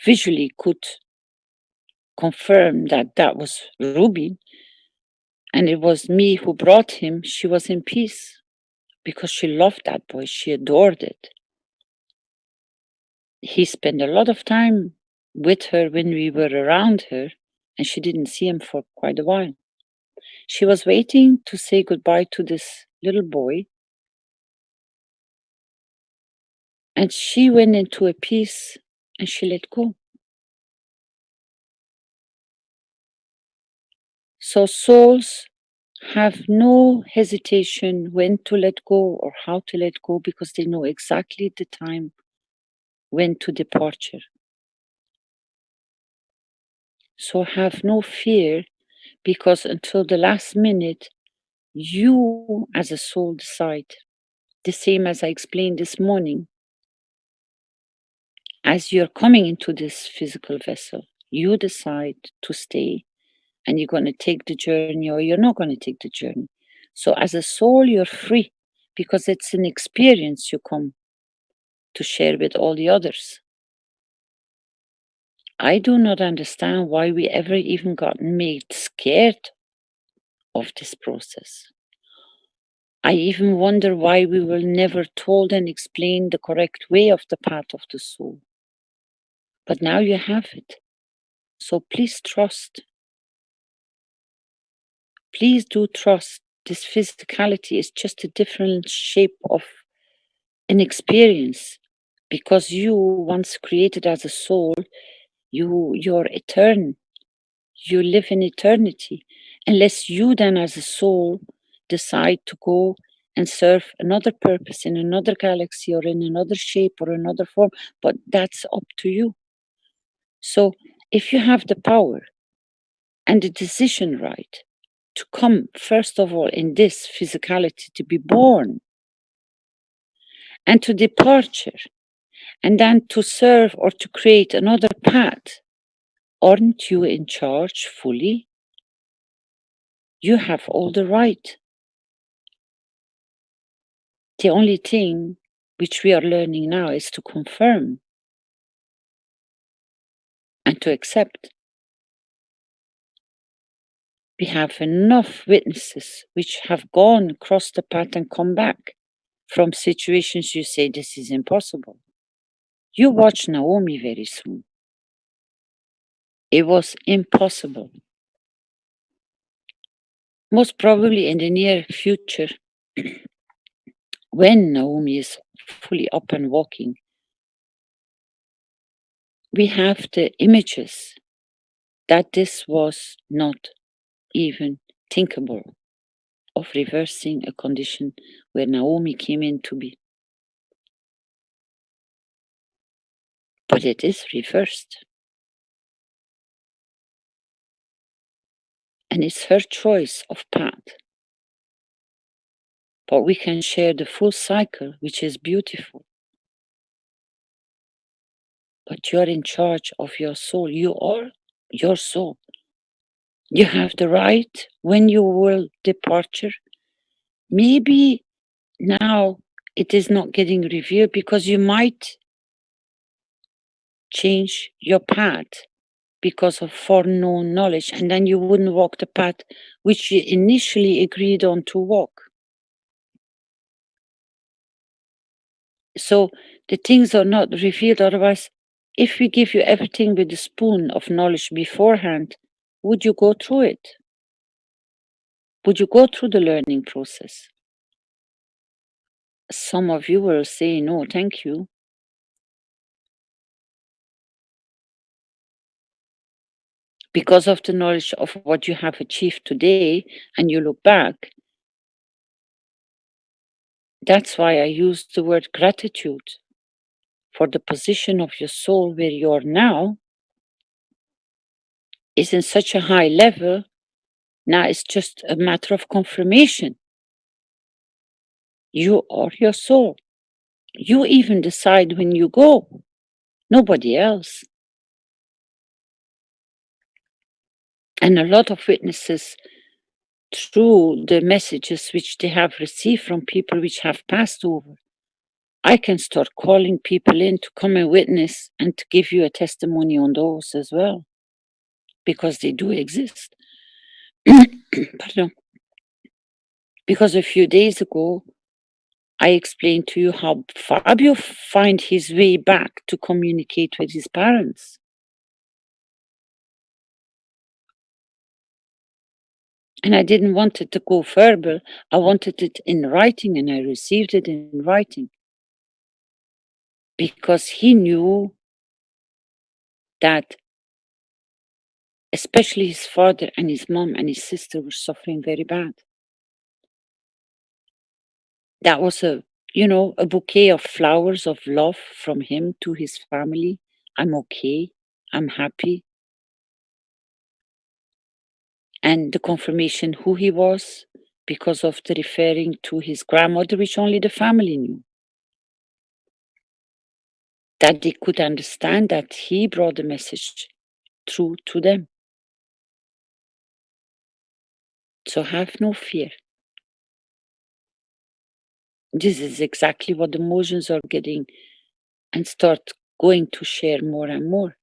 S2: visually could confirm that that was Rubin, and it was me who brought him, she was in peace because she loved that boy. She adored it. He spent a lot of time with her when we were around her, and she didn't see him for quite a while. She was waiting to say goodbye to this little boy, and she went into a peace and she let go. So souls have no hesitation when to let go or how to let go because they know exactly the time when to departure. So have no fear because until the last minute, you as a soul decide. The same as I explained this morning. As you're coming into this physical vessel, you decide to stay and you're going to take the journey or you're not going to take the journey. So as a soul, you're free because it's an experience you come to share with all the others. I do not understand why we ever even got made scared of this process. I even wonder why we were never told and explained the correct way of the path of the soul. But now you have it. So please trust. Please do trust. This physicality is just a different shape of an experience. Because you, once created as a soul, you're eternal. You live in eternity. Unless you then as a soul decide to go and serve another purpose in another galaxy or in another shape or another form, but that's up to you. So if you have the power and the decision right to come, first of all, in this physicality, to be born, and to departure, and then to serve or to create another path, aren't you in charge fully? You have all the right. The only thing which we are learning now is to confirm and to accept. We have enough witnesses which have gone across the path and come back from situations you say this is impossible. You watch Naomi very soon. It was impossible. Most probably in the near future, when Naomi is fully up and walking, we have the images that this was not even thinkable of reversing a condition where Naomi came in to be. But it is reversed. And it's her choice of path. But we can share the full cycle, which is beautiful. But you're in charge of your soul. You are your soul. You have the right when you will departure. Maybe now it is not getting revealed because you might change your path because of foreknown knowledge, and then you wouldn't walk the path which you initially agreed on to walk. So the things are not revealed. Otherwise, if we give you everything with a spoon of knowledge beforehand, would you go through it? Would you go through the learning process? Some of you will say, no, thank you. Because of the knowledge of what you have achieved today, and you look back, that's why I use the word gratitude for the position of your soul where you are now is in such a high level. Now it's just a matter of confirmation. You are your soul. You even decide when you go, nobody else. And a lot of witnesses, through the messages which they have received from people which have passed over, I can start calling people in to come and witness and to give you a testimony on those as well, because they do exist. Pardon. Because a few days ago, I explained to you how Fabio found his way back to communicate with his parents. And I didn't want it to go verbal. I wanted it in writing, and I received it in writing. Because he knew that especially his father and his mom and his sister were suffering very bad. That was a bouquet of flowers of love from him to his family. I'm okay. I'm happy. and the confirmation who he was because of the referring to his grandmother, which only the family knew. That they could understand that he brought the message through to them. So have no fear. This is exactly what the Mosins are getting and start going to share more and more.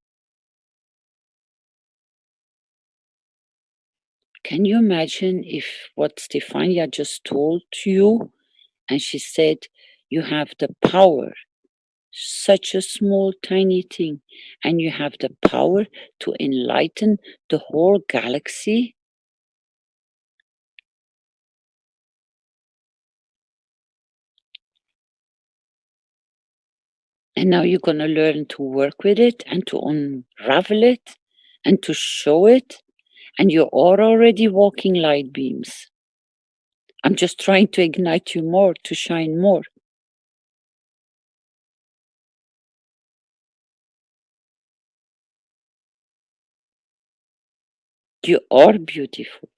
S2: Can you imagine if what Stefania just told you, and she said, you have the power, such a small tiny thing, and you have the power to enlighten the whole galaxy? And now you're going to learn to work with it and to unravel it and to show it. And you are already walking light beams. I'm just trying to ignite you more, to shine more. You are beautiful.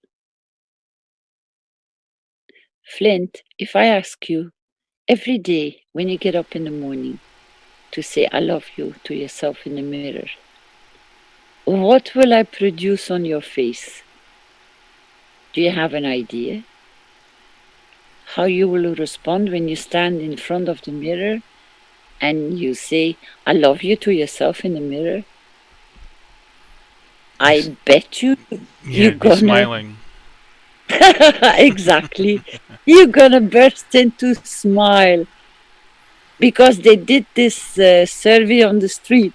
S2: Flint, if I ask you every day when you get up in the morning to say I love you to yourself in the mirror, what will I produce on your face? Do you have an idea? How you will respond when you stand in front of the mirror and you say I love you to yourself in the mirror? I bet you
S12: Yeah,
S2: you're
S12: I'd be
S2: gonna
S12: smiling.
S2: exactly. You're gonna burst into smile because they did this survey on the street.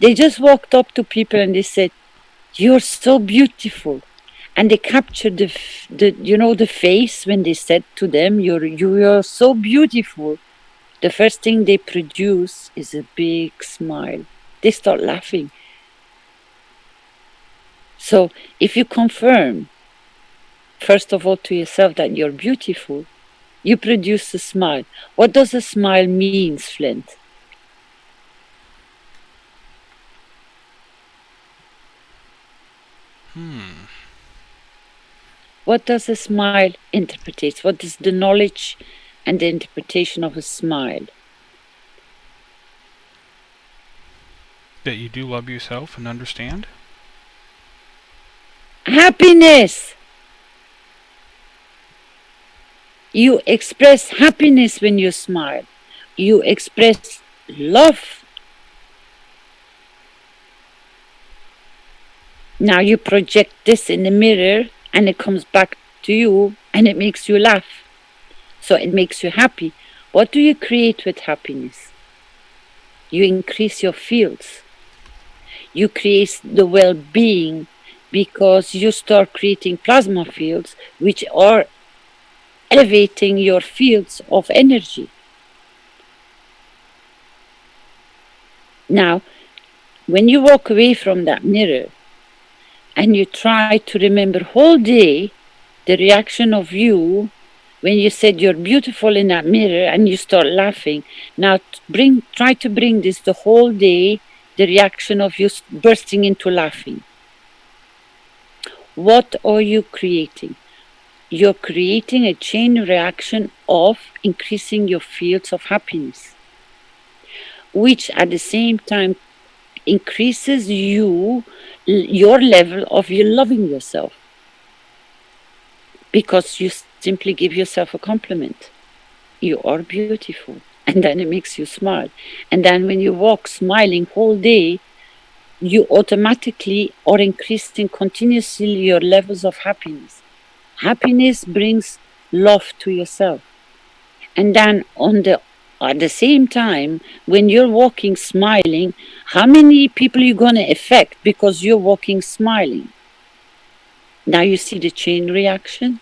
S2: They just walked up to people and they said, "You're so beautiful," and they captured the the face when they said to them, "You're so beautiful." The first thing they produce is a big smile. They start laughing. So if you confirm, first of all, to yourself that you're beautiful, you produce a smile. What does a smile mean, Flint? What does a smile interpret? What is the knowledge and the interpretation of a smile?
S12: That you do love yourself and understand?
S2: Happiness! You express happiness when you smile. You express love. Now you project this in the mirror and it comes back to you and it makes you laugh. So it makes you happy. What do you create with happiness? You increase your fields. You create the well-being because you start creating plasma fields which are elevating your fields of energy. Now, when you walk away from that mirror and you try to remember whole day the reaction of you when you said you're beautiful in that mirror and you start laughing. Now try to bring this the whole day, the reaction of you bursting into laughing. What are you creating? You're creating a chain reaction of increasing your fields of happiness, which at the same time increases your level of you loving yourself, because you simply give yourself a compliment. You are beautiful. And then it makes you smile. And then when you walk smiling whole day, you automatically are increasing continuously your levels of happiness. Happiness brings love to yourself. And then at the same time, when you're walking smiling, how many people are you going to affect because you're walking smiling? Now you see the chain reaction?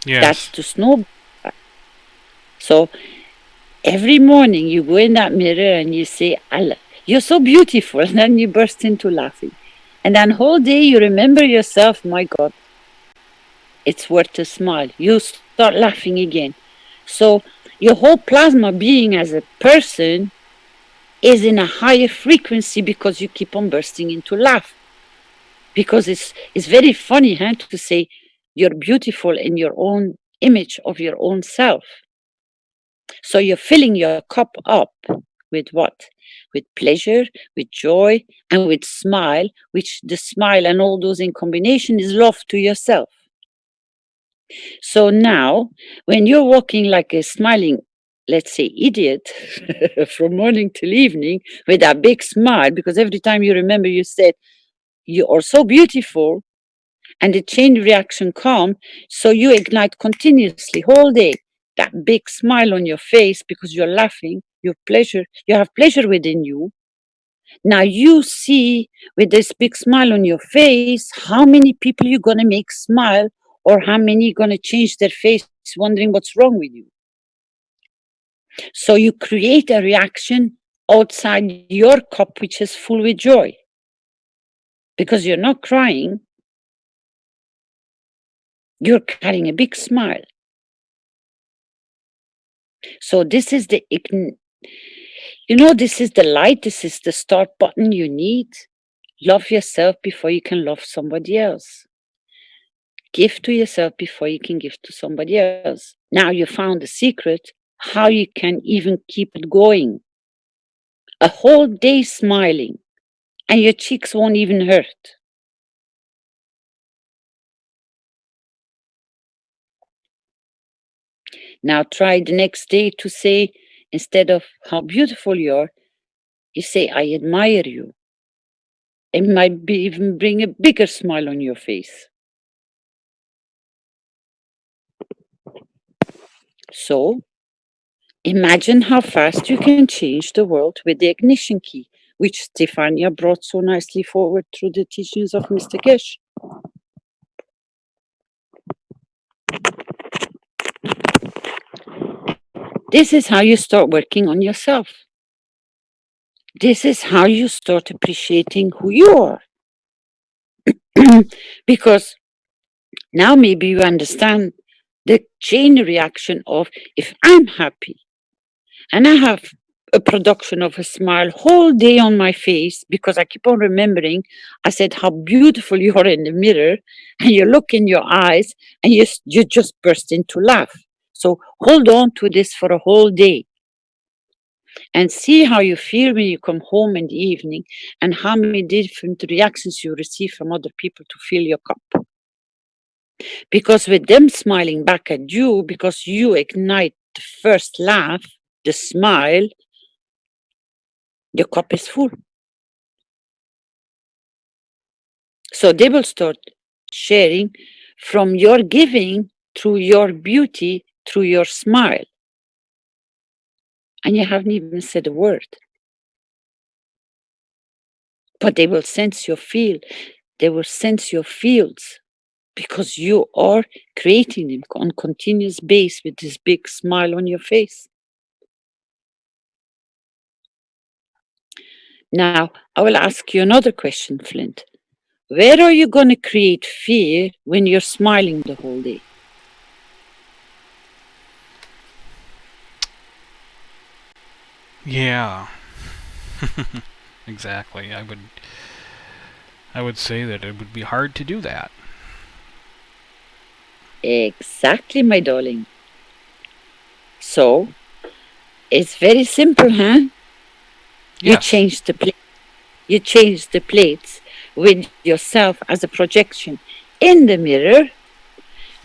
S12: Yes.
S2: That's the snowball. So every morning you go in that mirror and you say, you're so beautiful. And then you burst into laughing. And then whole day you remember yourself, my God, it's worth a smile. You start laughing again. So your whole plasma being as a person is in a higher frequency because you keep on bursting into laugh. Because it's very funny, huh, to say you're beautiful in your own image of your own self. So you're filling your cup up with what? With pleasure, with joy, and with smile, which the smile and all those in combination is love to yourself. So now, when you're walking like a smiling, let's say, idiot from morning till evening with that big smile, because every time you remember, you said, you are so beautiful, and the chain reaction come, so you ignite continuously whole day that big smile on your face because you're laughing, you have pleasure within you. Now you see with this big smile on your face how many people you're gonna make smile, or how many gonna change their face wondering what's wrong with you. So you create a reaction outside your cup which is full with joy. Because you're not crying, you're carrying a big smile. So this is the this is the light, this is the start button you need. Love yourself before you can love somebody else. Give to yourself before you can give to somebody else. Now you found the secret how you can even keep it going. A whole day smiling and your cheeks won't even hurt. Now try the next day to say, instead of how beautiful you are, you say, I admire you. It might be even bring a bigger smile on your face. So imagine how fast you can change the world with the ignition key, which Stefania brought so nicely forward through the teachings of Mr. Keshe. This is how you start working on yourself. This is how you start appreciating who you are. Because now maybe you understand the chain reaction of, if I'm happy and I have a production of a smile whole day on my face, because I keep on remembering, I said how beautiful you are in the mirror, and you look in your eyes and you just burst into laugh. So hold on to this for a whole day and see how you feel when you come home in the evening, and how many different reactions you receive from other people to fill your cup. Because with them smiling back at you, because you ignite the first laugh, the smile, your cup is full. So they will start sharing from your giving, through your beauty, through your smile. And you haven't even said a word. But they will sense your feel. They will sense your fields, because you are creating them on continuous base with this big smile on your face. Now, I will ask you another question, Flint. Where are you going to create fear when you're smiling the whole day?
S12: Yeah. Exactly. I would say that it would be hard to do that.
S2: Exactly, my darling. So, it's very simple, huh? You
S12: Yes.
S2: change the plate. You change the plates with yourself as a projection. In the mirror,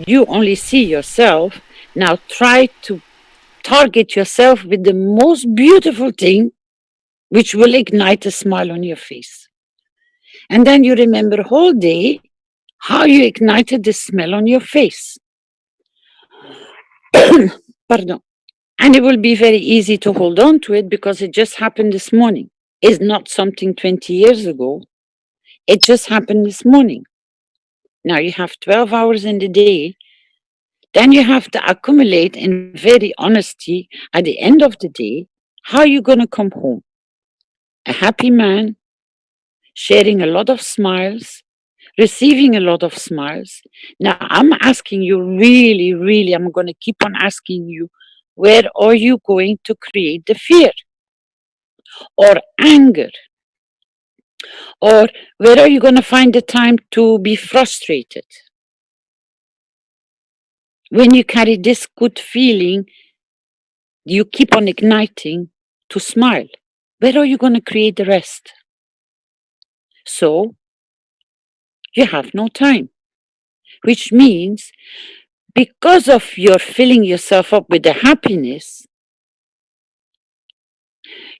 S2: you only see yourself. Now try to target yourself with the most beautiful thing, which will ignite a smile on your face. And then you remember whole day how you ignited the smell on your face. Pardon. And it will be very easy to hold on to it because it just happened this morning. It's not something 20 years ago. It just happened this morning. Now you have 12 hours in the day. Then you have to accumulate in very honesty at the end of the day. How are you going to come home? A happy man, sharing a lot of smiles, receiving a lot of smiles. Now I'm asking you really, really, I'm going to keep on asking you, where are you going to create the fear or anger? Or where are you going to find the time to be frustrated? When you carry this good feeling, you keep on igniting to smile. Where are you going to create the rest? So you have no time, which means because of your filling yourself up with the happiness,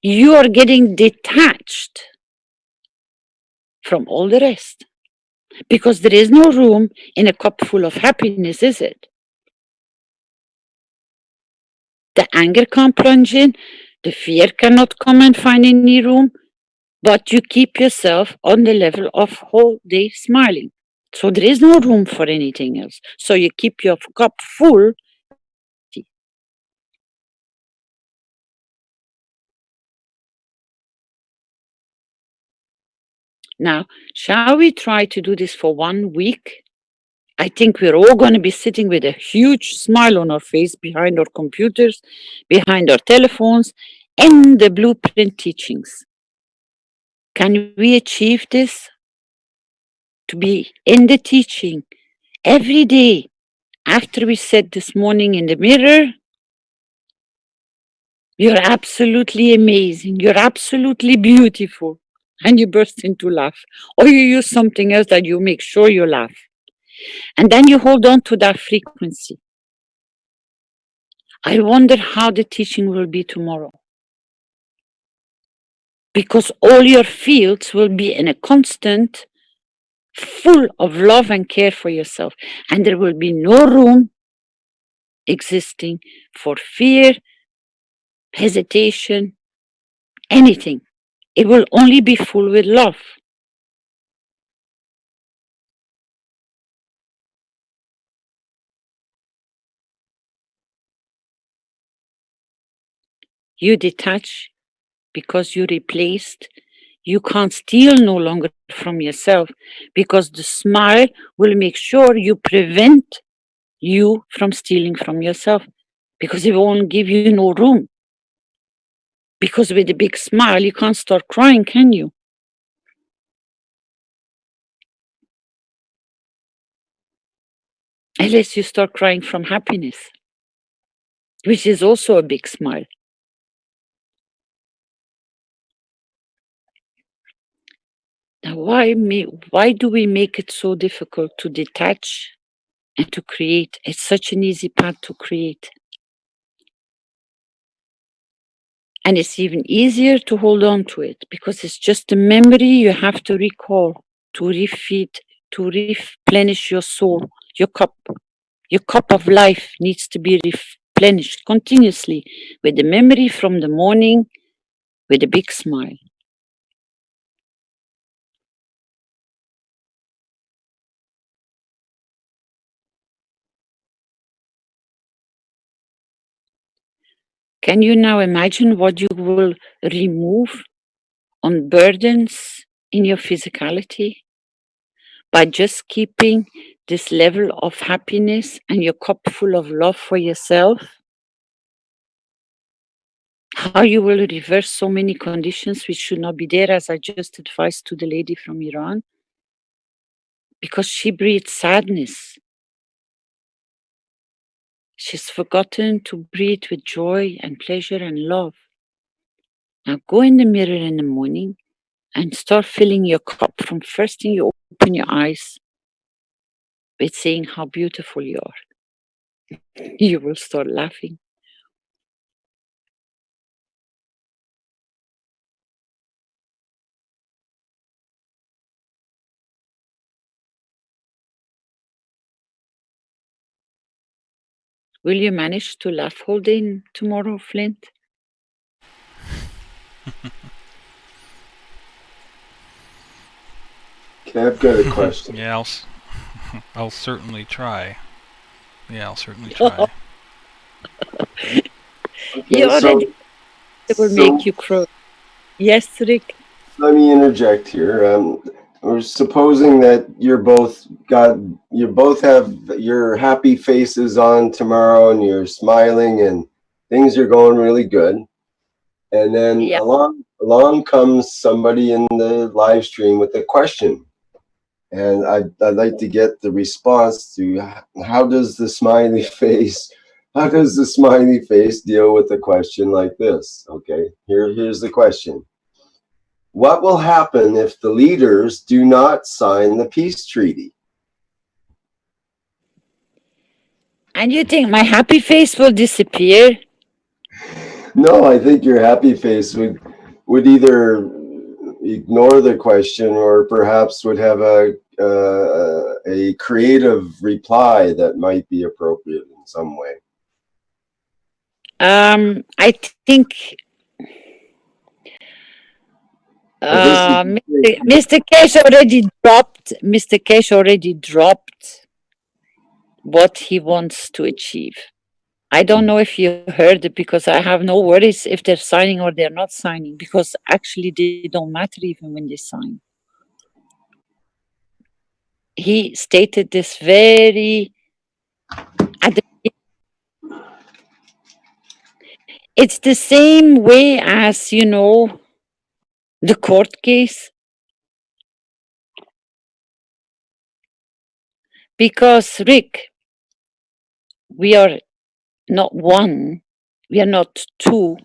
S2: you are getting detached from all the rest. Because there is no room in a cup full of happiness, is it? The anger can't plunge in, the fear cannot come and find any room, but you keep yourself on the level of whole day smiling. So there is no room for anything else. So you keep your cup full. Now, shall we try to do this for 1 week? I think we're all going to be sitting with a huge smile on our face behind our computers, behind our telephones, and the blueprint teachings. Can we achieve this? To be in the teaching every day after we said this morning in the mirror, you're absolutely amazing, you're absolutely beautiful, and you burst into laugh. Or you use something else that you make sure you laugh. And then you hold on to that frequency. I wonder how the teaching will be tomorrow. Because all your fields will be in a constant, full of love and care for yourself. And there will be no room existing for fear, hesitation, anything. It will only be full with love. You detach because you replaced. You can't steal no longer from yourself because the smile will make sure you prevent you from stealing from yourself because it won't give you no room. Because with a big smile, you can't start crying, can you? Unless you start crying from happiness, which is also a big smile. Now, why do we make it so difficult to detach and to create? It's such an easy path to create. And it's even easier to hold on to it because it's just a memory you have to recall, to refeed, to replenish your soul, your cup. Your cup of life needs to be replenished continuously with the memory from the morning with a big smile. Can you now imagine what you will remove on burdens in your physicality by just keeping this level of happiness and your cup full of love for yourself? How you will reverse so many conditions which should not be there, as I just advised to the lady from Iran, because she breathes sadness. She's forgotten to breathe with joy and pleasure and love. Now go in the mirror in the morning and start filling your cup from first thing you open your eyes with saying how beautiful you are. You will start laughing. Will you manage to laugh all day tomorrow, Flint?
S1: Okay, I've got a question.
S12: Yeah, I'll certainly try. Yeah, I'll certainly try.
S2: You
S1: Okay,
S2: already it will make you cry. Yes, Rick.
S1: let me interject here. We're supposing that you both have your happy faces on tomorrow and you're smiling and things are going really good. And then
S2: Yeah.
S1: along comes somebody in the live stream with a question. And I'd like to get the response to how does the smiley face deal with a question like this? Okay, here's the question. What will happen if the leaders do not sign the peace treaty?
S2: And you think my happy face will disappear?
S1: No, I think your happy face would either ignore the question or perhaps would have a creative reply that might be appropriate in some way.
S2: I think Mr. Keshe already dropped what he wants to achieve. I don't know if you heard it, because I have no worries if they're signing or they're not signing, because actually they don't matter even when they sign. He stated this very at the beginning. It's the same way as, you know, the court case. Because, Rick, we are not one, we are not two,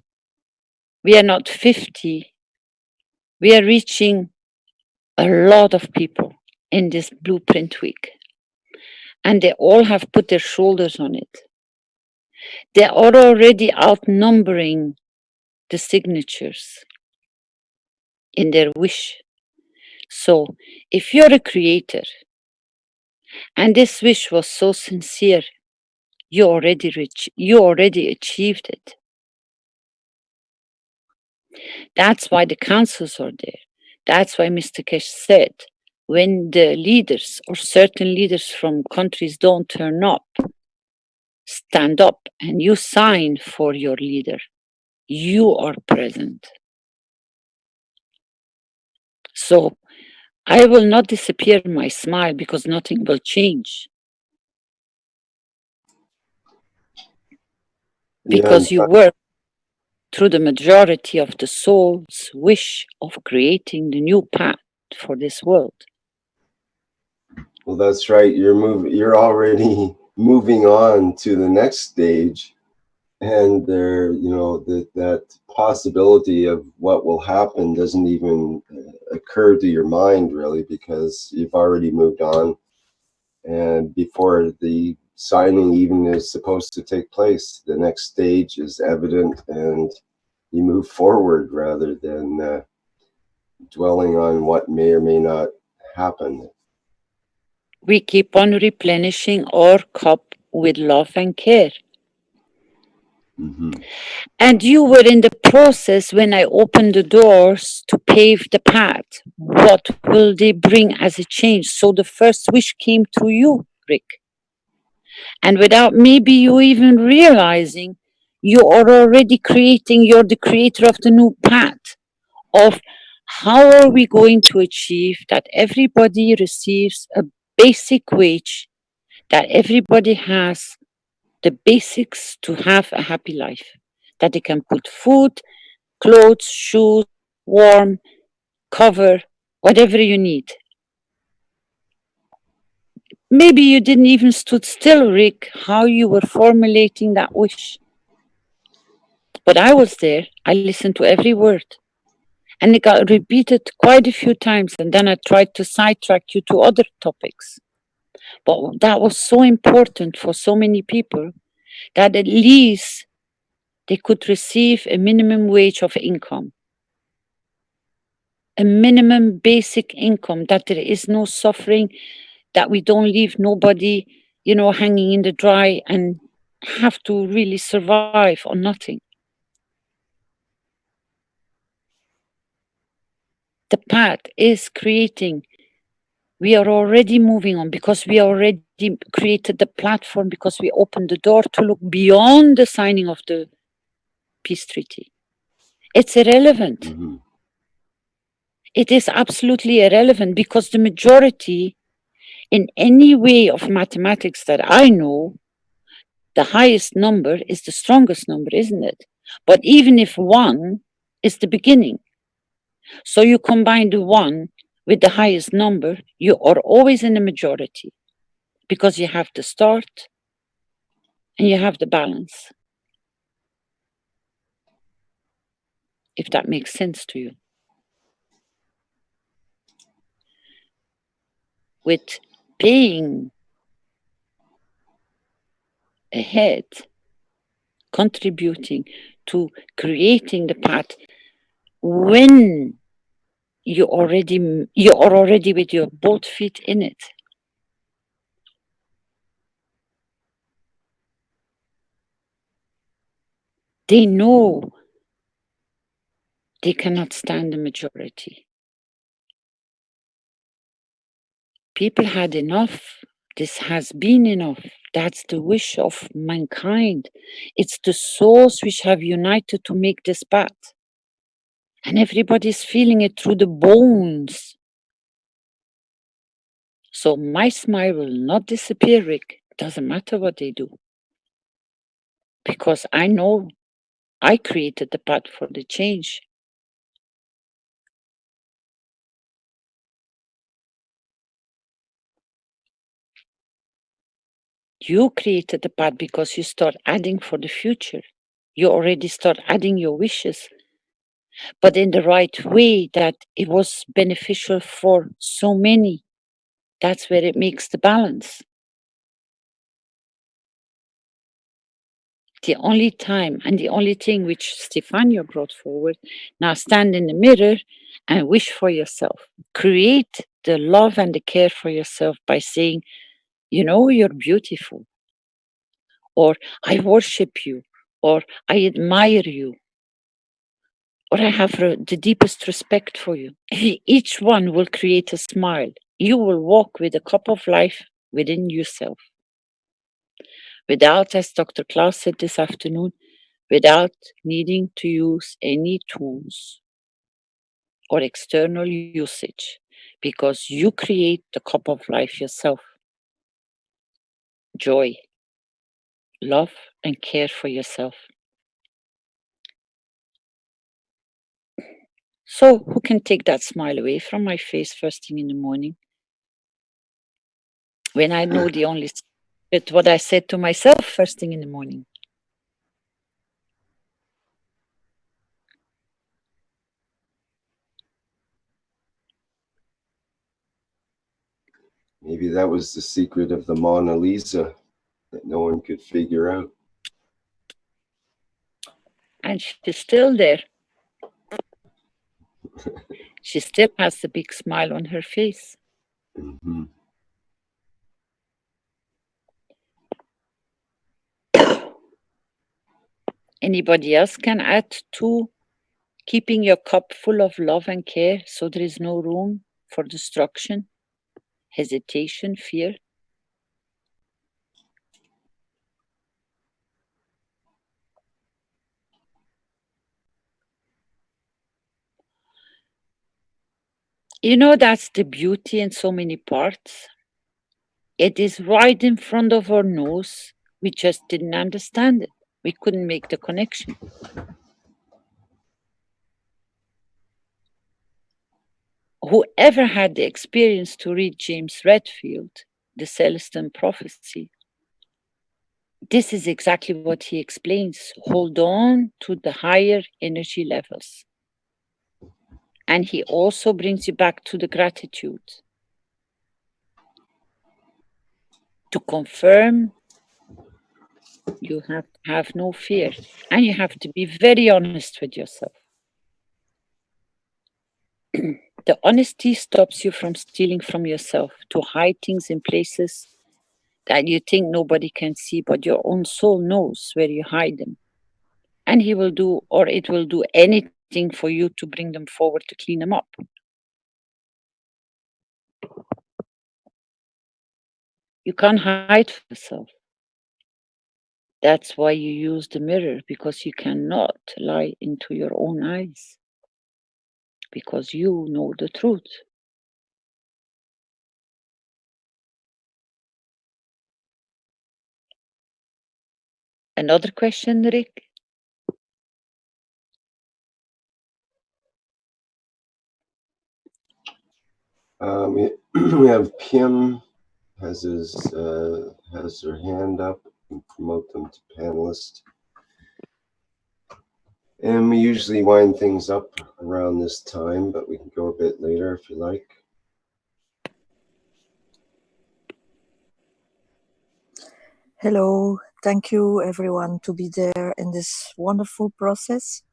S2: we are not 50. We are reaching a lot of people in this Blueprint Week. And they all have put their shoulders on it. They are already outnumbering the signatures in their wish. So if you're a creator and this wish was so sincere, you already achieved it. That's why the councils are there. That's why Mr. Keshe said, when the leaders or certain leaders from countries don't turn up, stand up and you sign for your leader. You are present. So I will not disappear my smile because nothing will change. Because you work through the majority of the soul's wish of creating the new path for this world.
S1: Well, that's right. You're already moving on to the next stage, and there, you know, that possibility of what will happen doesn't even occur to your mind really, because you've already moved on, and before the signing even is supposed to take place, the next stage is evident, and you move forward rather than dwelling on what may or may not happen.
S2: We keep on replenishing our cup with love and care.
S1: Mm-hmm.
S2: And you were in the process when I opened the doors to pave the path. What will they bring as a change? So the first wish came through you, Rick. And without maybe you even realizing, you are already you're the creator of the new path of how are we going to achieve that everybody receives a basic wage, that everybody has the basics to have a happy life, that they can put food, clothes, shoes, warm, cover, whatever you need. Maybe you didn't even stood still, Rick, how you were formulating that wish. But I was there. I listened to every word. And it got repeated quite a few times. And then I tried to sidetrack you to other topics. But that was so important for so many people that at least they could receive a minimum wage of income. A minimum basic income, that there is no suffering, that we don't leave nobody, you know, hanging in the dry and have to really survive on nothing. The path is creating. We are already moving on because we already created the platform, because we opened the door to look beyond the signing of the peace treaty. It's irrelevant.
S1: Mm-hmm.
S2: It is absolutely irrelevant because the majority in any way of mathematics that I know, the highest number is the strongest number, isn't it? But even if one is the beginning. So you combine the 1 with the highest number, you are always in the majority because you have the start and you have the balance. If that makes sense to you. With paying ahead, contributing to creating the path when you are already with your both feet in it. They know they cannot stand the majority. People had enough. This has been enough. That's the wish of mankind. It's the souls which have united to make this path. And everybody's feeling it through the bones. So my smile will not disappear, Rick. Doesn't matter what they do. Because I know I created the path for the change. You created the path because you start adding for the future. You already start adding your wishes, but in the right way that it was beneficial for so many. That's where it makes the balance. The only time and the only thing which Stefania brought forward, now stand in the mirror and wish for yourself. Create the love and the care for yourself by saying, you know, you're beautiful, or I worship you, or I admire you, or I have the deepest respect for you. Each one will create a smile. You will walk with a cup of life within yourself. Without, as Dr. Klaus said this afternoon, without needing to use any tools or external usage, because you create the cup of life yourself. Joy, love, and care for yourself. So who can take that smile away from my face first thing in the morning? When I know the only secret, what I said to myself first thing in the morning.
S1: Maybe that was the secret of the Mona Lisa that no one could figure out.
S2: And she's still there. She still has the big smile on her face.
S1: Mm-hmm.
S2: Anybody else can add to keeping your cup full of love and care so there is no room for destruction, hesitation, fear? You know, that's the beauty in so many parts. It is right in front of our nose. We just didn't understand it. We couldn't make the connection. Whoever had the experience to read James Redfield, The Celestine Prophecy, this is exactly what he explains. Hold on to the higher energy levels. And he also brings you back to the gratitude. To confirm, you have to have no fear. And you have to be very honest with yourself. The honesty stops you from stealing from yourself, to hide things in places that you think nobody can see, but your own soul knows where you hide them. And he will do, or it will do anything for you to bring them forward to clean them up. You can't hide from yourself. That's why you use the mirror, because you cannot lie into your own eyes. Because you know the truth. Another question, Rick?
S1: We have PM has her hand up and promote them to panelist. And we usually wind things up around this time, but we can go a bit later if you like.
S13: Hello, thank you everyone to be there in this wonderful process.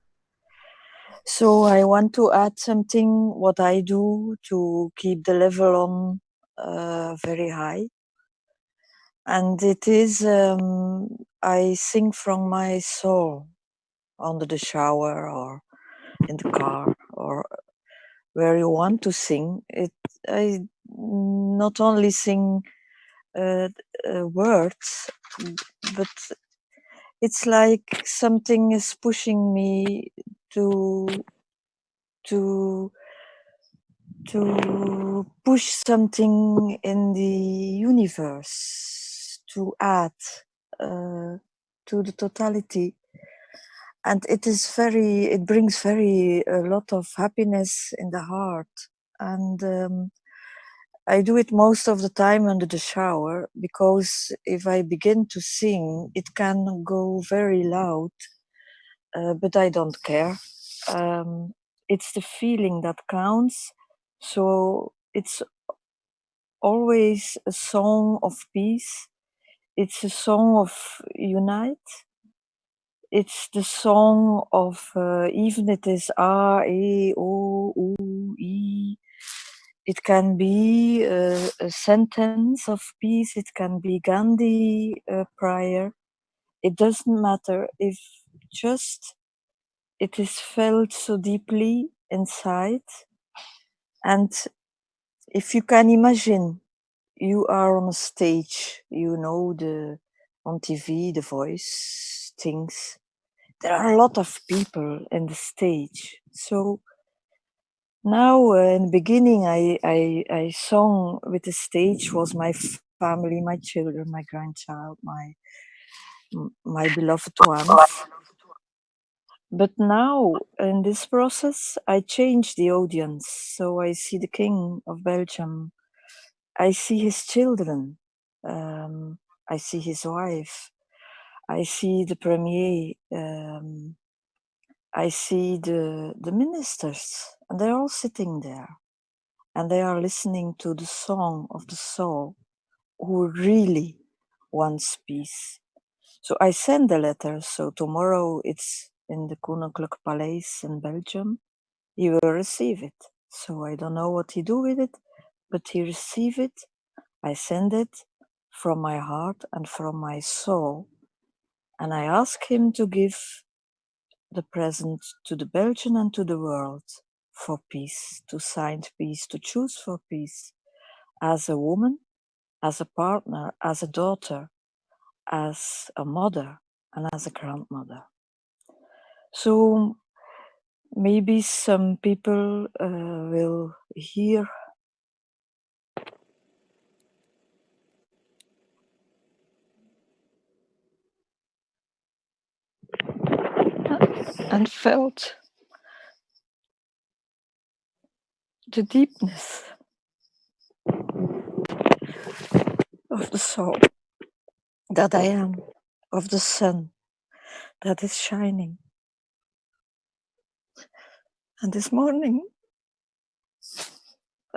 S13: So I want to add something what I do to keep the level on very high. And it is, I sing from my soul under the shower or in the car or where you want to sing. I not only sing words, but it's like something is pushing me to push something in the universe, to add to the totality. And it brings a lot of happiness in the heart. And I do it most of the time under the shower, because if I begin to sing, it can go very loud, but I don't care. It's the feeling that counts. So it's always a song of peace. It's a song of unite. It's the song of, even it is A, E, O, U, I. It can be a sentence of peace. It can be Gandhi prayer. It doesn't matter if just it is felt so deeply inside. And if you can imagine, you are on a stage, you know, on TV, The Voice, things. There are a lot of people in the stage. So now in the beginning, I sung with the stage was my family, my children, my grandchild, my beloved ones. But now in this process, I change the audience. So I see the King of Belgium. I see his children. I see his wife. I see the premier. I see the ministers, and they're all sitting there, and they are listening to the song of the soul who really wants peace. So I send a letter. So tomorrow it's in the Koninklijk Paleis in Belgium. He will receive it. So I don't know what he do with it, but he receive it. I send it from my heart and from my soul. And I ask him to give the present to the Belgian and to the world for peace, to sign peace, to choose for peace as a woman, as a partner, as a daughter, as a mother, and as a grandmother. So maybe some people will hear and felt the deepness of the soul that I am, of the sun that is shining. And this morning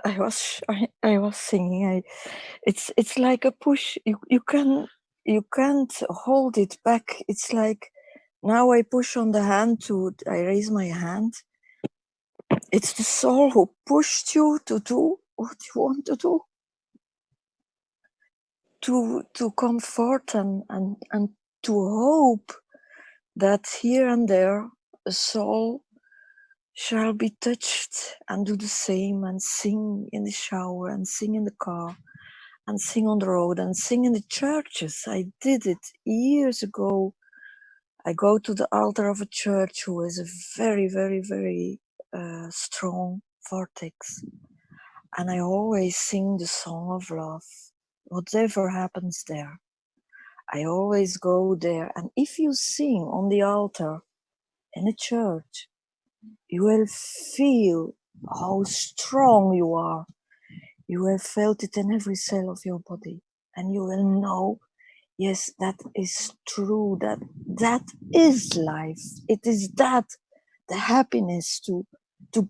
S13: I was singing. It's like a push. You can't hold it back. It's like now I push on the hand I raise my hand. It's the soul who pushed you to do what you want to do. To comfort and to hope that here and there a soul shall be touched and do the same and sing in the shower and sing in the car and sing on the road and sing in the churches. I did it years ago. I go to the altar of a church who is a very, very, very strong vortex. And I always sing the song of love. Whatever happens there, I always go there. And if you sing on the altar in a church, you will feel how strong you are. You have felt it in every cell of your body, and you will know, yes, that is true, that is life. It is that, the happiness to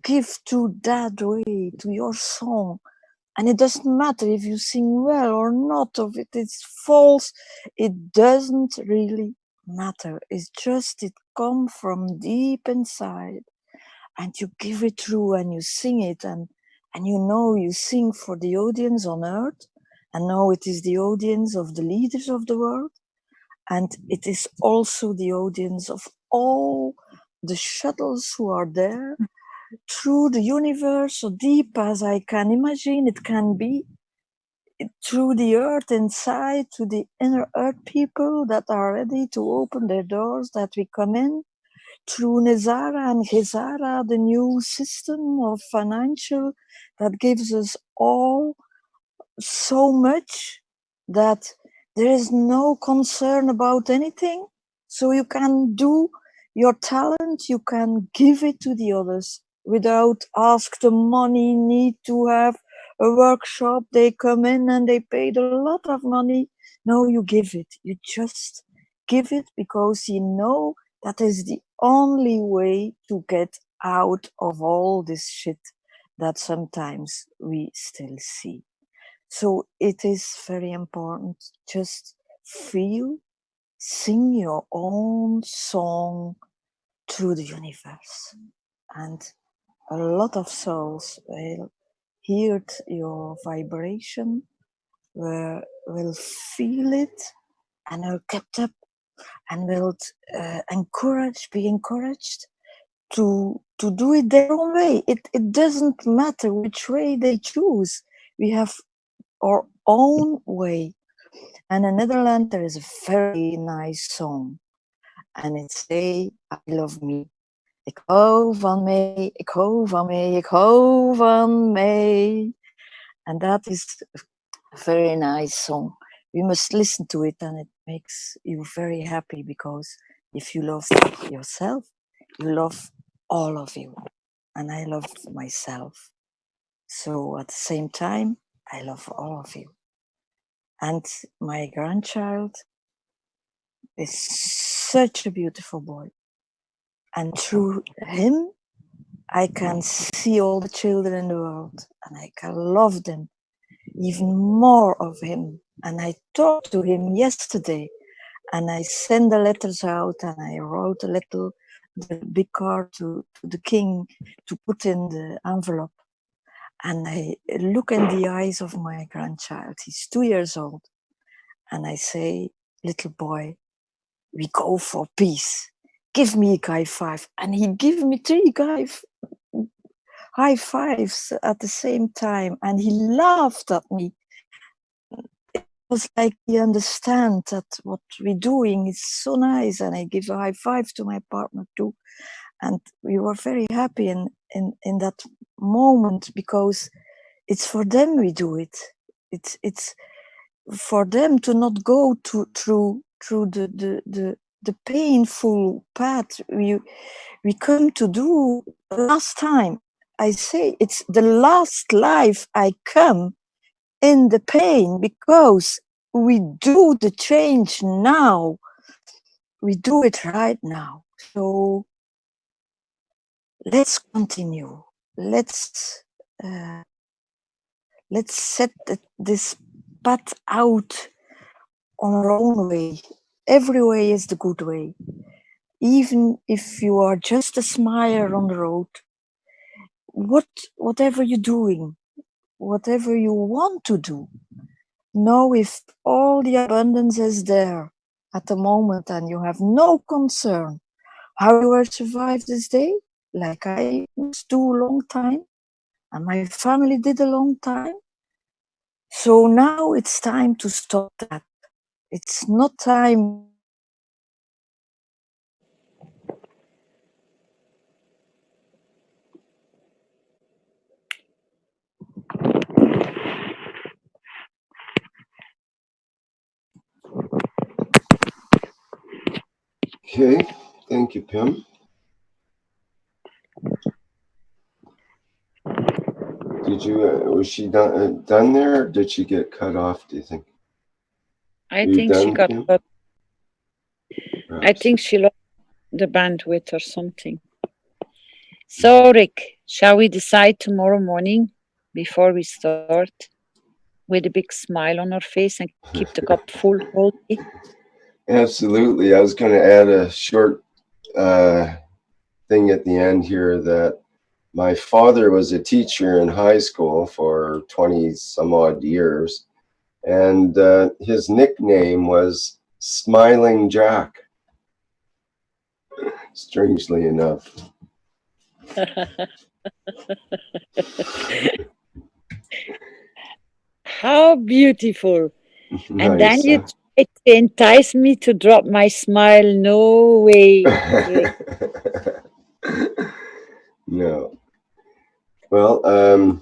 S13: give to that way, to your song. And it doesn't matter if you sing well or not, or if it is false, it doesn't really matter. It's just, it comes from deep inside, and you give it through and you sing it, and you know you sing for the audience on earth, and now it is the audience of the leaders of the world, and it is also the audience of all the shuttles who are there through the universe, so deep as I can imagine it can be, through the earth inside, to the inner earth people that are ready to open their doors, that we come in, through Nezara and Gezara, the new system of financial that gives us all so much that there is no concern about anything. So you can do your talent, you can give it to the others without ask the money, need to have a workshop. They come in and they paid a lot of money. No, you give it. You just give it because you know that is the only way to get out of all this shit that sometimes we still see. So it is very important. Just feel, sing your own song through the universe. And a lot of souls will hear your vibration, will feel it, and will get up and will be encouraged to do it their own way. It doesn't matter which way they choose. We have our own way. And in Netherlands, there is a very nice song. And it say, I love me. Ik hou van mij, ik hou van mij, ik hou van mij. And that is a very nice song. You must listen to it, and it makes you very happy, because if you love yourself, you love all of you. And I love myself. So at the same time, I love all of you. And my grandchild is such a beautiful boy. And through him, I can see all the children in the world, and I can love them, even more of him. And I talked to him yesterday, and I sent the letters out, and I wrote the big card to the king to put in the envelope. And I look in the eyes of my grandchild. He's 2 years old. And I say, little boy, we go for peace. Give me a high five. And he gave me 3 high fives at the same time. And he laughed at me. It was like he understands that what we're doing is so nice. And I give a high five to my partner too. And we were very happy in that moment, because it's for them we do it. It's for them to not go through the painful path we come to do last time. I say it's the last life I come in the pain, because we do the change now. We do it right now. So let's continue. Let's set this path out on our own way. Every way is the good way. Even if you are just a smiler on the road, whatever you're doing, whatever you want to do, know if all the abundance is there at the moment and you have no concern how you will survive this day, like I must do a long time, and my family did a long time. So now it's time to stop that. It's not time.
S1: Okay, thank you, Pim. Did was she done there, or did she get cut off, do you think?
S2: I think she got cut. I think she lost the bandwidth or something. So, Rick, shall we decide tomorrow morning before we start with a big smile on our face and keep the cup full all day?
S1: Absolutely. I was going to add a short thing at the end here that my father was a teacher in high school for 20 some odd years, and his nickname was Smiling Jack, strangely enough.
S2: How beautiful.
S1: Nice,
S2: and then you tried to entice me to drop my smile. No way, Rick.
S1: No. Well,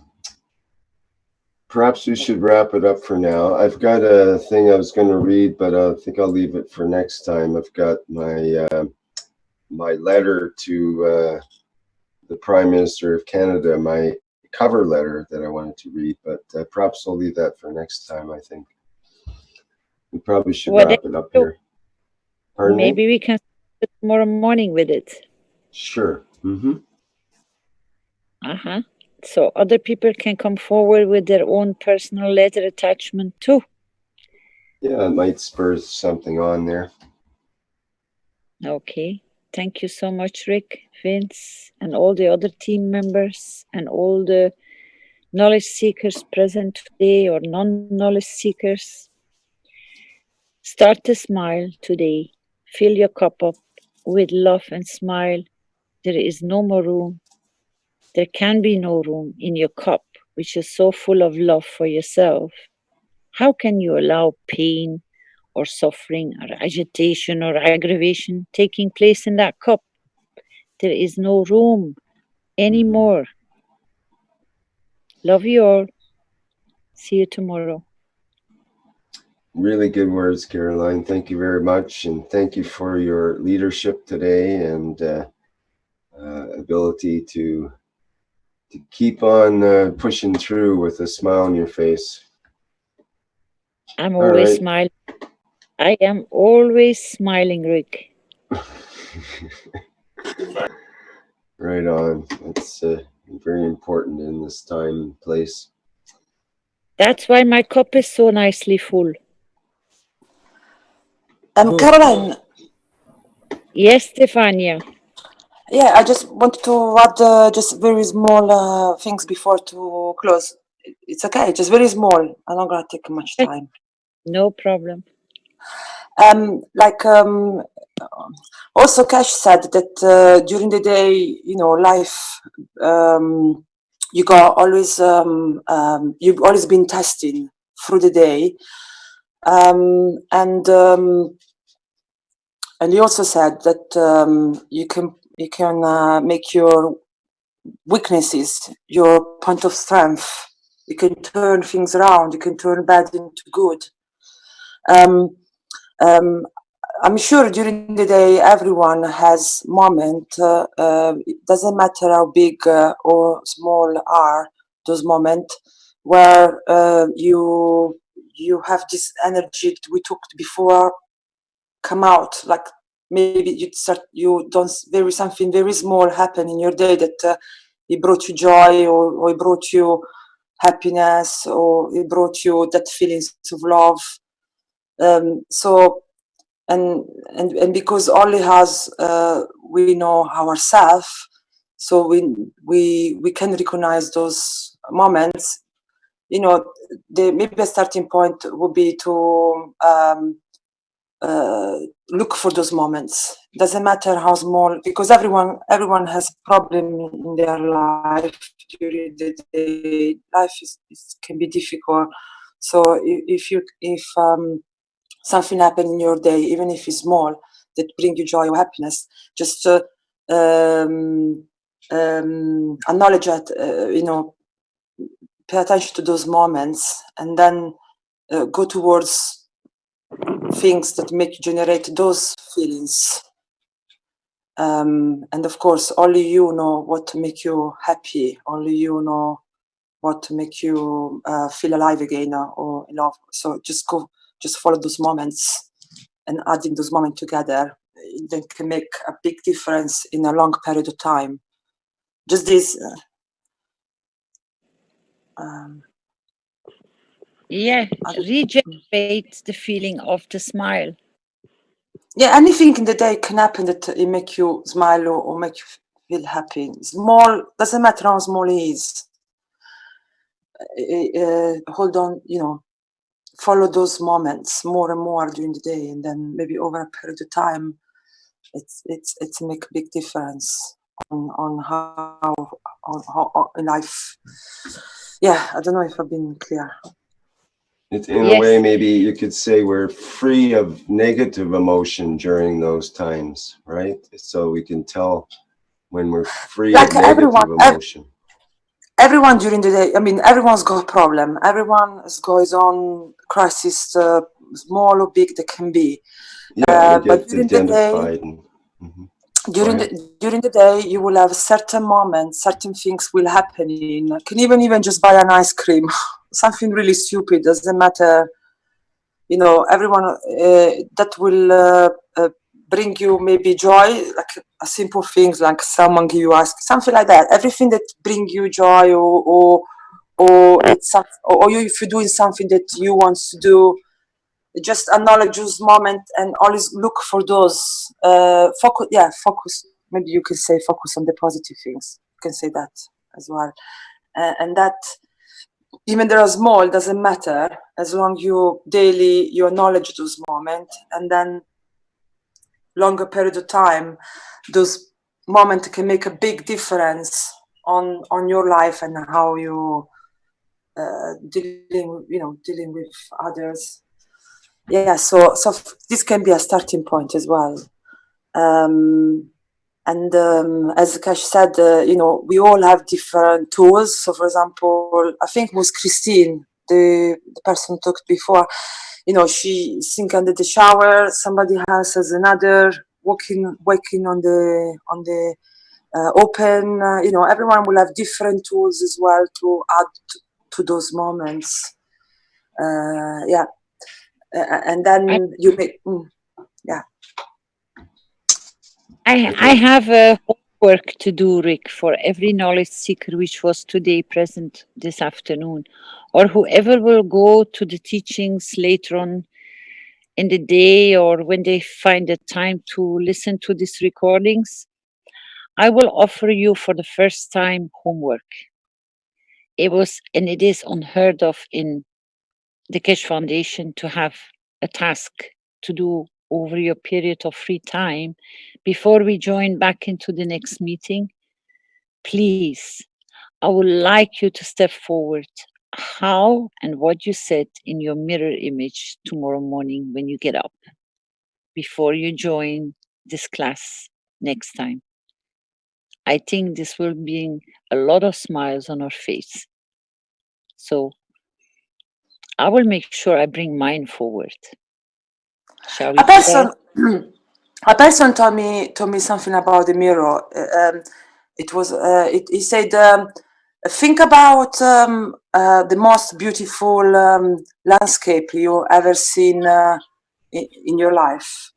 S1: perhaps we should wrap it up for now. I've got a thing I was going to read, but I think I'll leave it for next time. I've got my my letter to the Prime Minister of Canada, my cover letter that I wanted to read, but perhaps I'll leave that for next time, I think. We probably should wrap it up here. Pardon
S2: Maybe
S1: me?
S2: we can start tomorrow morning with it.
S1: Sure. Mm-hmm.
S2: Uh-huh. So other people can come forward with their own personal letter attachment too.
S1: Yeah, it might spur something on there.
S2: Okay. Thank you so much, Rick, Vince, and all the other team members and all the knowledge seekers present today or non-knowledge seekers. Start to smile today. Fill your cup up with love and smile. There is no more room. There can be no room in your cup, which is so full of love for yourself. How can you allow pain or suffering or agitation or aggravation taking place in that cup? There is no room anymore. Love you all. See you tomorrow.
S1: Really good words, Caroline. Thank you very much. And thank you for your leadership today and ability to keep on pushing through with a smile on your face.
S2: I'm always smiling. I am always smiling, Rick.
S1: Right on. That's very important in this time and place.
S2: That's why my cup is so nicely full.
S8: Caroline.
S2: Yes, Stefania.
S8: Yeah, I just wanted to add just very small things before to close. It's okay, just very small. I'm not gonna take much time.
S2: No problem.
S8: Also Keshe said that during the day, you know, life, you got always, you've always been testing through the day. And he also said that you can make your weaknesses your point of strength. You can turn things around. You can turn bad into good. I'm sure during the day everyone has moments. It doesn't matter how big or small are those moments where you have this energy that we talked before come out. Like maybe something very small happen in your day that it brought you joy or it brought you happiness or it brought you that feelings of love. So. And because only us we know ourselves, so we can recognize those moments. You know, maybe a starting point would be to look for those moments. Doesn't matter how small, because everyone has problem in their life during the day. Life can be difficult. So if something happen in your day, even if it's small, that bring you joy or happiness, just acknowledge that, you know, pay attention to those moments, and then go towards things that make you generate those feelings. And of course, only you know what to make you happy. Only you know what to make you feel alive again or in love. So just follow those moments, and adding those moments together, they can make a big difference in a long period of time. Just this.
S2: Yeah, regenerate the feeling of the smile.
S8: Yeah, anything in the day can happen that it make you smile or make you feel happy. Small, doesn't matter how small it is. Hold on, follow those moments more and more during the day, and then maybe over a period of time, it's make a big difference on how in life. Yeah, I don't know if I've been clear.
S1: It's in a way, maybe you could say we're free of negative emotion during those times, right? So we can tell when we're free of negative emotion.
S8: Everyone during the day, I mean, everyone's got a problem. Everyone has got his own crisis, small or big they can be.
S1: Yeah,
S8: but during the day, during the day, you will have certain moments, certain things will happen. Can even just buy an ice cream, something really stupid, doesn't matter. Everyone that will bring you maybe joy, like a simple things, like someone give you ice, something like that. Everything that bring you joy, or it's or you, if you're doing something that you want to do, just acknowledge those moments and always look for those. Focus. Maybe you can say focus on the positive things. You can say that as well, and that even they are small, doesn't matter as long you daily you acknowledge those moments, and then longer period of time, those moments can make a big difference on your life and how you dealing with others. Yeah, so this can be a starting point as well. And as Keshe said, we all have different tools. So, for example, I think it was Christine, the person who talked before. She think under the shower. Somebody else has another waking on the open. Everyone will have different tools as well to add to those moments. And then you make. Yeah.
S2: I have a homework to do, Rick, for every knowledge seeker which was today present this afternoon, or whoever will go to the teachings later on in the day, or when they find the time to listen to these recordings. I will offer you for the first time homework. It is unheard of in the Keshe Foundation to have a task to do over your period of free time before we join back into the next meeting. Please, I would like you to step forward how and what you said in your mirror image tomorrow morning when you get up, before you join this class next time. I think this will bring a lot of smiles on our face. So I will make sure I bring mine forward. Shall we do that?
S8: A person told me something about the mirror. He said, think about the most beautiful landscape you ever seen in your life.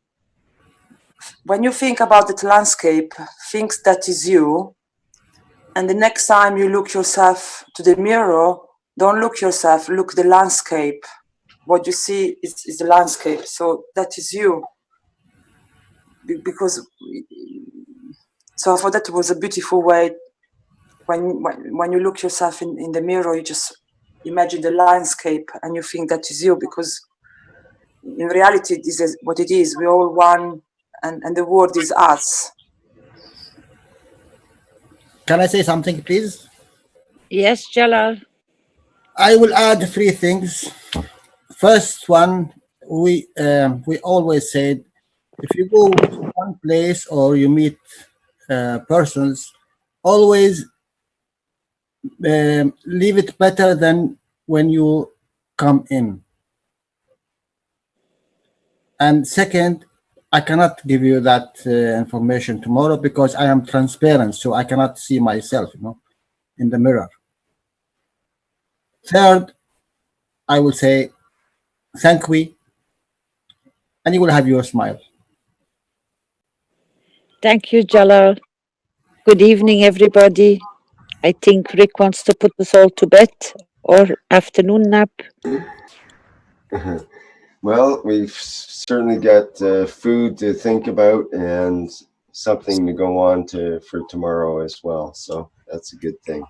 S8: When you think about that landscape, think that is you. And the next time you look yourself to the mirror, don't look yourself, look the landscape. What you see is the landscape. So that is you. Because so for that, it was a beautiful way. When you look yourself in the mirror, you just imagine the landscape and you think that is you, because in reality this is what it is. We're all one, and the world is us.
S14: Can I say something, please?
S2: Yes, Jalal.
S14: I will add 3 things. First one, we always said, if you go to one place or you meet persons, always leave it better than when you come in. And second, I cannot give you that information tomorrow because I am transparent, so I cannot see myself, in the mirror. Third, I will say thank we, and you will have your smile.
S2: Thank you, Jalal. Good evening, everybody. I think Rick wants to put us all to bed or afternoon nap.
S1: Well, we've certainly got food to think about and something to go on to for tomorrow as well. So that's a good thing.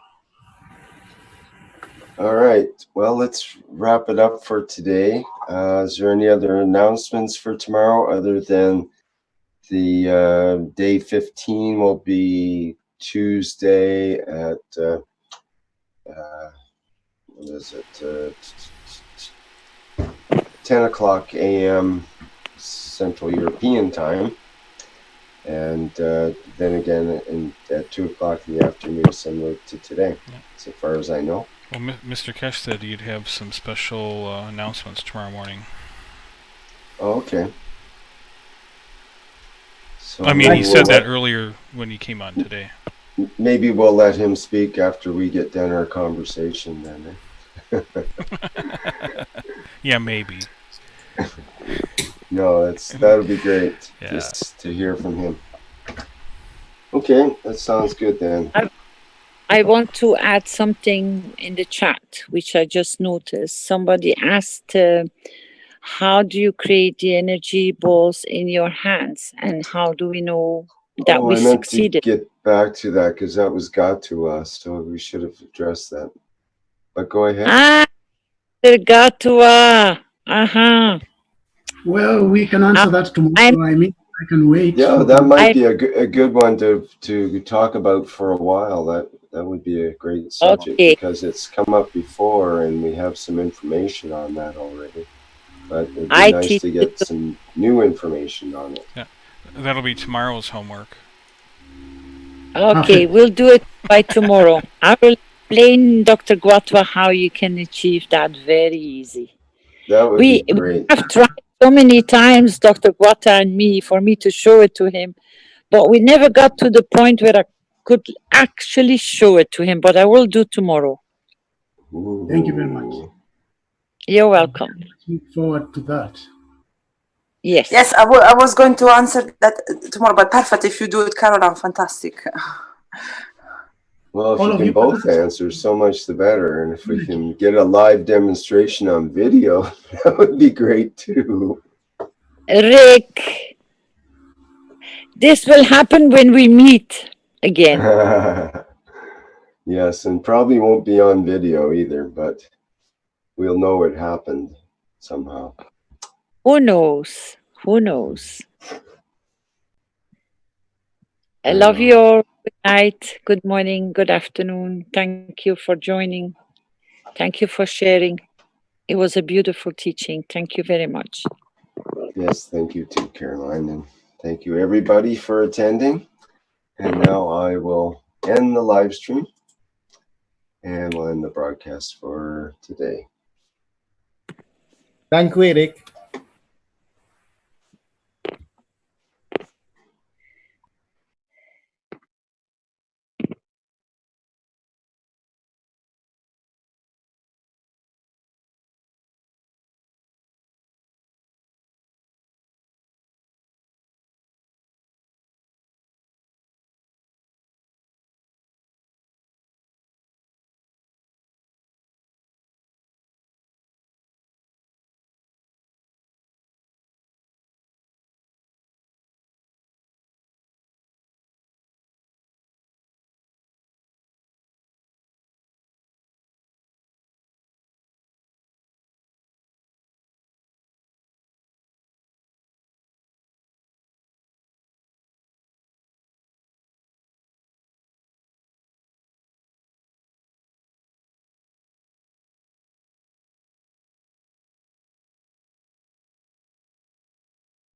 S1: All right. Well, let's wrap it up for today. Is there any other announcements for tomorrow other than the day 15 will be Tuesday at what is it? 10 o'clock a.m. Central European time. And then again at 2 o'clock in the afternoon, similar to today, so far as I know.
S12: Well, Mr. Keshe said you'd have some special announcements tomorrow morning.
S1: Oh, okay. So
S12: I mean, he said that earlier when he came on today.
S1: Maybe we'll let him speak after we get done our conversation then.
S12: Yeah, maybe.
S1: No, that'll be great.
S12: Yeah.
S1: Just to hear from him. Okay, that sounds good then.
S2: I want to add something in the chat, which I just noticed. Somebody asked, how do you create the energy balls in your hands? And how do we know that we
S1: I meant
S2: succeeded?
S1: to get back to that because that was got to us, so we should have addressed that. But go ahead.
S2: Got to uh-huh.
S6: Well, we can answer that tomorrow. I mean, I can wait.
S1: Yeah, that might be a good one to talk about for a while. That would be a great subject because it's come up before and we have some information on that already. But it'd be nice to get some new information on it.
S12: Yeah, that'll be tomorrow's homework.
S2: Okay, we'll do it by tomorrow. I will explain, Dr. Guatwa, how you can achieve that very easy.
S1: That would be great.
S2: We have tried so many times, Dr. Guatwa and me, for me to show it to him, but we never got to the point where I could actually show it to him, but I will do tomorrow.
S1: Ooh.
S6: Thank you very much.
S2: You're welcome.
S6: Look forward to that.
S2: Yes.
S8: Yes, I was going to answer that tomorrow, but perfect if you do it, Caroline. Fantastic.
S1: Well, if you can both answer, so much the better. And if we can get a live demonstration on video, that would be great too.
S2: Rick, this will happen when we meet again.
S1: Yes, and probably won't be on video either, but we'll know it happened somehow.
S2: Who knows? Who knows? I love you all. Good night, good morning, good afternoon. Thank you for joining. Thank you for sharing. It was a beautiful teaching. Thank you very much.
S1: Yes, thank you too, Caroline. And thank you everybody for attending. And now I will end the live stream and we'll end the broadcast for today.
S14: Thank you, Eric.